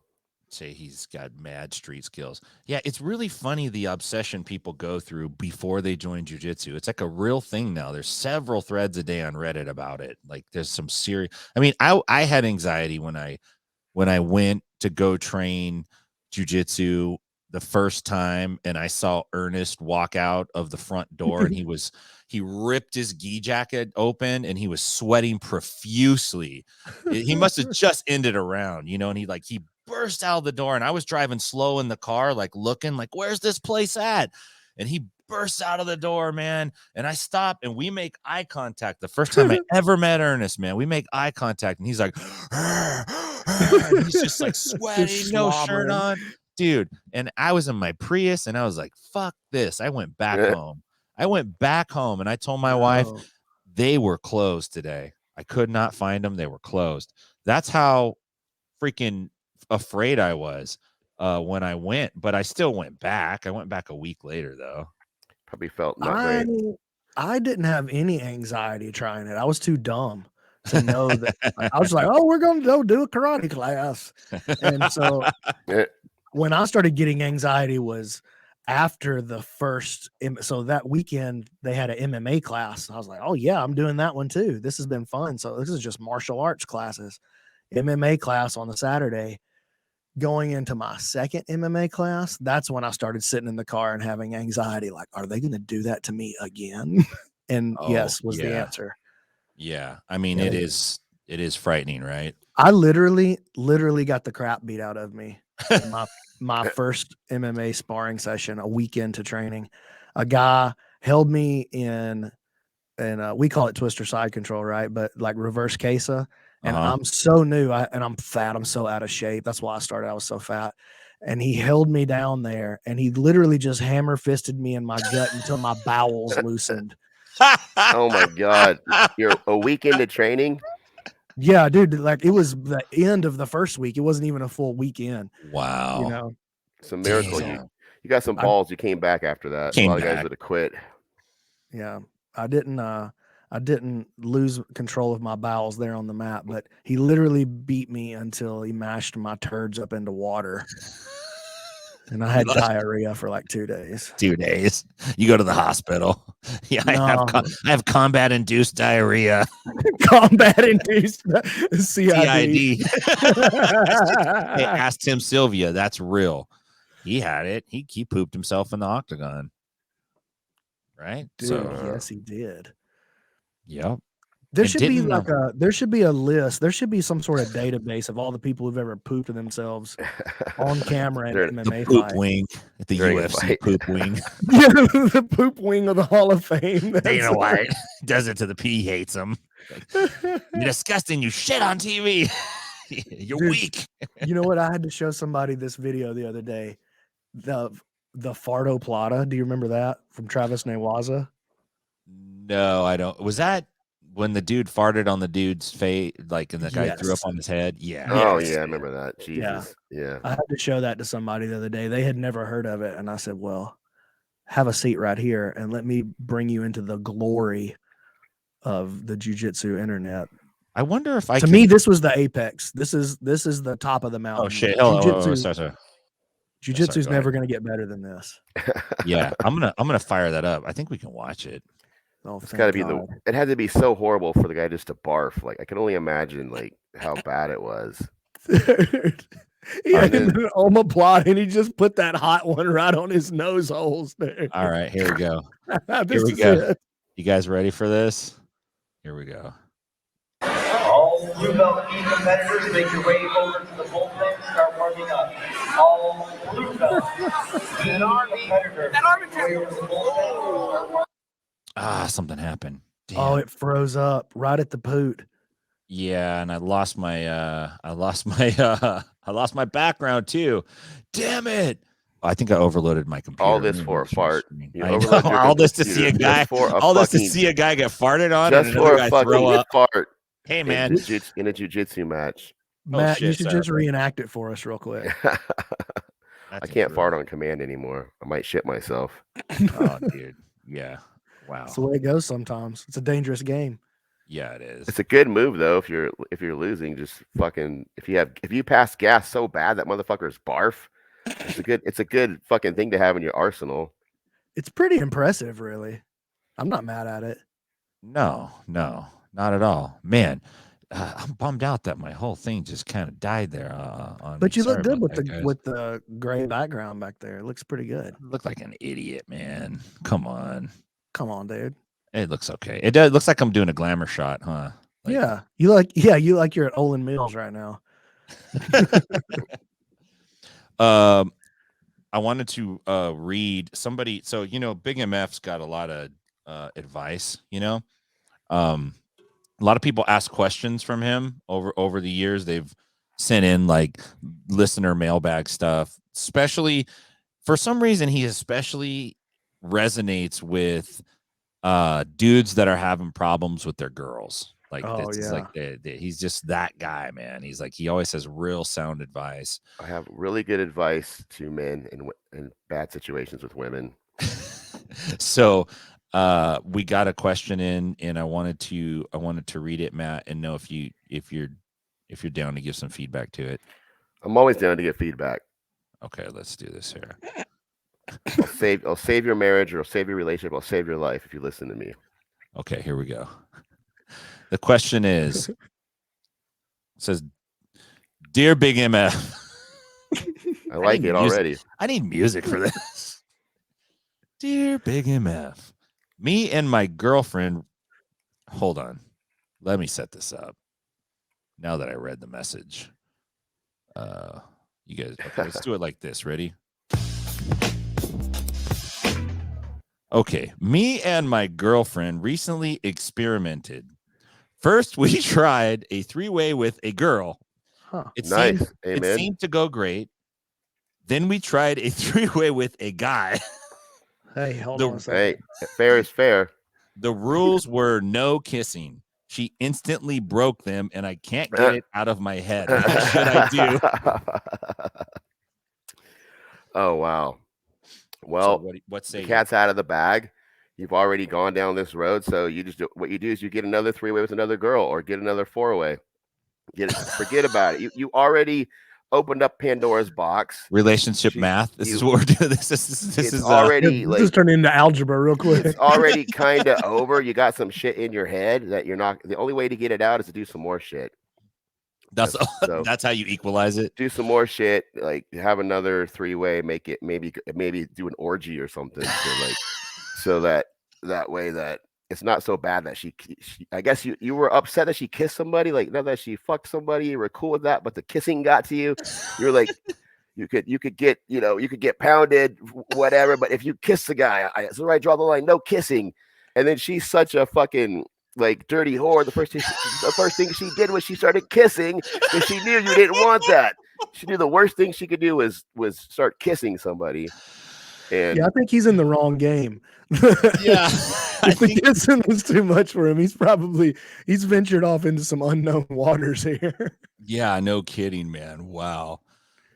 [SPEAKER 2] Say he's got mad street skills. Yeah, it's really funny the obsession people go through before they join jiu-jitsu. It's like a real thing now. There's several threads a day on Reddit about it. Like there's some serious. I mean, I had anxiety when I went to go train jiu-jitsu the first time, and I saw Ernest walk out of the front door, and he ripped his gi jacket open, and he was sweating profusely. He must have just ended a round, you know, and he burst out of the door, and I was driving slow in the car, like looking like, where's this place at? And he bursts out of the door, man. And I stop and we make eye contact. The first time I ever met Ernest, man, we make eye contact, and he's like, and he's just like sweating, no shirt on, dude. And I was in my Prius, and I was like, fuck this. I went back home. And I told my wife, they were closed today. I could not find them. They were closed. That's how freaking afraid I was when I went, but I still went back. I went back a week later, though.
[SPEAKER 1] Probably felt not great.
[SPEAKER 4] I didn't have any anxiety trying it. I was too dumb to know that. I was like, oh, we're going to go do a karate class. And so when I started getting anxiety was after the first. So that weekend they had an MMA class. I was like, oh yeah, I'm doing that one too. This has been fun. So this is just martial arts classes. MMA class on the Saturday. Going into my second MMA class, that's when I started sitting in the car and having anxiety. Like, are they going to do that to me again? And yes, was the answer.
[SPEAKER 2] Yeah. I mean, it is frightening, right?
[SPEAKER 4] I literally got the crap beat out of me. My first MMA sparring session, a week into training, a guy held me in, and we call it twister side control, right? But like reverse Kesa. And I'm so new, and I'm fat. I'm so out of shape. That's why I started. I was so fat. And he held me down there, and he literally just hammer fisted me in my gut until my bowels loosened.
[SPEAKER 1] Oh my God. You're a week into training?
[SPEAKER 4] Yeah, dude. Like it was the end of the first week. It wasn't even a full weekend.
[SPEAKER 2] Wow.
[SPEAKER 4] You know,
[SPEAKER 1] it's a miracle. You got some balls. You came back after that. A lot of guys would have quit.
[SPEAKER 4] Yeah. I didn't lose control of my bowels there on the mat, but he literally beat me until he mashed my turds up into water. And I had diarrhea for like 2 days.
[SPEAKER 2] 2 days. You go to the hospital. Yeah, no. I have combat-induced diarrhea.
[SPEAKER 4] Combat-induced CID.
[SPEAKER 2] Hey, ask Tim Sylvia. That's real. He had it. He pooped himself in the octagon. Right?
[SPEAKER 4] Dude,
[SPEAKER 2] so
[SPEAKER 4] yes, he did.
[SPEAKER 2] Yep.
[SPEAKER 4] There should be like there should be a list. There should be some sort of database of all the people who've ever pooped themselves on camera at MMA
[SPEAKER 2] poop
[SPEAKER 4] fight.
[SPEAKER 2] Wing at the UFC poop wing.
[SPEAKER 4] The poop wing of the Hall of Fame.
[SPEAKER 2] Dana White does it to the P. Hates him. Like, you're disgusting. You shit on TV. You're weak.
[SPEAKER 4] You know what? I had to show somebody this video the other day. The Fardo Plata. Do you remember that from Travis Newaza?
[SPEAKER 2] No, I don't. Was that when the dude farted on the dude's face, like, and the guy threw up on his head? Yeah.
[SPEAKER 1] Oh, yeah, I remember that. Jesus. Yeah.
[SPEAKER 4] I had to show that to somebody the other day. They had never heard of it. And I said, well, have a seat right here and let me bring you into the glory of the jiu-jitsu internet.
[SPEAKER 2] I wonder if
[SPEAKER 4] to me, this was the apex. This is the top of the mountain.
[SPEAKER 2] Oh, shit. Jiu-jitsu.
[SPEAKER 4] Jiu-jitsu is never going to get better than this.
[SPEAKER 2] Yeah, I'm gonna fire that up. I think we can watch it.
[SPEAKER 4] Oh,
[SPEAKER 1] it's got to be it had to be so horrible for the guy just to barf. Like I can only imagine like how bad it was.
[SPEAKER 4] He had an omoplot and he just put that hot one right on his nose holes there.
[SPEAKER 2] All right, here we go. Here we go. You guys ready for this? Here we go.
[SPEAKER 5] All blue belt competitors, make your way over to the bullpen, start warming up. All blue belt competitors,
[SPEAKER 2] something happened. Damn.
[SPEAKER 4] Oh, it froze up right at the poot.
[SPEAKER 2] Yeah, and I lost my background too. Damn it. I think I overloaded my computer.
[SPEAKER 1] All this for a fart. You
[SPEAKER 2] I know.
[SPEAKER 1] overload your
[SPEAKER 2] All this to see a
[SPEAKER 1] computer
[SPEAKER 2] guy.
[SPEAKER 1] just for a
[SPEAKER 2] All this to
[SPEAKER 1] fucking-
[SPEAKER 2] see a guy get farted on
[SPEAKER 1] just
[SPEAKER 2] and another
[SPEAKER 1] for a
[SPEAKER 2] guy throw
[SPEAKER 1] fucking
[SPEAKER 2] up.
[SPEAKER 1] fart
[SPEAKER 2] Hey man,
[SPEAKER 1] in a jiu-jitsu match.
[SPEAKER 4] Matt, you
[SPEAKER 2] shit,
[SPEAKER 4] should
[SPEAKER 2] sorry.
[SPEAKER 4] just reenact it for us real quick.
[SPEAKER 1] I can't fart on command anymore. I might shit myself.
[SPEAKER 2] Oh, dude. Yeah. Wow.
[SPEAKER 4] That's the way it goes sometimes. It's a dangerous game.
[SPEAKER 2] Yeah, it is.
[SPEAKER 1] It's a good move though. If you're losing, just fucking if you pass gas so bad that motherfuckers barf. It's a good fucking thing to have in your arsenal.
[SPEAKER 4] It's pretty impressive, really. I'm not mad at it.
[SPEAKER 2] No, not at all, man. I'm bummed out that my whole thing just kind of died there.
[SPEAKER 4] But you look good with
[SPEAKER 2] with
[SPEAKER 4] the gray background back there. It looks pretty good.
[SPEAKER 2] look like an idiot, man. Come on,
[SPEAKER 4] Dude.
[SPEAKER 2] it looks okay. It does. Looks like I'm doing a glamour shot, huh? Like,
[SPEAKER 4] yeah, you like you're at Olin Mills right now.
[SPEAKER 2] I wanted to read somebody. So Big MF's got a lot of advice. A lot of people ask questions from him over the years. They've sent in like listener mailbag stuff, especially for some reason he especially resonates with dudes that are having problems with their girls. Like he's just that guy, man. He's like, he always has real sound advice.
[SPEAKER 1] I have really good advice to men in bad situations with women.
[SPEAKER 2] So we got a question in, and I wanted to read it, Matt, and know if you're down to give some feedback to it.
[SPEAKER 1] I'm always down to give feedback.
[SPEAKER 2] Okay, let's do this here.
[SPEAKER 1] I'll save your marriage, or I'll save your relationship. I'll save your life if you listen to me.
[SPEAKER 2] Okay, here we go. The question is, it says, "Dear Big MF."
[SPEAKER 1] I like it already.
[SPEAKER 2] I need music for this. Dear Big MF, me and my girlfriend. Hold on. Let me set this up. Now that I read the message. You guys, okay, let's do it like this. Ready? Okay. Me and my girlfriend recently experimented. First, we tried a 3-way with a girl.
[SPEAKER 4] Huh.
[SPEAKER 2] It seemed to go great. Then we tried a 3-way with a guy.
[SPEAKER 4] Hey, hold on a second.
[SPEAKER 1] Hey, fair is fair.
[SPEAKER 2] The rules were no kissing. She instantly broke them, and I can't get it out of my head. What should I do?
[SPEAKER 1] Oh, wow. Well,
[SPEAKER 2] so what say
[SPEAKER 1] the cat's out of the bag. You've already gone down this road, so what you do is you get another 3-way with another girl, or get another 4-way. Forget about it. You already opened up Pandora's box.
[SPEAKER 2] Relationship math. This is what we're doing. This is
[SPEAKER 1] already
[SPEAKER 4] this is turning into algebra real quick.
[SPEAKER 1] It's already kind of over. You got some shit in your head that you're not. The only way to get it out is to do some more shit.
[SPEAKER 2] That's how you equalize it.
[SPEAKER 1] Do some more shit, like have another 3-way. Make it maybe do an orgy or something. So that way that it's not so bad that she I guess you were upset that she kissed somebody, like not that she fucked somebody, you were cool with that, but the kissing got to you. You're like, you could get pounded, whatever, but if you kiss the guy, so where I draw the line, no kissing. And then she's such a fucking like dirty whore. The first thing she did was she started kissing because she knew you didn't want that. She knew the worst thing she could do was start kissing somebody. And
[SPEAKER 4] yeah, I think he's in the wrong game.
[SPEAKER 2] Yeah,
[SPEAKER 4] I think kissing was too much for him. He's ventured off into some unknown waters here.
[SPEAKER 2] Yeah, no kidding, man. Wow.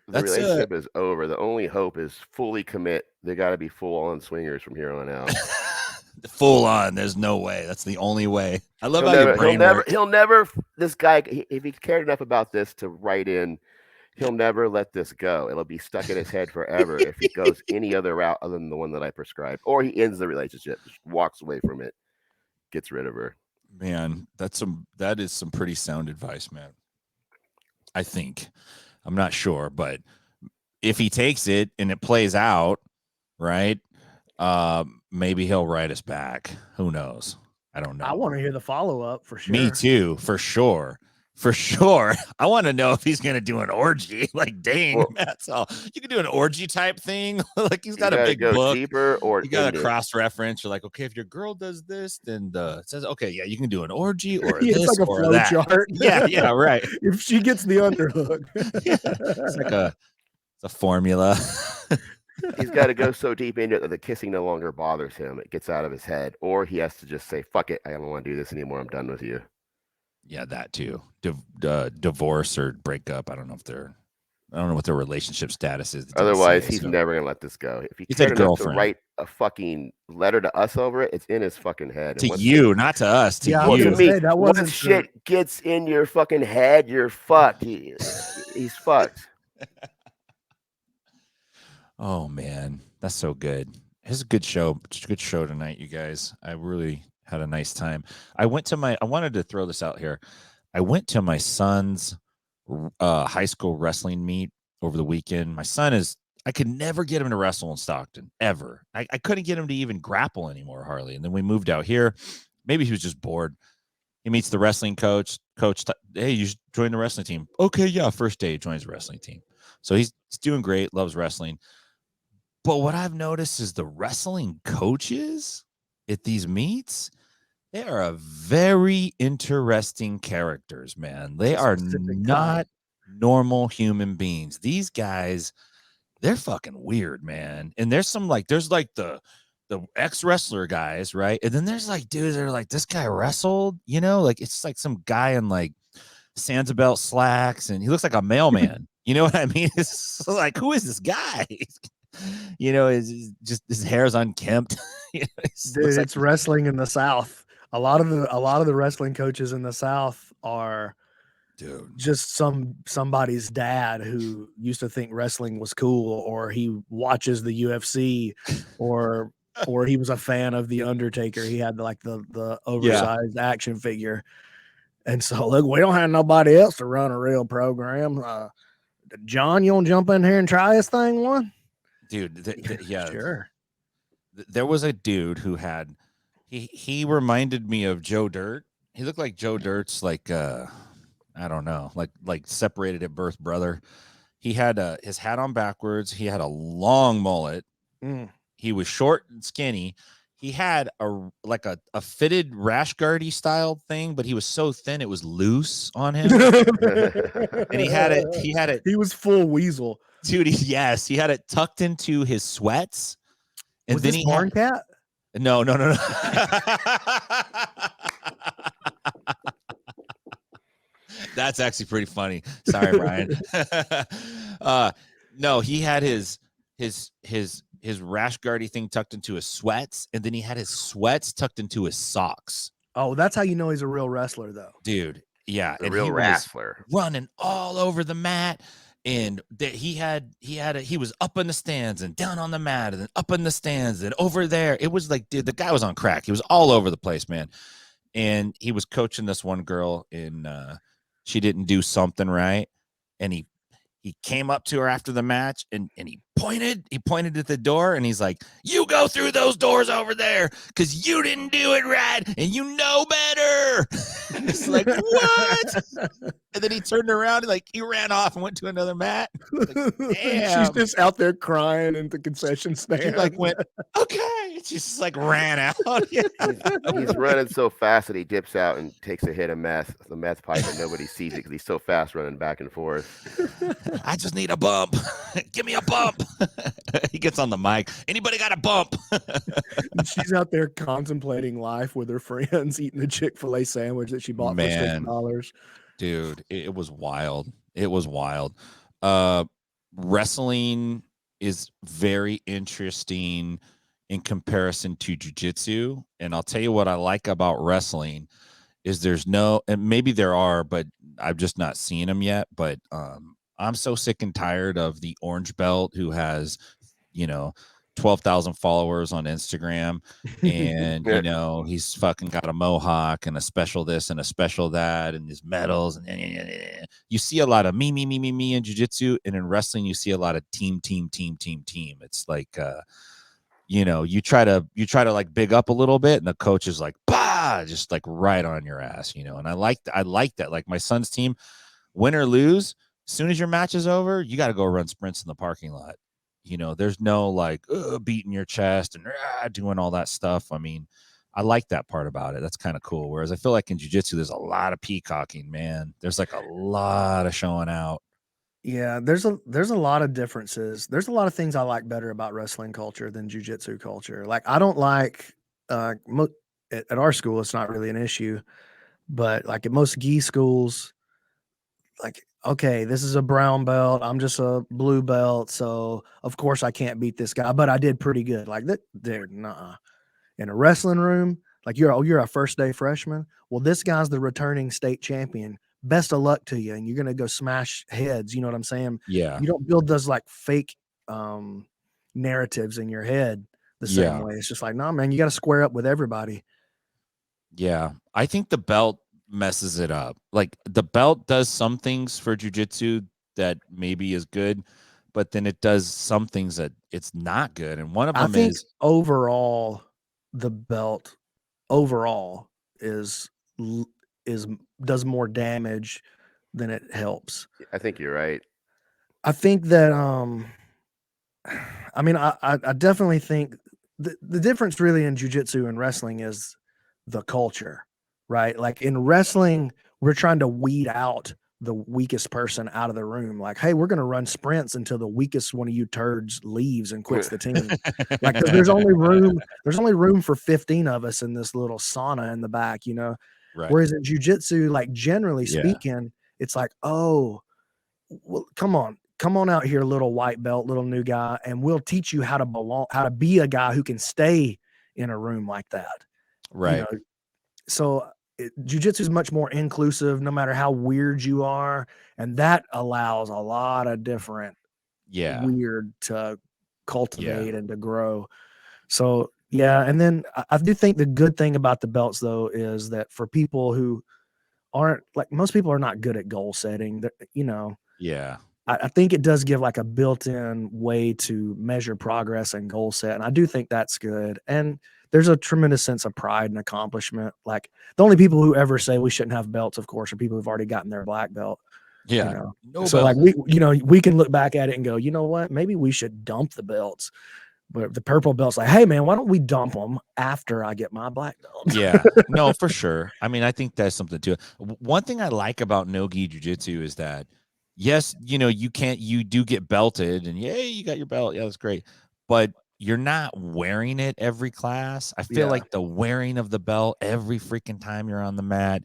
[SPEAKER 1] The relationship is over. The only hope is fully commit. They got to be full on swingers from here on out.
[SPEAKER 2] Full on. There's no way. That's the only way. I love how your brain works.
[SPEAKER 1] He'll never. This guy, if he cared enough about this to write in, he'll never let this go. It'll be stuck in his head forever if he goes any other route other than the one that I prescribed, or he ends the relationship, just walks away from it, gets rid of her.
[SPEAKER 2] Man, that is some pretty sound advice, man. I think. I'm not sure, but if he takes it and it plays out, right? Maybe he'll write us back. Who knows? I don't know.
[SPEAKER 4] I want to hear the follow-up for sure.
[SPEAKER 2] Me too, for sure. For sure. I want to know if he's going to do an orgy. Like, dang,
[SPEAKER 1] Well,
[SPEAKER 2] that's all. You can do an orgy type thing. Like, he's
[SPEAKER 1] you
[SPEAKER 2] got a
[SPEAKER 1] gotta
[SPEAKER 2] big
[SPEAKER 1] go
[SPEAKER 2] book.
[SPEAKER 1] deeper or
[SPEAKER 2] You got
[SPEAKER 1] end
[SPEAKER 2] a
[SPEAKER 1] it.
[SPEAKER 2] cross reference. You're like, okay, if your girl does this, then it says, okay, yeah, you can do an orgy or
[SPEAKER 4] Yeah,
[SPEAKER 2] this
[SPEAKER 4] it's like a
[SPEAKER 2] or
[SPEAKER 4] flow
[SPEAKER 2] that.
[SPEAKER 4] chart.
[SPEAKER 2] Yeah, right.
[SPEAKER 4] If she gets the underhook.
[SPEAKER 2] Yeah, it's like it's a formula.
[SPEAKER 1] He's got to go so deep into it that the kissing no longer bothers him. It gets out of his head, or he has to just say, "Fuck it, I don't want to do this anymore. I'm done with you."
[SPEAKER 2] Yeah, that too. Divorce or breakup. I don't know what their relationship status is. It didn't
[SPEAKER 1] Otherwise,
[SPEAKER 2] say,
[SPEAKER 1] he's
[SPEAKER 2] so.
[SPEAKER 1] never gonna let this go. If he
[SPEAKER 2] He said
[SPEAKER 1] cared enough to
[SPEAKER 2] girlfriend.
[SPEAKER 1] write a fucking letter to us over it, it's in his fucking head.
[SPEAKER 2] To you, not to us. To
[SPEAKER 4] Yeah, I
[SPEAKER 1] Well,
[SPEAKER 4] was
[SPEAKER 2] you.
[SPEAKER 1] to
[SPEAKER 4] gonna
[SPEAKER 1] me,
[SPEAKER 4] say, that
[SPEAKER 1] once
[SPEAKER 4] wasn't
[SPEAKER 1] shit gets in your fucking head, you're fucked. He's fucked.
[SPEAKER 2] Oh man, that's so good. It's a good show. It's a good show tonight, you guys. I really had a nice time. I wanted to throw this out here. I went to my son's high school wrestling meet over the weekend. My son I could never get him to wrestle in Stockton, ever. I couldn't get him to even grapple anymore, hardly. And then we moved out here. Maybe he was just bored. He meets the wrestling coach. Hey, you should join the wrestling team. Okay, yeah, first day he joins the wrestling team. So he's doing great, loves wrestling. But what I've noticed is the wrestling coaches at these meets, they are very interesting characters, man. They are not normal human beings. These guys, they're fucking weird, man. And there's the ex-wrestler guys, right? And then there's like dudes that are like, this guy wrestled, like it's like some guy in like Sansa slacks and he looks like a mailman. You know what I mean? It's like, who is this guy? Is just his hair's unkempt.
[SPEAKER 4] Dude, it's wrestling in the South. A lot of the wrestling coaches in the South are just somebody's dad who used to think wrestling was cool, or he watches the UFC, or he was a fan of the Undertaker. He had like the oversized action figure. And so look, we don't have nobody else to run a real program. John, you want to jump in here and try this thing one?
[SPEAKER 2] Dude, yeah,
[SPEAKER 4] sure.
[SPEAKER 2] There was a dude who had he reminded me of Joe Dirt. He looked like Joe Dirt's like I don't know, like separated at birth brother. He had his hat on backwards. He had a long mullet. He was short and skinny. He had a fitted rash guardy style thing, but he was so thin it was loose on him. And he had it.
[SPEAKER 4] He was full weasel.
[SPEAKER 2] Dude, he had it tucked into his sweats. And
[SPEAKER 4] was
[SPEAKER 2] then
[SPEAKER 4] this Barn Cat?
[SPEAKER 2] No. That's actually pretty funny. Sorry, Brian. No, he had his rash guardy thing tucked into his sweats, and then he had his sweats tucked into his socks.
[SPEAKER 4] Oh, that's how you know he's a real wrestler, though.
[SPEAKER 2] Dude, yeah.
[SPEAKER 1] A real wrestler.
[SPEAKER 2] Running all over the mat. And he was up in the stands and down on the mat and then up in the stands and over there. It was like, dude, the guy was on crack. He was all over the place, man. And he was coaching this one girl, and she didn't do something right. And he came up to her after the match and he pointed at the door, and he's like, you go through those doors over there because you didn't do it right and you know better. It's like, what? And then he turned around and he ran off and went to another mat. Like, damn.
[SPEAKER 4] She's just out there crying in the concession stand.
[SPEAKER 2] She went, okay. She just ran out.
[SPEAKER 1] He's running so fast that he dips out and takes a hit of the meth pipe, and nobody sees it because he's so fast running back and forth.
[SPEAKER 2] I just need a bump. Give me a bump. He gets on the mic. Anybody got a bump?
[SPEAKER 4] She's out there contemplating life with her friends, eating a Chick-fil-A sandwich that she bought for $6.
[SPEAKER 2] Dude, it was wild. It was wild. Wrestling is very interesting in comparison to jiu-jitsu. And I'll tell you what I like about wrestling is and maybe there are, but I've just not seen them yet. But I'm so sick and tired of the orange belt who has, 12,000 followers on Instagram, and he's fucking got a mohawk and a special this and a special that and his medals, and you see a lot of me in jiu-jitsu, and in wrestling you see a lot of team. It's like you try to like big up a little bit, and the coach is like, bah, just like right on your ass, you know. And I like that. Like my son's team, win or lose, as soon as your match is over, you got to go run sprints in the parking lot. You know, there's no like beating your chest and doing all that stuff. I mean, I like that part about it. That's kind of cool. Whereas I feel like in jiu-jitsu, there's a lot of peacocking, man. There's like a lot of showing out.
[SPEAKER 4] Yeah, there's a lot of differences. There's a lot of things I like better about wrestling culture than jiu-jitsu culture. Like I don't like at our school, it's not really an issue, but like at most gi schools, like, okay, this is a brown belt. I'm just a blue belt. So of course I can't beat this guy, but I did pretty good. Like that, nah. In a wrestling room, like you're a first day freshman. Well, this guy's the returning state champion. Best of luck to you. And you're gonna go smash heads. You know what I'm saying?
[SPEAKER 2] Yeah.
[SPEAKER 4] You don't build those like fake narratives in your head the same way. It's just like, nah, man, you got to square up with everybody.
[SPEAKER 2] Yeah. I think the belt messes it up. Like the belt does some things for jiu-jitsu that maybe is good, but then it does some things that it's not good. And one of them is
[SPEAKER 4] overall, the belt overall is does more damage than it helps.
[SPEAKER 1] I think you're right.
[SPEAKER 4] I think that I mean I definitely think the difference really in jiu-jitsu and wrestling is the culture, right? Like in wrestling, we're trying to weed out the weakest person out of the room. Like, hey, we're going to run sprints until the weakest one of you turds leaves and quits the team. Like, 'cause there's only room for 15 of us in this little sauna in the back, you know?
[SPEAKER 2] right.
[SPEAKER 4] Whereas in jiu-jitsu, like generally speaking, it's like, oh, well, come on out here, little white belt, little new guy, and we'll teach you how to be a guy who can stay in a room like that.
[SPEAKER 2] Right.
[SPEAKER 4] You know? So jiu-jitsu is much more inclusive, no matter how weird you are, and that allows a lot of different weird to cultivate and to grow. So yeah, and then I do think the good thing about the belts though is that for people who aren't, like, most people are not good at goal setting, you know.
[SPEAKER 2] Yeah.
[SPEAKER 4] I think it does give like a built-in way to measure progress and goal set, and I do think that's good. And there's a tremendous sense of pride and accomplishment. Like the only people who ever say we shouldn't have belts, of course, are people who've already gotten their black belt.
[SPEAKER 2] Yeah.
[SPEAKER 4] You know?
[SPEAKER 2] No
[SPEAKER 4] So
[SPEAKER 2] belt.
[SPEAKER 4] like we can look back at it and go, you know what? Maybe we should dump the belts. But the purple belt's like, hey man, why don't we dump them after I get my black belt?
[SPEAKER 2] Yeah, no, for sure. I mean, I think that's something too. One thing I like about no-gi jiu-jitsu is that, yes, you know, you do get belted and yay, you got your belt. Yeah, that's great. But you're not wearing it every class. I feel like the wearing of the belt every freaking time you're on the mat,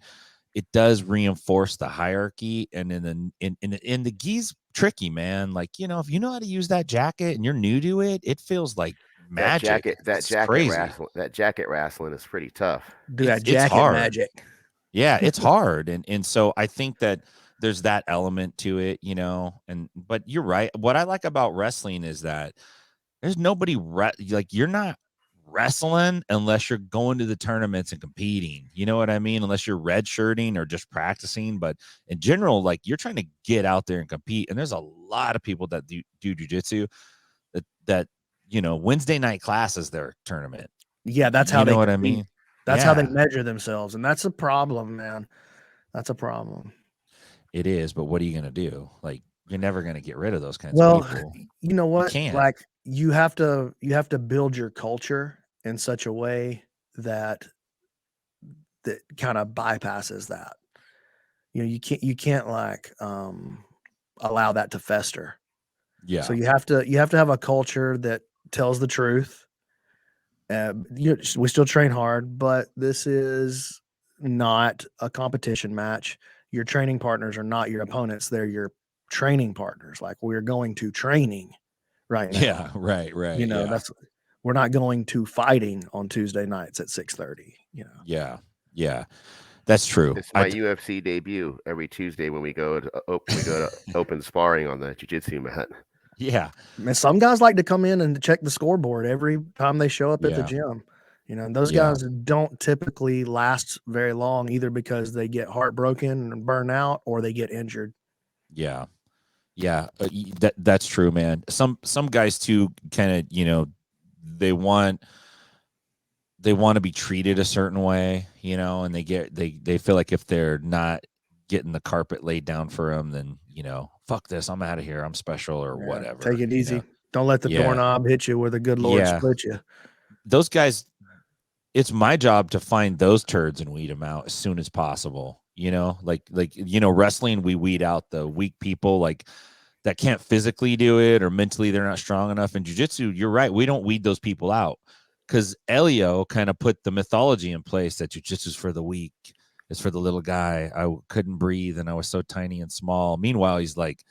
[SPEAKER 2] it does reinforce the hierarchy. And in the gi's tricky, man. Like, you know, if you know how to use that jacket and you're new to it, it feels like magic.
[SPEAKER 1] That jacket wrestling is pretty tough.
[SPEAKER 4] Do that
[SPEAKER 2] It's
[SPEAKER 4] jacket
[SPEAKER 2] hard.
[SPEAKER 4] magic.
[SPEAKER 2] Yeah, it's hard. And so I think that there's that element to it, you know. But you're right. What I like about wrestling is that there's nobody like you're not wrestling unless you're going to the tournaments and competing. You know what I mean? Unless you're redshirting or just practicing. But in general, like you're trying to get out there and compete. And there's a lot of people that do jiu-jitsu that you know, Wednesday night class is their tournament.
[SPEAKER 4] Yeah, that's how
[SPEAKER 2] you know what I mean.
[SPEAKER 4] That's how they measure themselves, and that's a problem, man. That's a problem.
[SPEAKER 2] It is, but what are you gonna do? Like, you're never gonna get rid of those kinds of people.
[SPEAKER 4] You know what?
[SPEAKER 2] You can't.
[SPEAKER 4] Like you have to build your culture in such a way that kind of bypasses that. You know, you can't like allow that to fester.
[SPEAKER 2] Yeah.
[SPEAKER 4] So you have to have a culture that tells the truth. We still train hard, but this is not a competition match. Your training partners are not your opponents. They're your training partners. Like we're going to training right now.
[SPEAKER 2] Yeah, right.
[SPEAKER 4] You know, we're not going to fighting on Tuesday nights at 6:30, you know.
[SPEAKER 2] Yeah. That's true.
[SPEAKER 1] It's my UFC debut every Tuesday when we go to open sparring on the jiu-jitsu mat.
[SPEAKER 2] Yeah.
[SPEAKER 4] And some guys like to come in and check the scoreboard every time they show up at the gym. You know, and those guys don't typically last very long either because they get heartbroken and burn out or they get injured.
[SPEAKER 2] Yeah. That's true, man. Some guys too kind of, you know, they want they want to be treated a certain way, you know, and they feel like if they're not getting the carpet laid down for them, then, you know, fuck this, I'm out of here, I'm special or whatever.
[SPEAKER 4] Take it easy.
[SPEAKER 2] You know?
[SPEAKER 4] Don't let the
[SPEAKER 2] Yeah.
[SPEAKER 4] doorknob hit you where the good Lord
[SPEAKER 2] Yeah.
[SPEAKER 4] split you.
[SPEAKER 2] Those guys, it's my job to find those turds and weed them out as soon as possible. You know, like, you know, wrestling, we weed out the weak people, like that can't physically do it or mentally they're not strong enough. In jiu-jitsu, you're right, we don't weed those people out, because Elio kind of put the mythology in place that jiu-jitsu is for the weak, it's for the little guy. I couldn't breathe and I was so tiny and small. Meanwhile, he's like,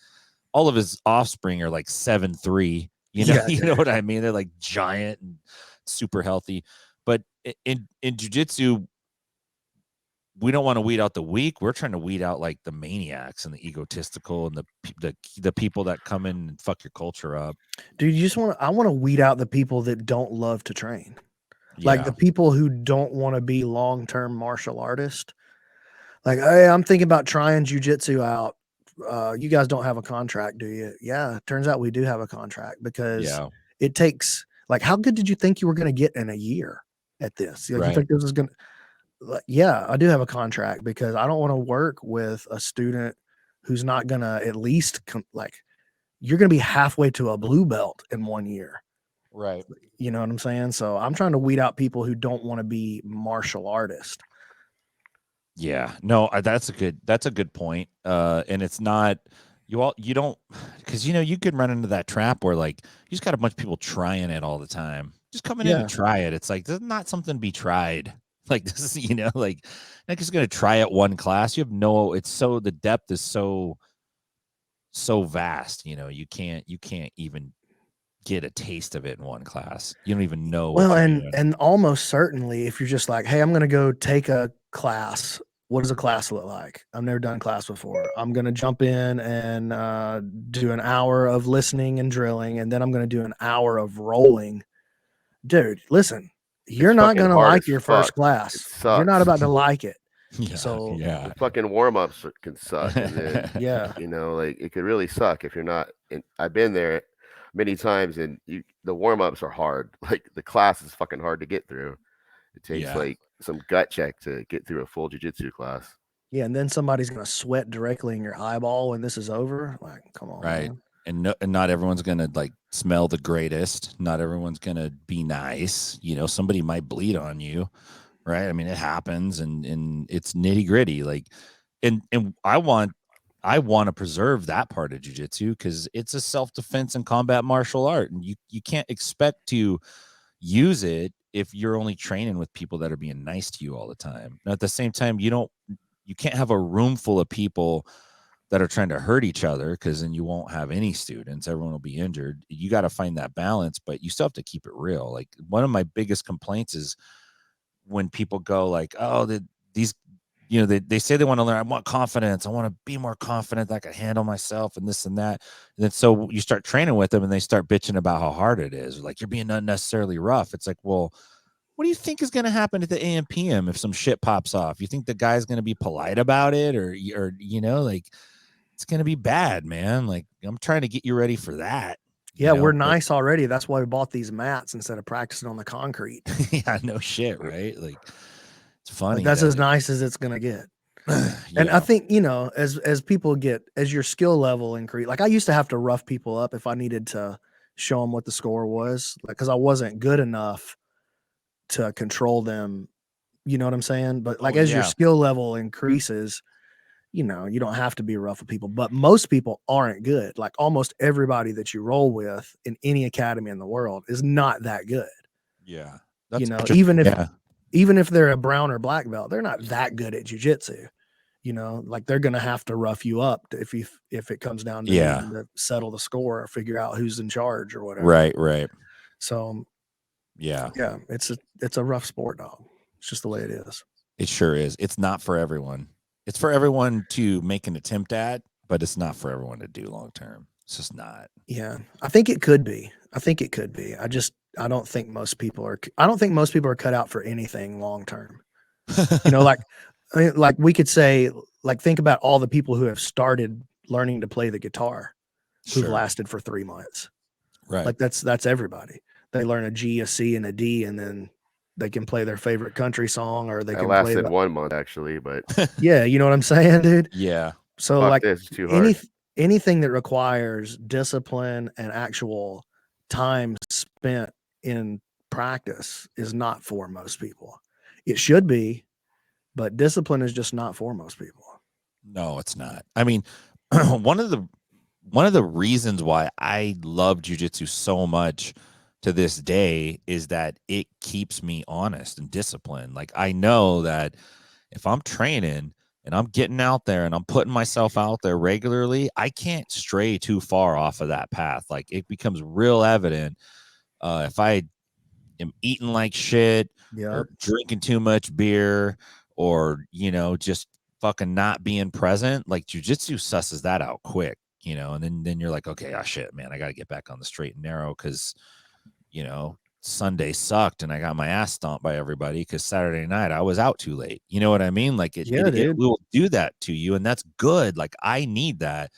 [SPEAKER 2] all of his offspring are like 7'3", you know.
[SPEAKER 4] Yeah,
[SPEAKER 2] you know what I mean? They're like giant and super healthy. But in jiu-jitsu, we don't want to weed out the weak. We're trying to weed out like the maniacs and the egotistical and the people that come in and fuck your culture up.
[SPEAKER 4] Dude, I want to weed out the people that don't love to train.
[SPEAKER 2] Yeah.
[SPEAKER 4] Like the people who don't want to be long-term martial artists. Like, hey, I'm thinking about trying jiu-jitsu out. You guys don't have a contract, do you? Yeah, turns out we do have a contract, because it takes, like, how good did you think you were going to get in a year at this? Like,
[SPEAKER 2] Right.
[SPEAKER 4] you think this is going to, yeah, I do have a contract, because I don't want to work with a student who's not going to at least like, you're going to be halfway to a blue belt in 1 year.
[SPEAKER 2] Right.
[SPEAKER 4] You know what I'm saying? So I'm trying to weed out people who don't want to be martial artists.
[SPEAKER 2] Yeah, no, that's a good point. And it's not, you don't, because, you know, you could run into that trap where like you just got a bunch of people trying it all the time, just coming in to try it. It's like, this is not something to be tried. Like, this is, you know, like, not just going to try it one class. You have no, it's so, the depth is so vast, you know, you can't even get a taste of it in one class. You don't even know.
[SPEAKER 4] Well, and almost certainly, if you're just like, hey, I'm going to go take a class. What does a class look like? I've never done class before. I'm going to jump in and do an hour of listening and drilling, and then I'm going to do an hour of rolling. Dude, listen, you're not going to like your first class. You're not about to like it. So
[SPEAKER 1] the fucking warm-ups can suck. And then,
[SPEAKER 4] yeah,
[SPEAKER 1] you know, like it could really suck if you're not. And I've been there many times, and the warm-ups are hard. Like the class is fucking hard to get through. It takes like some gut check to get through a full jiu-jitsu class.
[SPEAKER 4] Yeah, and then somebody's gonna sweat directly in your eyeball when this is over. Like, come on,
[SPEAKER 2] right?
[SPEAKER 4] Man.
[SPEAKER 2] And not everyone's gonna like smell the greatest. Not everyone's gonna be nice. You know, somebody might bleed on you, right? I mean, it happens, and it's nitty gritty. Like, and I want to preserve that part of jiu-jitsu, because it's a self-defense and combat martial art, and you can't expect to use it if you're only training with people that are being nice to you all the time. Now, at the same time, you can't have a room full of people that are trying to hurt each other, because then you won't have any students. Everyone will be injured. You got to find that balance, but you still have to keep it real. Like, one of my biggest complaints is when people go like, oh, these, you know, they say they want to learn. I want confidence. I want to be more confident that I can handle myself and this and that. And then so you start training with them and they start bitching about how hard it is. Like, you're being unnecessarily rough. It's like, well, what do you think is going to happen at the AMPM if some shit pops off? You think the guy's going to be polite about it, or, you know, like, it's going to be bad, man. Like, I'm trying to get you ready for that.
[SPEAKER 4] Yeah, we're nice already. That's why we bought these mats instead of practicing on the concrete.
[SPEAKER 2] Yeah, no shit, right? Like, it's funny.
[SPEAKER 4] Like, that's as nice as it's going to get. And I think, you know, as people get, as your skill level increase, like I used to have to rough people up if I needed to show them what the score was, like, because I wasn't good enough to control them. You know what I'm saying? But like, as your skill level increases, you know, you don't have to be rough with people, but most people aren't good. Like, almost everybody that you roll with in any academy in the world is not that good.
[SPEAKER 2] Yeah.
[SPEAKER 4] You know, even if they're a brown or black belt, they're not that good at jiu-jitsu. You know, like, they're going to have to rough you up if it comes down to to settle the score or figure out who's in charge or whatever.
[SPEAKER 2] Right.
[SPEAKER 4] So yeah, it's a rough sport, dog. It's just the way it is.
[SPEAKER 2] It sure is. It's not for everyone. It's for everyone to make an attempt at, but it's not for everyone to do long term. It's just not. Yeah,
[SPEAKER 4] I think it could be. I don't think most people are cut out for anything long term. You know, like we could say, like, think about all the people who have started learning to play the guitar who've lasted for 3 months.
[SPEAKER 2] Right.
[SPEAKER 4] Like, that's everybody. They learn a G, a C, and a D, and then they can play their favorite country song, or they
[SPEAKER 1] I
[SPEAKER 4] can play
[SPEAKER 1] lasted 1 month actually, but
[SPEAKER 4] yeah, you know what I'm saying, dude?
[SPEAKER 2] Yeah.
[SPEAKER 4] So
[SPEAKER 1] fuck
[SPEAKER 4] like
[SPEAKER 1] this, it's too hard.
[SPEAKER 4] anything that requires discipline and actual time spent in practice is not for most people. It should be, but discipline is just not for most people.
[SPEAKER 2] No, it's not. I mean, one of the reasons why I love jiu-jitsu so much to this day is that it keeps me honest and disciplined. Like, I know that if I'm training and I'm getting out there and I'm putting myself out there regularly, I can't stray too far off of that path. Like, it becomes real evident if I am eating like shit or drinking too much beer or, you know, just fucking not being present. Like, jiu-jitsu susses that out quick, you know, and then you're like, okay, shit, man, I got to get back on the straight and narrow because, you know, Sunday sucked and I got my ass stomped by everybody because Saturday night I was out too late. You know what I mean? Like, it will do that to you, and that's good. Like, I need that.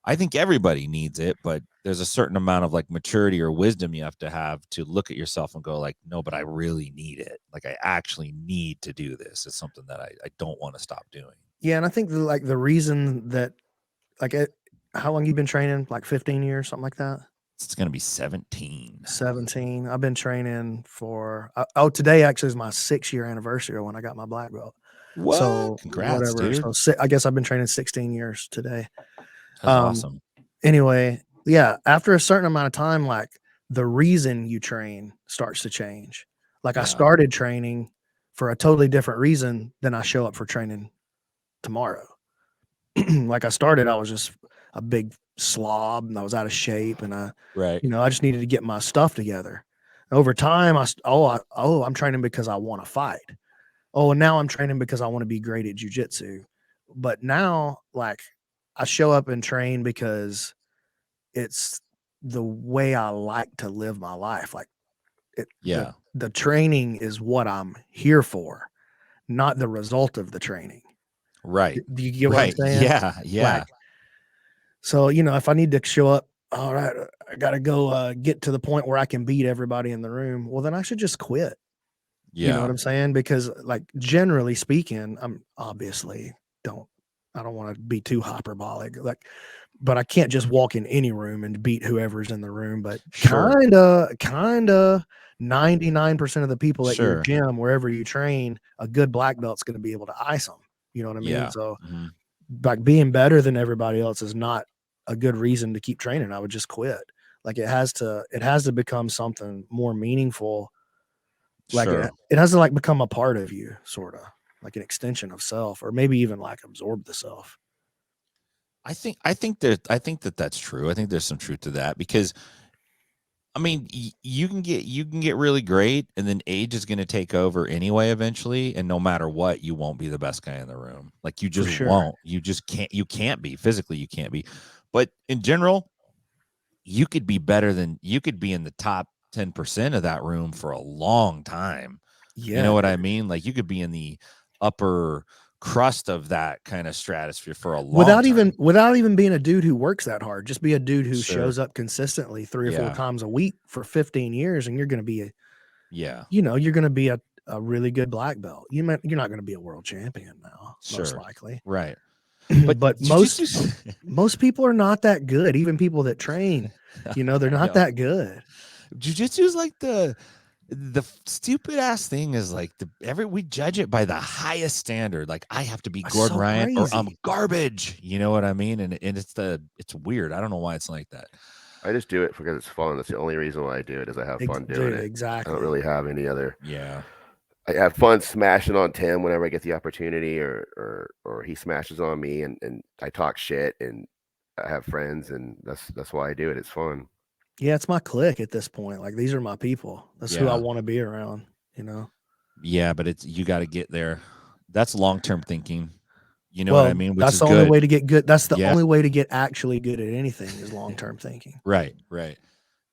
[SPEAKER 2] I think everybody needs it, but there's a certain amount of like maturity or wisdom you have to look at yourself and go like, no, but I really need it. Like, I actually need to do this. It's something that I don't want to stop doing.
[SPEAKER 4] Yeah. And I think the reason that like how long you been training? Like 15 years, something like that?
[SPEAKER 2] It's going to be 17.
[SPEAKER 4] 17. I've been training for, today actually is my 6-year anniversary when I got my black belt.
[SPEAKER 2] What?
[SPEAKER 4] So
[SPEAKER 2] Congrats,
[SPEAKER 4] whatever.
[SPEAKER 2] dude.
[SPEAKER 4] So I guess I've been training 16 years today.
[SPEAKER 2] That's awesome.
[SPEAKER 4] Anyway, yeah, after a certain amount of time, like the reason you train starts to change. Like, I started training for a totally different reason than I show up for training tomorrow. Like, I was just a big slob and I was out of shape, and you know, I just needed to get my stuff together. Over time, I'm training because I want to fight. Oh, and now I'm training because I want to be great at jiu-jitsu. But now, like, I show up and train because it's the way I like to live my life. Like, the training is what I'm here for, not the result of the training.
[SPEAKER 2] Right.
[SPEAKER 4] Do you get what I'm saying?
[SPEAKER 2] Yeah. Yeah.
[SPEAKER 4] Like, so, you know, if I need to show up, all right, I got to go get to the point where I can beat everybody in the room. Well, then I should just quit.
[SPEAKER 2] Yeah.
[SPEAKER 4] You know what I'm saying? Because, like, generally speaking, I'm obviously I don't want to be too hyperbolic, like, but I can't just walk in any room and beat whoever's in the room. But kind of 99% of the people at your gym, wherever you train, a good black belt's going to be able to ice them. You know what I mean?
[SPEAKER 2] Yeah.
[SPEAKER 4] So like, being better than everybody else is not a good reason to keep training. I would just quit. Like, it has to become something more meaningful. Like, it has to like become a part of you, sort of like an extension of self, or maybe even like absorb the self.
[SPEAKER 2] I think that that's true. I think there's some truth to that, because I mean, you can get really great, and then age is going to take over anyway eventually, and no matter what, you won't be the best guy in the room. Like, you just won't. You just can't be. Physically, you can't be. But in general, you could be you could be in the top 10% of that room for a long time.
[SPEAKER 4] Yeah.
[SPEAKER 2] You know what I mean? Like, you could be in the upper crust of that kind of stratosphere for a long time.
[SPEAKER 4] Without even being a dude who works that hard. Just be a dude who shows up consistently 3 or 4 times a week for 15 years, and you're going to be you're going to be a really good black belt. You're not going to be a world champion now, most likely.
[SPEAKER 2] Right.
[SPEAKER 4] But most people are not that good. Even people that train, you know, they're not that good.
[SPEAKER 2] Jiu-jitsu is like the stupid ass thing is like we judge it by the highest standard. Like, I have to be Gordon Ryan or I'm garbage. You know what I mean? And it's weird. I don't know why it's like that.
[SPEAKER 1] I just do it because it's fun. That's the only reason why I do it, is I have fun doing it.
[SPEAKER 4] Exactly.
[SPEAKER 1] I don't really have any other.
[SPEAKER 2] Yeah.
[SPEAKER 1] I have fun smashing on Tim whenever I get the opportunity, or he smashes on me, and I talk shit, and I have friends, and that's why I do it. It's fun.
[SPEAKER 4] Yeah, it's my clique at this point. Like, these are my people. That's who I want to be around, you know?
[SPEAKER 2] Yeah, but you got to get there. That's long-term thinking. You know what I mean?
[SPEAKER 4] That's the only way to get good. That's the only way to get actually good at anything, is long-term thinking.
[SPEAKER 2] Right.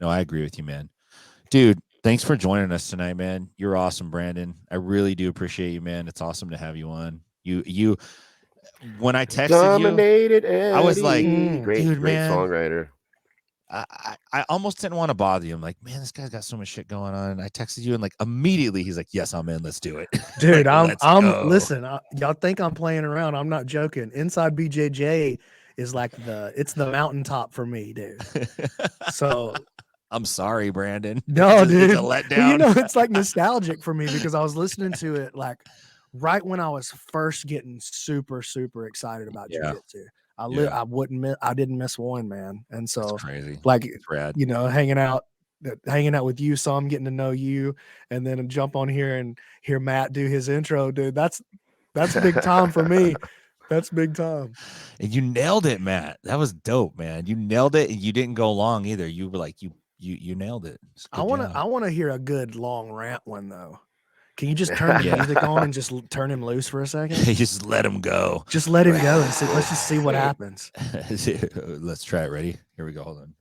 [SPEAKER 2] No, I agree with you, man. Dude, thanks for joining us tonight, man. You're awesome, Brandon. I really do appreciate you, man. It's awesome to have you on. You when I texted
[SPEAKER 1] Dominated
[SPEAKER 2] you, I was like,
[SPEAKER 1] great
[SPEAKER 2] dude, man,
[SPEAKER 1] songwriter.
[SPEAKER 2] I almost didn't want to bother you. I'm like, man, this guy's got so much shit going on. And I texted you, and like immediately he's like, yes, I'm in. Let's do it.
[SPEAKER 4] Dude,
[SPEAKER 2] Like,
[SPEAKER 4] listen, y'all think I'm playing around. I'm not joking. Inside BJJ is like it's the mountaintop for me, dude. So
[SPEAKER 2] I'm sorry, Brandon.
[SPEAKER 4] no, dude.
[SPEAKER 2] It's a letdown.
[SPEAKER 4] Well, you know, it's like nostalgic for me because I was listening to it like right when I was first getting super, super excited about jiu-jitsu. I didn't miss one, man. And so
[SPEAKER 2] that's crazy.
[SPEAKER 4] Like,
[SPEAKER 2] it's rad.
[SPEAKER 4] You know, hanging out with you, so I'm getting to know you, and then jump on here and hear Matt do his intro, dude. That's big time for me. That's big time.
[SPEAKER 2] And you nailed it, Matt. That was dope, man. You nailed it, and you didn't go long either. You were like, you nailed it.
[SPEAKER 4] I want to hear a good long rant one though. Can you just turn the music on and just turn him loose for a second?
[SPEAKER 2] Just let him go.
[SPEAKER 4] Just let him go and see. Let's just see what happens.
[SPEAKER 2] Let's try it. Ready? Here we go. Hold on.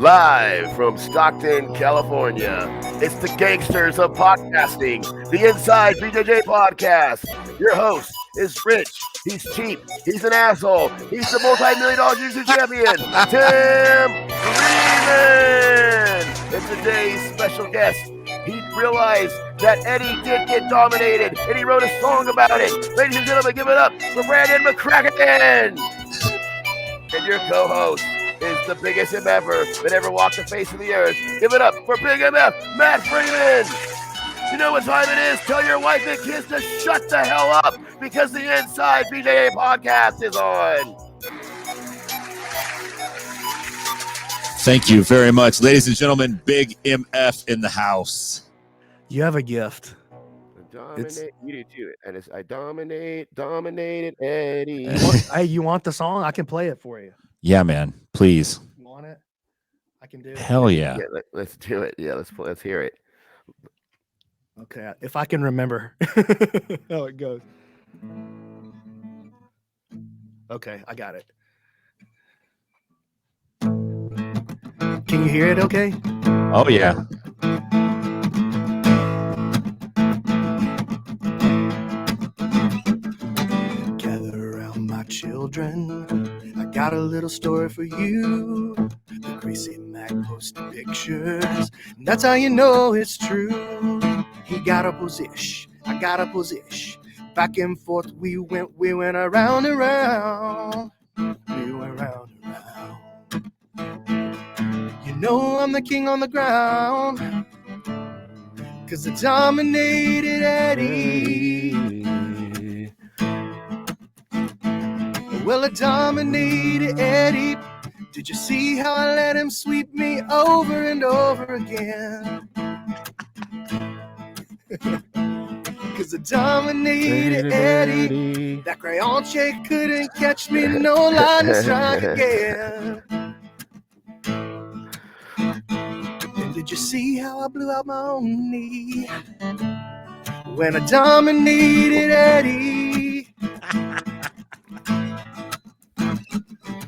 [SPEAKER 1] Live from Stockton, California, it's the gangsters of podcasting, the Inside BJJ podcast. Your host is Rich. He's cheap. He's an asshole. He's the multi-million-dollar jiu-jitsu champion, Tim Freeman. And today's special guest, he realized that Eddie did get dominated, and he wrote a song about it. Ladies and gentlemen, give it up for Brandon McCaghren. And your co-host is the biggest MF that ever walked the face of the earth. Give it up for Big MF, Matt Freeman. You know what time it is? Tell your wife and kids to shut the hell up because the Inside BJJ podcast is on.
[SPEAKER 2] Thank you very much. Ladies and gentlemen, Big MF in the house.
[SPEAKER 4] You have a gift.
[SPEAKER 1] You do too. And it's I dominated Eddie.
[SPEAKER 4] You want the song? I can play it for you.
[SPEAKER 2] Yeah, man. Please.
[SPEAKER 4] You want it? I can do it.
[SPEAKER 2] Hell yeah.
[SPEAKER 1] Let's do it. Yeah, let's hear it.
[SPEAKER 4] Okay, if I can remember how it goes. Okay, I got it. Can you hear it okay?
[SPEAKER 2] Oh, yeah.
[SPEAKER 4] Gather around my children. I got a little story for you. The Greasy Mac posted pictures. That's how you know it's true. He got a position, I got a position. Back and forth we went around and around. We went round and round. You know I'm the king on the ground, 'cause I dominated Eddie. Well, I dominated Eddie. Did you see how I let him sweep me over and over again? 'Cause I dominated Eddie. That crayon shake couldn't catch me, no line to strike again. And did you see how I blew out my own knee when I dominated Eddie?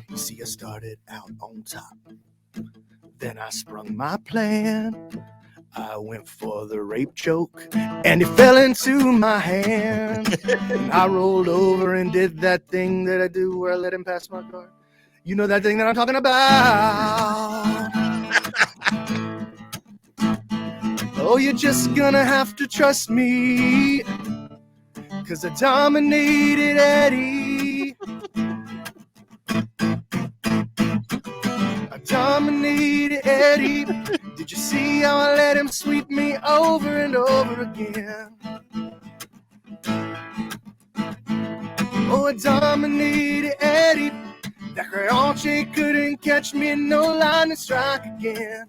[SPEAKER 4] You see, I started out on top, then I sprung my plan. I went for the rape choke, and it fell into my hand. And I rolled over and did that thing that I do where I let him pass my guard. You know that thing that I'm talking about. Oh, you're just gonna have to trust me, 'cause I dominated Eddie. I dominated Eddie. Did you see how I let him sweep me over and over again? Oh, I dominated Eddie. That crayon shake couldn't catch me, no line to strike again.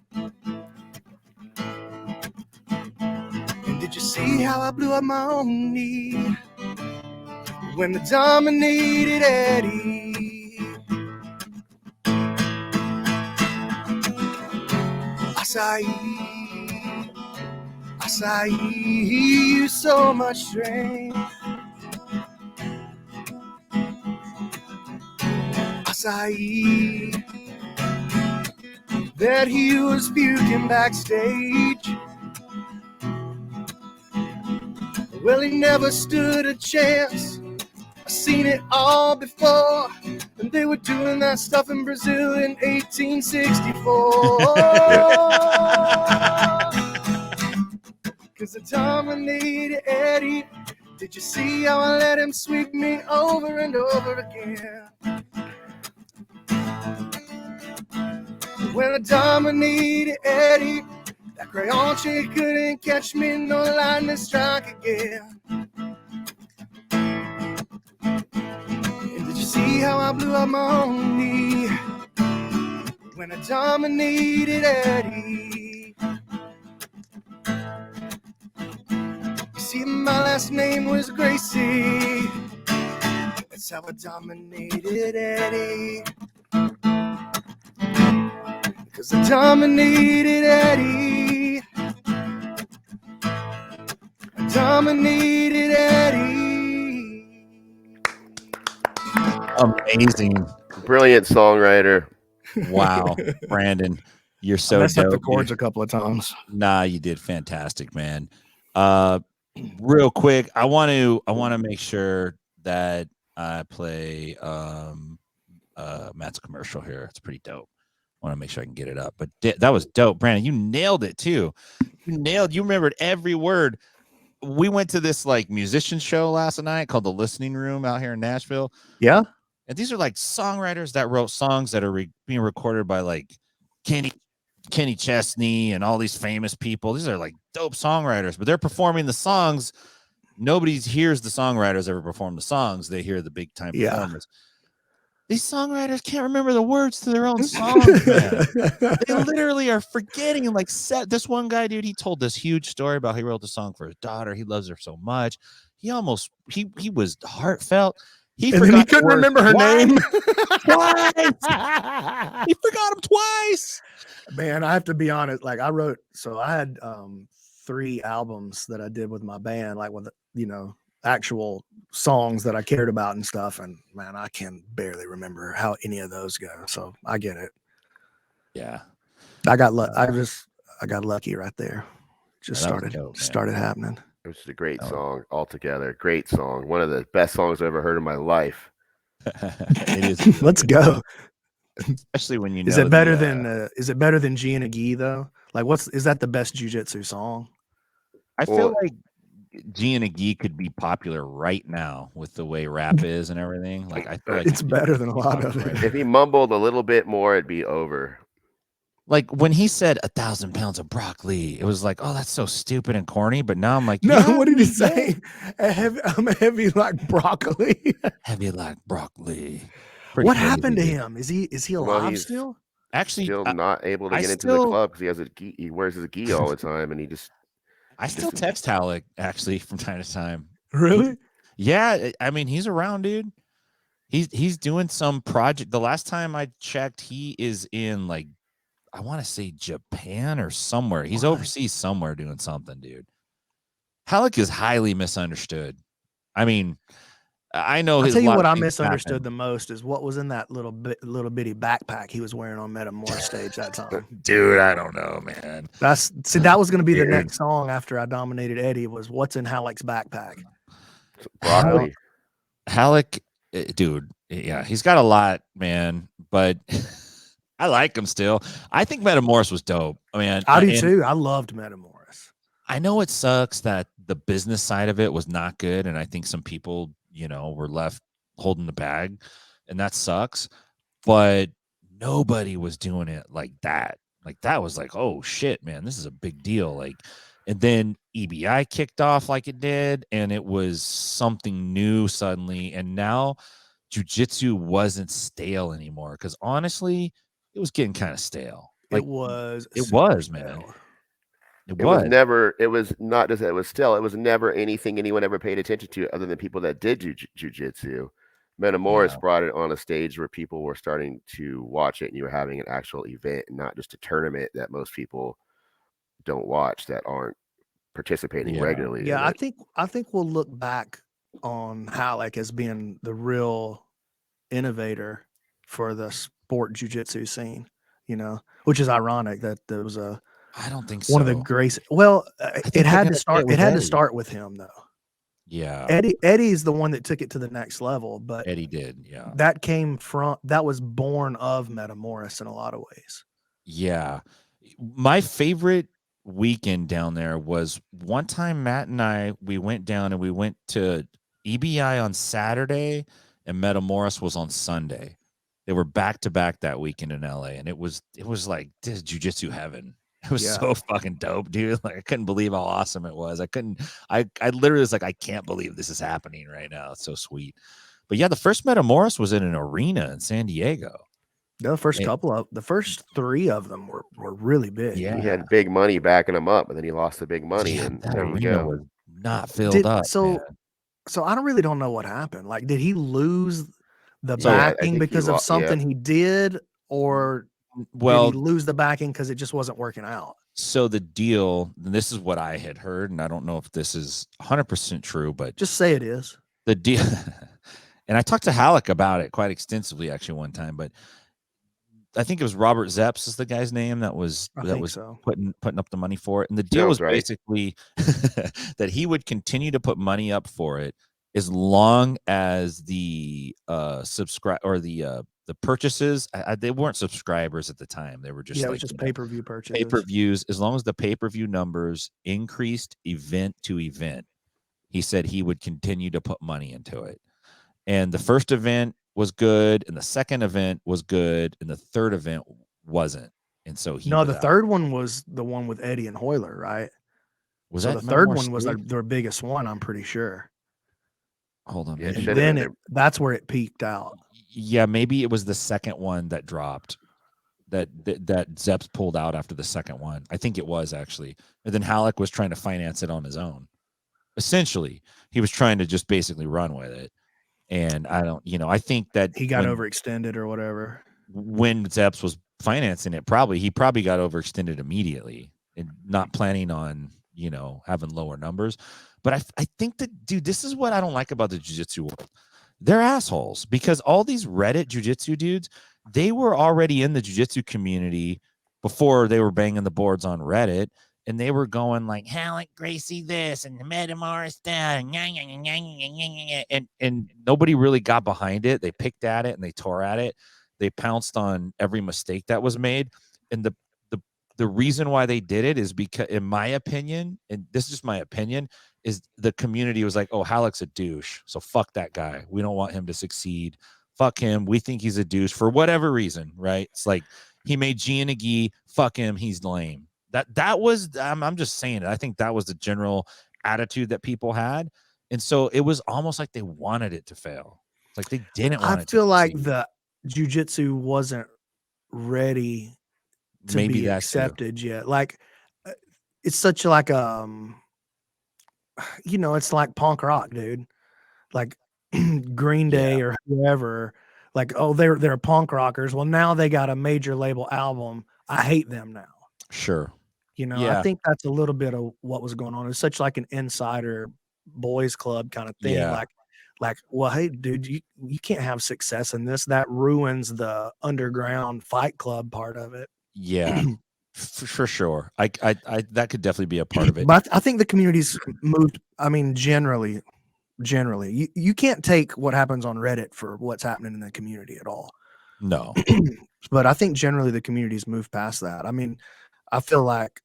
[SPEAKER 4] And did you see how I blew up my own knee when I dominated Eddie? Acai, you so much strength. Acai, that he was puking backstage. Well, he never stood a chance. I seen it all before, and they were doing that stuff in Brazil in 1864. Cause I dominated Eddie. Did you see how I let him sweep me over and over again? When I dominated Eddie, that crayon chick couldn't catch me, no lightning strike again. And did you see how I blew up my own knee when I dominated Eddie? You see, my last name was Gracie. That's how I dominated Eddie. Cause I dominated Eddie. I dominated Eddie.
[SPEAKER 2] Amazing.
[SPEAKER 1] Brilliant songwriter.
[SPEAKER 2] Wow. Brandon, you're
[SPEAKER 4] I
[SPEAKER 2] so
[SPEAKER 4] messed up the
[SPEAKER 2] dope.
[SPEAKER 4] chords a couple of times.
[SPEAKER 2] Nah, you did fantastic, man. Real quick, I want to make sure that I play Matt's commercial here. It's pretty dope. I want to make sure I can get it up. But that was dope, Brandon. You nailed it too. You remembered every word. We went to this like musician show last night called The Listening Room out here in Nashville.
[SPEAKER 4] Yeah.
[SPEAKER 2] And these are like songwriters that wrote songs that are being recorded by like Kenny Chesney and all these famous people. These are like dope songwriters, but they're performing the songs. Nobody hears the songwriters ever perform the songs. They hear the big time performers. These songwriters can't remember the words to their own songs, man. They literally are forgetting. Like, this one guy, dude, he told this huge story about he wrote the song for his daughter. He loves her so much. He was heartfelt. He couldn't remember her name. Twice. He forgot him twice.
[SPEAKER 4] Man, I have to be honest. Like, I had 3 albums that I did with my band, like with, actual songs that I cared about and stuff. And man, I can barely remember how any of those go. So I get it.
[SPEAKER 2] Yeah.
[SPEAKER 4] I got lucky right there. Just started happening.
[SPEAKER 1] It was a great song altogether. Great song. One of the best songs I've ever heard in my life.
[SPEAKER 2] It is.
[SPEAKER 4] Let's go.
[SPEAKER 2] Especially when you know.
[SPEAKER 4] Is it better than G and a Gi though? Like, is that the best jiu-jitsu song?
[SPEAKER 2] I feel like G and a Gi could be popular right now with the way rap is and everything. Like, I feel like
[SPEAKER 4] it's better than a lot of it.
[SPEAKER 1] If he mumbled a little bit more, it'd be over.
[SPEAKER 2] Like when he said 1,000 pounds of broccoli, it was like, oh, that's so stupid and corny. But now I'm like,
[SPEAKER 4] no, what did he say? I'm heavy like broccoli.
[SPEAKER 2] Heavy like broccoli.
[SPEAKER 4] What happened to him? Is he alive still?
[SPEAKER 2] Actually,
[SPEAKER 1] still not able to get into the club because he wears his gi all the time, and he just.
[SPEAKER 2] I still text Halleck actually from time to time.
[SPEAKER 4] Really?
[SPEAKER 2] Yeah, I mean he's around, dude. He's doing some project. The last time I checked, he is in like, I want to say Japan or somewhere. He's overseas somewhere doing something, dude. Halleck is highly misunderstood. I mean, I know.
[SPEAKER 4] I'll tell you what I misunderstood the most is what was in that little bitty backpack he was wearing on Metamorph stage that time.
[SPEAKER 2] Dude, I don't know, man.
[SPEAKER 4] That was going to be the next song after I dominated Eddie was what's in Halleck's backpack.
[SPEAKER 1] Broccoli.
[SPEAKER 2] Halleck, dude, yeah, he's got a lot, man, but I like him still. I think Metamorph was dope. I mean,
[SPEAKER 4] I do too. I loved Metamorph.
[SPEAKER 2] I know it sucks that the business side of it was not good, and I think some people, were left holding the bag, and that sucks. But nobody was doing it like that. Like that was like, oh shit, man, this is a big deal. Like, and then EBI kicked off like it did, and it was something new suddenly. And now jiu-jitsu wasn't stale anymore because honestly, it was getting kind of stale. Like,
[SPEAKER 4] it was,
[SPEAKER 2] man.
[SPEAKER 1] It was never. It was not just that it was still. It was never anything anyone ever paid attention to other than people that did jiu-jitsu. Metamorph brought it on a stage where people were starting to watch it, and you were having an actual event, and not just a tournament that most people don't watch that aren't participating regularly.
[SPEAKER 4] Yeah, I think we'll look back on Halleck as being the real innovator for the sport jiu-jitsu scene. Which is ironic that there was
[SPEAKER 2] I don't think so.
[SPEAKER 4] One of the greatest. Well, it had to start. It had to start with him, though.
[SPEAKER 2] Yeah.
[SPEAKER 4] Eddie's the one that took it to the next level, but
[SPEAKER 2] Eddie did. Yeah.
[SPEAKER 4] that was born of Metamoris in a lot of ways.
[SPEAKER 2] Yeah. My favorite weekend down there was one time Matt and I, we went down and we went to EBI on Saturday and Metamoris was on Sunday. They were back to back that weekend in LA, and it was like this jiu-jitsu heaven. It was so fucking dope, dude. Like I couldn't believe how awesome it was. I literally was like, I can't believe this is happening right now. It's so sweet. But yeah, the first Metamoris was in an arena in San Diego.
[SPEAKER 4] The first 3 of them were really big.
[SPEAKER 2] Yeah.
[SPEAKER 1] He had big money backing him up, and then he lost the big money, and
[SPEAKER 2] that
[SPEAKER 1] there you
[SPEAKER 2] arena
[SPEAKER 1] go.
[SPEAKER 2] was not filled up.
[SPEAKER 4] So
[SPEAKER 2] man.
[SPEAKER 4] So I don't know what happened. Like, did he lose the
[SPEAKER 1] Yeah, I
[SPEAKER 4] backing
[SPEAKER 1] think he
[SPEAKER 4] because of something he did, or did
[SPEAKER 2] Well,
[SPEAKER 4] he lose the backing because it just wasn't working out?
[SPEAKER 2] so the deal, and this is what I had heard, and I don't know if this is 100% true, but
[SPEAKER 4] Just say it is.
[SPEAKER 2] the deal, and I talked to Halleck about it quite extensively actually one time, but I think it was Robert Zepps is the guy's name that was
[SPEAKER 4] So.
[SPEAKER 2] putting up the money for it, and the deal was
[SPEAKER 1] Sounds right.
[SPEAKER 2] basically that he would continue to put money up for it as long as the subscribe or the purchases, they weren't subscribers at the time, they were just
[SPEAKER 4] It
[SPEAKER 2] like
[SPEAKER 4] was just pay-per-view purchases.
[SPEAKER 2] pay-per-views, as long as the pay-per-view numbers increased event to event, he said he would continue to put money into it. And the first event was good, and the second event was good, and the third event wasn't. And so
[SPEAKER 4] the third one was the one with Eddie and Hoyler, right?
[SPEAKER 2] Was
[SPEAKER 4] so
[SPEAKER 2] that
[SPEAKER 4] the third
[SPEAKER 2] Metamoris
[SPEAKER 4] one was
[SPEAKER 2] 3?
[SPEAKER 4] their biggest one, I'm pretty sure.
[SPEAKER 2] Hold on.
[SPEAKER 1] Yeah, it
[SPEAKER 4] And
[SPEAKER 1] should've
[SPEAKER 4] then
[SPEAKER 1] been
[SPEAKER 4] that's where it peaked out.
[SPEAKER 2] Yeah, maybe it was the second one that dropped. That Zepps pulled out after the second one. I think it was actually. And then Halleck was trying to finance it on his own. Essentially, he was trying to just basically run with it. And I think that
[SPEAKER 4] He got overextended or whatever.
[SPEAKER 2] When Zepps was financing it, he probably got overextended immediately and not planning on, having lower numbers. But I think that, dude, this is what I don't like about the jiu-jitsu world. They're assholes because all these Reddit jiu-jitsu dudes, they were already in the jiu-jitsu community before they were banging the boards on Reddit. And they were going like, Halleck Gracie this and Metamoris that, and nobody really got behind it. They picked at it and they tore at it. They pounced on every mistake that was made. And the reason why they did it is because, in my opinion, and this is just my opinion, is the community was like, oh, Halleck's a douche, so fuck that guy. We don't want him to succeed. Fuck him. We think he's a douche for whatever reason, right? It's like he made Gian a gi. Fuck him. He's lame. That was, I'm just saying it. I think that was the general attitude that people had. And so it was almost like they wanted it to fail. It's like they didn't want it to
[SPEAKER 4] I feel like
[SPEAKER 2] succeed.
[SPEAKER 4] the jiu-jitsu wasn't ready to
[SPEAKER 2] Maybe
[SPEAKER 4] be accepted yet. Like, it's such like it's like punk rock, dude. Like Green Day or whoever. Like, oh, they're punk rockers. Well, now they got a major label album. I hate them now.
[SPEAKER 2] Sure.
[SPEAKER 4] I think that's a little bit of what was going on. It's such like an insider boys club kind of thing.
[SPEAKER 2] Yeah.
[SPEAKER 4] Like, well, hey, dude, you can't have success in this. That ruins the underground fight club part of it.
[SPEAKER 2] Yeah, for sure. I that could definitely be a part of it.
[SPEAKER 4] But I think the community's moved. I mean, generally, you can't take what happens on Reddit for what's happening in the community at all.
[SPEAKER 2] No.
[SPEAKER 4] But I think generally the community's moved past that. I mean, I feel like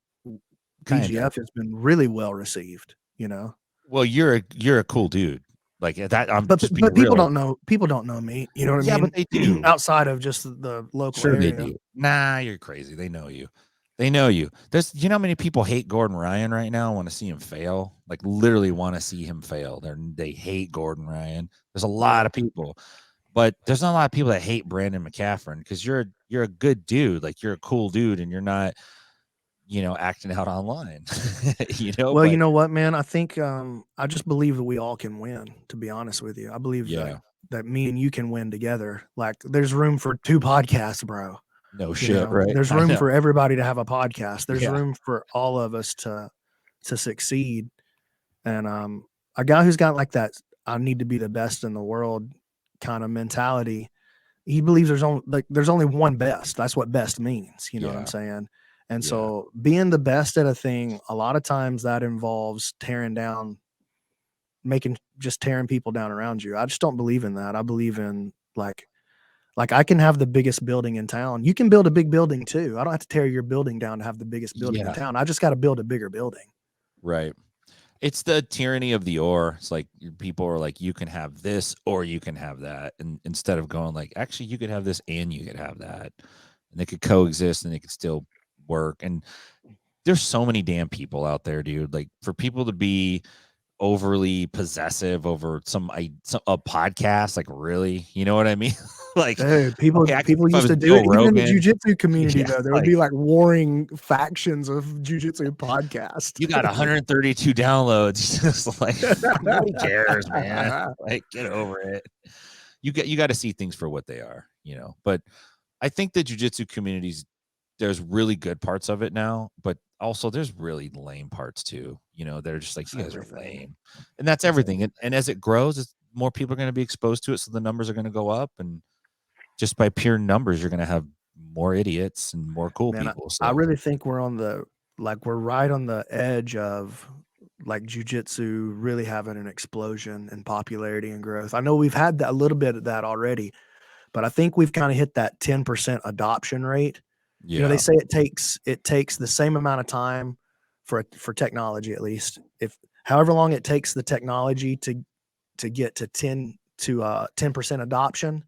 [SPEAKER 4] BGF has been really well received,
[SPEAKER 2] Well, you're a cool dude. Like that.
[SPEAKER 4] But people don't know. People don't know me. You know what I mean?
[SPEAKER 2] Yeah, but they do.
[SPEAKER 4] Outside of just the local
[SPEAKER 2] Sure,
[SPEAKER 4] area.
[SPEAKER 2] they do. Nah, you're crazy. They know you. They know you. There's, how many people hate Gordon Ryan right now? Want to see him fail? Like literally want to see him fail. They hate Gordon Ryan. There's a lot of people, but there's not a lot of people that hate Brandon McCaghren because you're a good dude. Like you're a cool dude, and you're not, acting out online.
[SPEAKER 4] Well, you know what, man? I think I just believe that we all can win. To be honest with you, I believe that me and you can win together. Like there's room for 2 podcasts, bro.
[SPEAKER 2] No shit, right?
[SPEAKER 4] There's room for everybody to have a podcast. There's room for all of us to succeed. And a guy who's got like that, I need to be the best in the world kind of mentality. He believes there's only one best. That's what best means. You know what I'm saying? And so being the best at a thing, a lot of times that involves tearing down just tearing people down around you. I just don't believe in that. I believe in like I can have the biggest building in town. You can build a big building too. I don't have to tear your building down to have the biggest building in town. I just got to build a bigger building.
[SPEAKER 2] Right. It's the tyranny of the or. It's like people are like, you can have this or you can have that. And instead of going like, actually, you could have this and you could have that. And they could coexist and they could still work. And there's so many damn people out there, dude. Like for people to be overly possessive over a podcast, like really, you know what I mean? Like
[SPEAKER 4] people used to do it even in the jiu-jitsu community. Though there would be like warring factions of jiu-jitsu podcasts.
[SPEAKER 2] You got 132 downloads. Just like nobody cares, man. Like get over it. You got to see things for what they are, you know. But I think the jiu-jitsu communities, there's really good parts of it now, but also there's really lame parts too. You know, they're just like, you guys are lame, and that's everything. And as it grows, more people are going to be exposed to it, so the numbers are going to go up, and just by pure numbers, you're going to have more idiots and more cool people. So
[SPEAKER 4] I really think we're right on the edge of like jiu-jitsu really having an explosion in popularity and growth. I know we've had a little bit of that already, but I think we've kind of hit that 10% adoption rate.
[SPEAKER 2] Yeah.
[SPEAKER 4] You know, they say it takes the same amount of time for technology, at least, if however long it takes the technology to get to 10% adoption,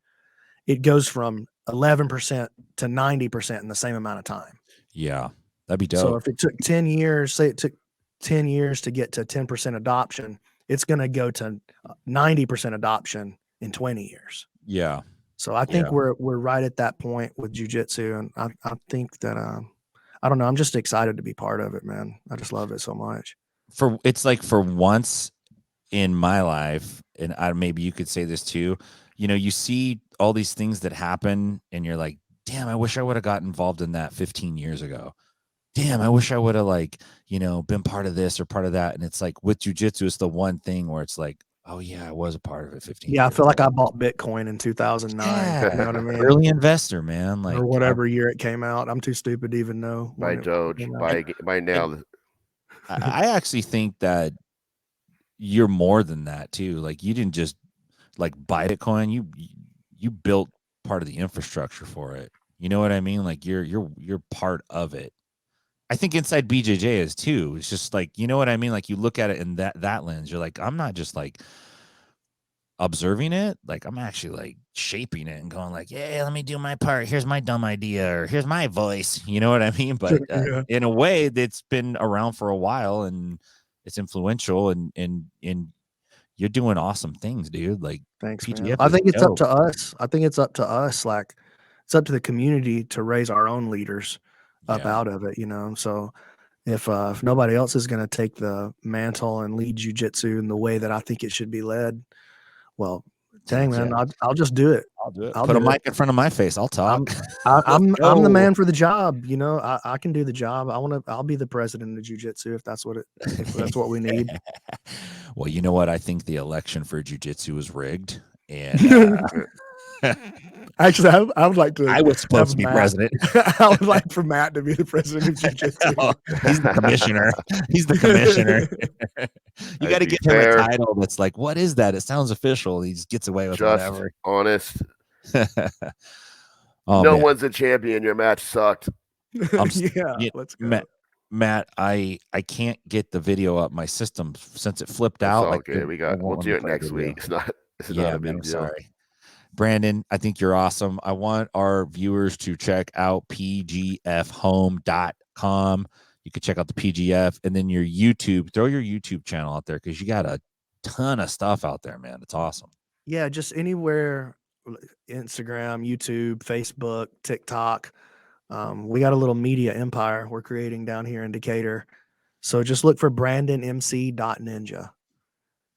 [SPEAKER 4] it goes from 11% to 90% in the same amount of time.
[SPEAKER 2] Yeah, that'd be dope.
[SPEAKER 4] So if it took 10 years, say it took 10 years to get to 10% adoption, it's going to go to 90% adoption in 20 years.
[SPEAKER 2] Yeah.
[SPEAKER 4] So I think we're right at that point with jiu-jitsu, and I think that I don't know. I'm just excited to be part of it, man. I just love it so much.
[SPEAKER 2] It's like for once in my life, and maybe you could say this too. You know, you see all these things that happen, and you're like, "Damn, I wish I would have got involved in that 15 years ago. Damn, I wish I would have been part of this or part of that." And it's like with jiu-jitsu, it's the one thing where it's like, oh yeah, I was a part of it 15 years.
[SPEAKER 4] Yeah, I feel like I bought Bitcoin in 2009.
[SPEAKER 2] Yeah.
[SPEAKER 4] You know what I mean?
[SPEAKER 2] Early investor, man. Like
[SPEAKER 4] or whatever year it came out. I'm too stupid to even know.
[SPEAKER 1] By Doge, by now.
[SPEAKER 2] I actually think that you're more than that too. Like you didn't just like buy Bitcoin. You built part of the infrastructure for it. You know what I mean? Like you're part of it. I think inside BJJ is too. It's just like, you know what I mean? Like you look at it in that lens, you're like, I'm not just like observing it. Like I'm actually like shaping it and going like, yeah, let me do my part. Here's my dumb idea, or here's my voice. You know what I mean? But in a way that's been around for a while and it's influential and you're doing awesome things, dude. Like
[SPEAKER 4] thanks, man. I think it's up to us. I think it's up to us. Like it's up to the community to raise our own leaders up out of it, you know. So if nobody else is going to take the mantle and lead jiu-jitsu in the way that I think it should be led, well, dang, man, I'll just do it.
[SPEAKER 2] I'll do it. Put a mic in front of my face. I'll talk.
[SPEAKER 4] I'm the man for the job. You know, I can do the job. I'll be the president of jiu-jitsu if that's what we need.
[SPEAKER 2] Well, you know what? I think the election for jiu-jitsu was rigged, and
[SPEAKER 4] actually, I would like to.
[SPEAKER 2] I was supposed to be president.
[SPEAKER 4] I would like for Matt to be the president of jiu-jitsu.
[SPEAKER 2] He's the commissioner. He's the commissioner. You got to get him a title that's like, what is that? It sounds official. He just gets away with whatever.
[SPEAKER 1] Honest.
[SPEAKER 2] Oh,
[SPEAKER 1] no one's a champion. Your match sucked.
[SPEAKER 4] Let's go.
[SPEAKER 2] Matt, I can't get the video up my system since it flipped out.
[SPEAKER 1] Okay, we'll do it next week. It's not a big deal.
[SPEAKER 2] Sorry. Brandon, I think you're awesome. I want our viewers to check out pgfhome.com. You can check out the PGF and then your YouTube. Throw your YouTube channel out there because you got a ton of stuff out there, man. It's awesome.
[SPEAKER 4] Yeah, just anywhere, Instagram, YouTube, Facebook, TikTok. We got a little media empire we're creating down here in Decatur. So just look for BrandonMC.Ninja.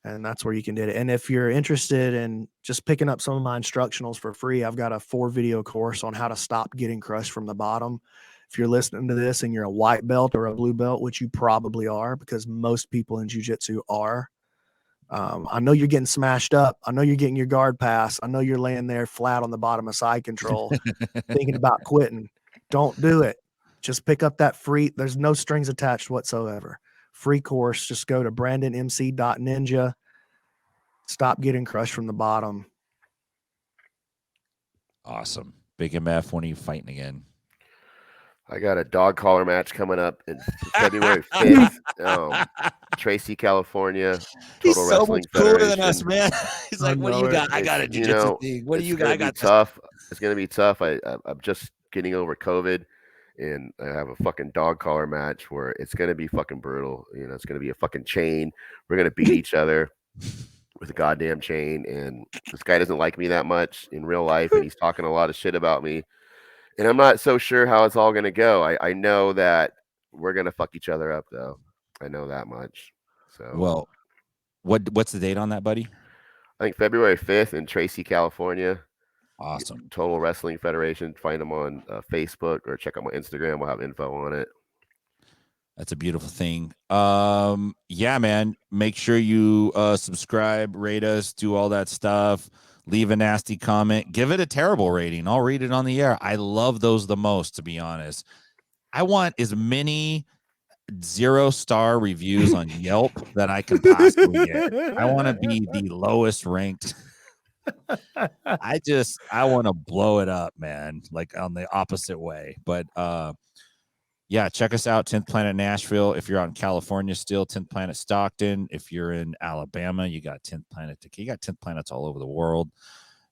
[SPEAKER 4] And that's where you can do it. And if you're interested in just picking up some of my instructionals for free, I've got a 4-video course on how to stop getting crushed from the bottom. If you're listening to this and you're a white belt or a blue belt, which you probably are because most people in jiu-jitsu are, I know you're getting smashed up. I know you're getting your guard pass. I know you're laying there flat on the bottom of side control thinking about quitting. Don't do it. Just pick up that free. There's no strings attached whatsoever. Free course. Just go to BrandonMC.Ninja Stop getting crushed from the bottom.
[SPEAKER 2] Awesome. Big MF, when are you fighting again?
[SPEAKER 1] I got a dog collar match coming up in February 5th. Tracy, California.
[SPEAKER 2] He's
[SPEAKER 1] Total
[SPEAKER 2] so
[SPEAKER 1] Wrestling
[SPEAKER 2] much cooler
[SPEAKER 1] Federation.
[SPEAKER 2] than us, man. He's like, what do you got? I got a jiu-jitsu thing. What do you got? I got
[SPEAKER 1] tough. It's gonna be tough. I'm just getting over COVID, and I have a fucking dog collar match where it's gonna be fucking brutal. You know, it's gonna be a fucking chain. We're gonna beat each other with a goddamn chain, and this guy doesn't like me that much in real life, and he's talking a lot of shit about me. And I'm not so sure how it's all gonna go. I know that we're gonna fuck each other up, though. I know that much. So,
[SPEAKER 2] well, what's the date on that, buddy?
[SPEAKER 1] I think February 5th in Tracy, California.
[SPEAKER 2] Awesome.
[SPEAKER 1] Total Wrestling Federation. Find them on Facebook or check out my Instagram. We'll have info on it.
[SPEAKER 2] That's a beautiful thing. Yeah, man. Make sure you subscribe, rate us, do all that stuff. Leave a nasty comment. Give it a terrible rating. I'll read it on the air. I love those the most, to be honest. I want as many 0-star reviews on Yelp that I can possibly get. I want to be the lowest ranked. I want to blow it up, man, like on the opposite way. But yeah, check us out, 10th Planet Nashville. If you're out in California still, 10th Planet Stockton. If you're in Alabama, you got 10th Planet. You got 10th Planets all over the world.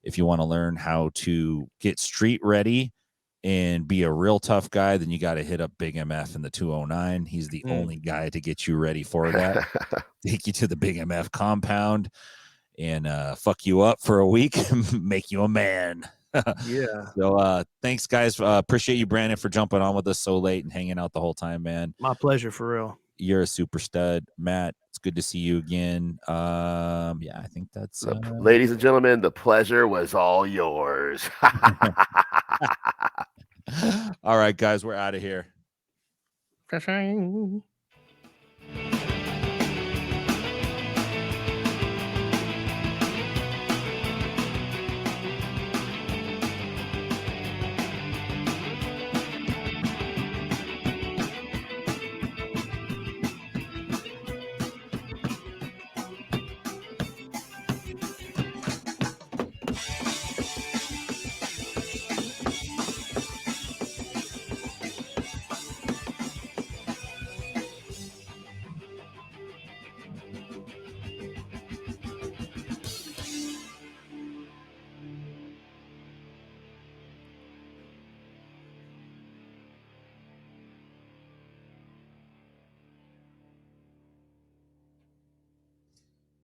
[SPEAKER 2] If you want to learn how to get street ready and be a real tough guy, then you got to hit up Big MF in the 209. He's the only guy to get you ready for that. Take you to the Big MF compound and fuck you up for a week and make you a man.
[SPEAKER 4] Yeah.
[SPEAKER 2] So thanks, guys. Appreciate you, Brandon, for jumping on with us so late and hanging out the whole time, man.
[SPEAKER 4] My pleasure, for real.
[SPEAKER 2] You're a super stud. Matt, it's good to see you again. Yeah, I think that's
[SPEAKER 1] ladies and gentlemen, the pleasure was all yours.
[SPEAKER 2] All right, guys, we're out of here.
[SPEAKER 4] Ka-shing.